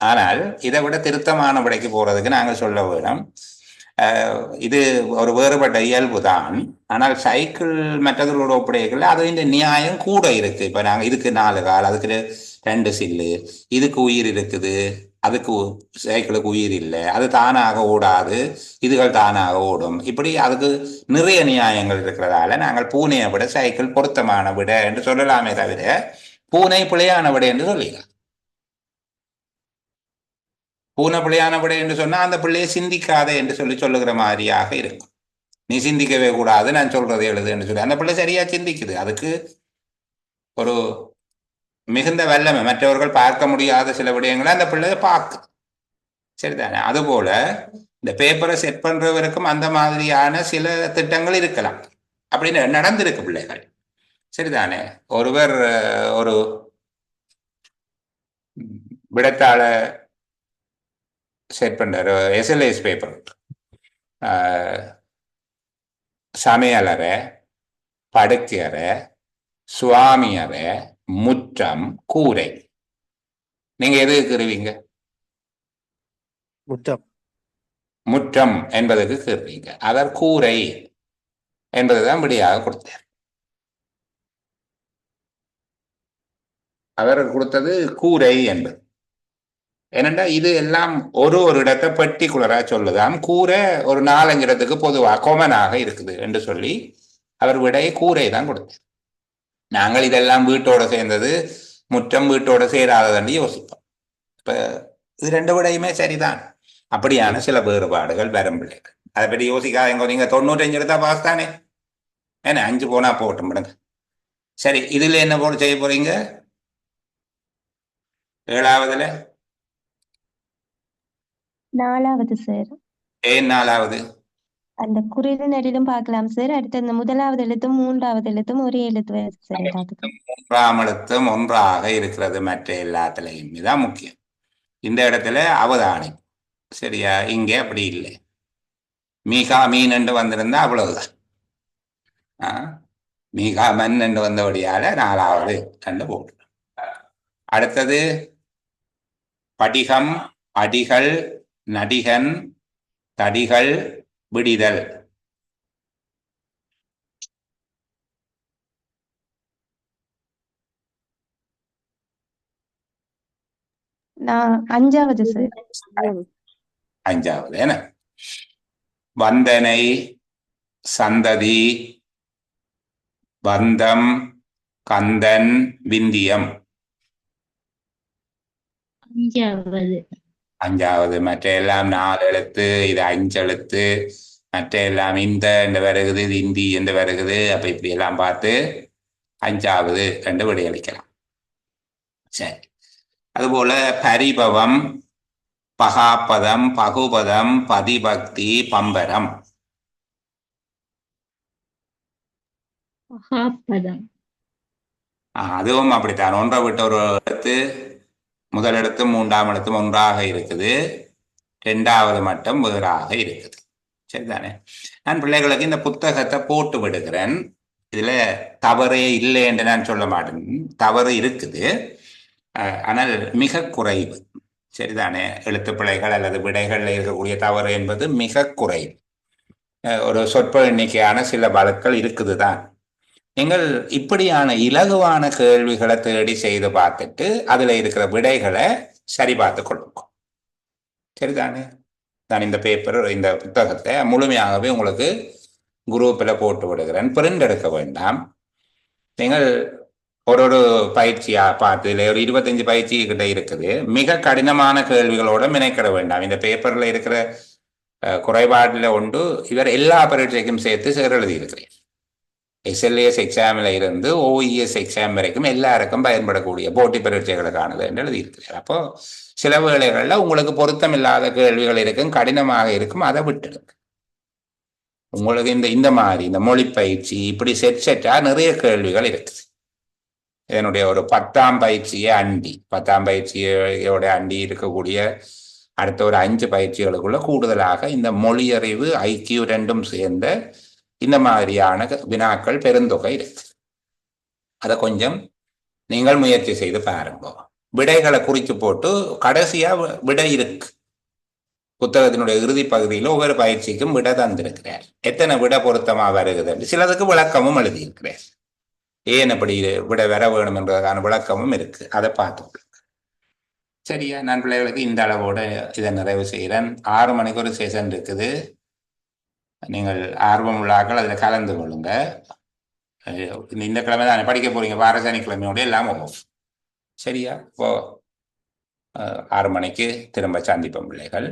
ஆனால் இதை விட திருத்தமான விடைக்கு போறதுக்கு நாங்கள் சொல்ல வேணும், இது ஒரு வேறுபட்ட இயல்பு தான். ஆனால் சைக்கிள் மற்றவர்களோட ஒப்படைகள் அது இந்த நியாயம் கூட இருக்கு. இப்ப நாங்கள் இதுக்கு 4 கால், அதுக்கு 2 சில்லு, இதுக்கு உயிர் இருக்குது, அதுக்கு சைக்கிளுக்கு உயிர் இல்லை, அது தானாக ஓடாது, இதுகள் தானாக ஓடும். இப்படி அதுக்கு நிறைய நியாயங்கள் இருக்கிறதால நாங்கள் பூனையை விட சைக்கிள் பொருத்தமான விட என்று சொல்லலாமே தவிர பூனை பிழையான விடை என்று சொல்லிடலாம். பூனை பிள்ளையான விடை என்று சொன்னா அந்த பிள்ளையை சிந்திக்காத என்று சொல்லி சொல்லுகிற மாதிரியாக இருக்கும். நீ சிந்திக்கவே கூடாது, நான் சொல்றதை எழுது என்று சொல்லி அந்த பிள்ளை சரியா சிந்திக்குது. அதுக்கு ஒரு மிகுந்த வல்லமை, மற்றவர்கள் பார்க்க முடியாத சில விடயங்களை அந்த பிள்ளையை பார்க்குது. சரிதானே? அதுபோல இந்த பேப்பரை செட் பண்றவருக்கும் அந்த மாதிரியான சில திட்டங்கள் இருக்கலாம். அப்படின்னு நடந்திருக்கு பிள்ளைகள். சரிதானே? ஒருவர் ஒரு விடத்தாள செட் பண்றாரு, எஸ்எல்எஸ் பேப்பர், சமையலறை, படுக்கையறை, சுவாமியறை, முற்றம், கூரை. நீங்க எது கீறுவீங்க? முற்றம் என்பதுக்கு கீறுவீங்க. அவர் கூரை என்பதுதான் விடையாக கொடுத்தார். அவர் கொடுத்தது கூரை என்பது. ஏனென்றா இது எல்லாம் ஒரு இடத்தை பர்டிகுலரா சொல்லுதான். கூரை ஒரு 4-5 இடத்துக்கு பொதுவாக கொமனாக இருக்குது என்று சொல்லி அவர் விடைய கூரை தான் கொடுத்தார். நாங்கள் இதெல்லாம் வீட்டோட சேர்ந்தது, முற்றம் வீட்டோட சேராததுன்னு யோசிப்போம். இப்ப இது 2 விடையுமே சரிதான். அப்படியான சில வேறுபாடுகள் வரும் பிள்ளைகள். அதை பற்றி யோசிக்காதீங்க. நீங்க 95 எடுத்தா பாஸ் தானே, ஏன்னா 5 போனா போட்டும் விடுங்க. சரி, இதுல என்ன போட்டு செய்ய போறீங்க? 7ஆவதுல 4வது சார். ஏன் 4வது? அந்த குறியில நெடிலும் பார்க்கலாம் சார். அடுத்து அந்த 1வது எழுத்தும் 3வது எழுத்தும் ஒரே எழுத்து வருது சார். 3ஆம் எழுத்தும் ஒன்றாக இருக்கிறது மற்ற எல்லாத்துலயும். இதுதான் முக்கியம். இந்த இடத்துல அவதானி. சரியா? இங்கே அப்படி இல்லை. மீகா மீன் என்று வந்திருந்தா அவ்வளவுதான். மிகாமன் என்று வந்தபடியால 4வது கண்டு போட்டு. அடுத்தது படிகம், அடிகள், நடிகன், தடிகள், விடிதல். நான் 5வது சார். 5வது என்ன? வந்தனை, சந்ததி, பந்தம், கந்தன், விந்தியம். 5வது. 5வது. மற்ற எல்லாம் 4 எழுத்து, இது 5 எழுத்து. மற்ற எல்லாம் இந்த என்று வருகுது, இது இந்தி என்று வருகுது. அப்ப இப்படி எல்லாம் பார்த்து 5வது என்று விடையளிக்கலாம். சரி. அதுபோல பரிபவம், பகாப்பதம், பகுபதம், பதிபக்தி, பம்பரம். மகாபதம். அதுவும் அப்படித்தான். ஒன்றை விட்டு ஒரு எழுத்து, முதல் எழுத்தும் 3ஆம் எழுத்தும் ஒன்றாக இருக்குது, 2வது மட்டும் வேறாக இருக்குது. சரிதானே? நான் பிள்ளைகளுக்கு இந்த புத்தகத்தை போட்டு விடுகிறேன். இதுல தவறே இல்லை என்று நான் சொல்ல மாட்டேன். தவறு இருக்குது, ஆனால் மிக குறைவு. சரிதானே? எழுத்து பிழைகள் அல்லது விடைகளில் இருக்கக்கூடிய தவறு என்பது மிக குறைவு. ஒரு சொற்ப எண்ணிக்கையான சில வழக்குகள் இருக்குது தான். நீங்கள் இப்படியான இலகுவான கேள்விகளை தேடி செய்து பார்த்துட்டு அதுல இருக்கிற விடைகளை சரி பார்த்து கொள்ளுங்க. சரிதானே? நான் இந்த இந்த புத்தகத்தை முழுமையாகவே உங்களுக்கு குரூப்பில் போட்டு விடுகிறேன். பிரிண்ட் எடுக்க வேண்டாம். நீங்கள் ஒரு பயிற்சியா பார்த்து இல்லை, ஒரு 25 பயிற்சி கிட்ட இருக்குது. மிக கடினமான கேள்விகளோட மினைக்கிட வேண்டாம். இந்த பேப்பர்ல இருக்கிற குறைபாடுல ஒன்று, இவர் எல்லா பரீட்சைக்கும் சேர்த்து சேர் எழுதி இருக்கிறேன். SLAS எக்ஸாமில் இருந்து OES எக்ஸாம் வரைக்கும் எல்லாருக்கும் பயன்படக்கூடிய போட்டி பரீட்சைகளுக்கானது என்று எழுதியிருக்கிறார். அப்போ சில வேளைகளில் உங்களுக்கு பொருத்தம் இல்லாத கேள்விகள் இருக்கும், கடினமாக இருக்கும், அதை விட்டுடுங்க. உங்களுக்கு இந்த மாதிரி இந்த மொழி பயிற்சி இப்படி செட்டா நிறைய கேள்விகள் இருக்குது. இதனுடைய ஒரு 10ஆம் பயிற்சியை அண்டி, 10ஆம் பயிற்சியோட அண்டி இருக்கக்கூடிய அடுத்த ஒரு 5 பயிற்சிகளுக்குள்ள கூடுதலாக இந்த மொழியறிவு IQ 2ம் சேர்ந்த இந்த மாதிரியான வினாக்கள் பெருந்தொகை இருக்கு. அதை கொஞ்சம் நீங்கள் முயற்சி செய்து பாருங்க. விடைகளை குறித்து போட்டு கடைசியா விடை இருக்கு. புத்தகத்தினுடைய இறுதி பகுதியில் ஒவ்வொரு பயிற்சிக்கும் விடை தந்திருக்கிறார். எத்தனை விடை பொருத்தமா வருகிறது, சிலதுக்கு விளக்கமும் எழுதியிருக்கிறார். ஏன் அப்படி விடை வர வேணும் என்பதற்கான விளக்கமும் இருக்கு. அதை பார்த்து சரியா? நான் பிள்ளைகளுக்கு இந்த அளவோட இதை நிறைவு செய்கிறேன். 6 மணிக்கு ஒரு செஷன் இருக்குது. நீங்கள் ஆர்வம் உள்ளாக்கள் அதில் கலந்து கொள்ளுங்க. இந்த கிழமை தானே படிக்க போறீங்க, வார சனிக்கிழமையோட எல்லாம் ஆஃப். சரியா? இப்போ 6 மணிக்கு திரும்ப சந்திப்போம் பிள்ளைகள்.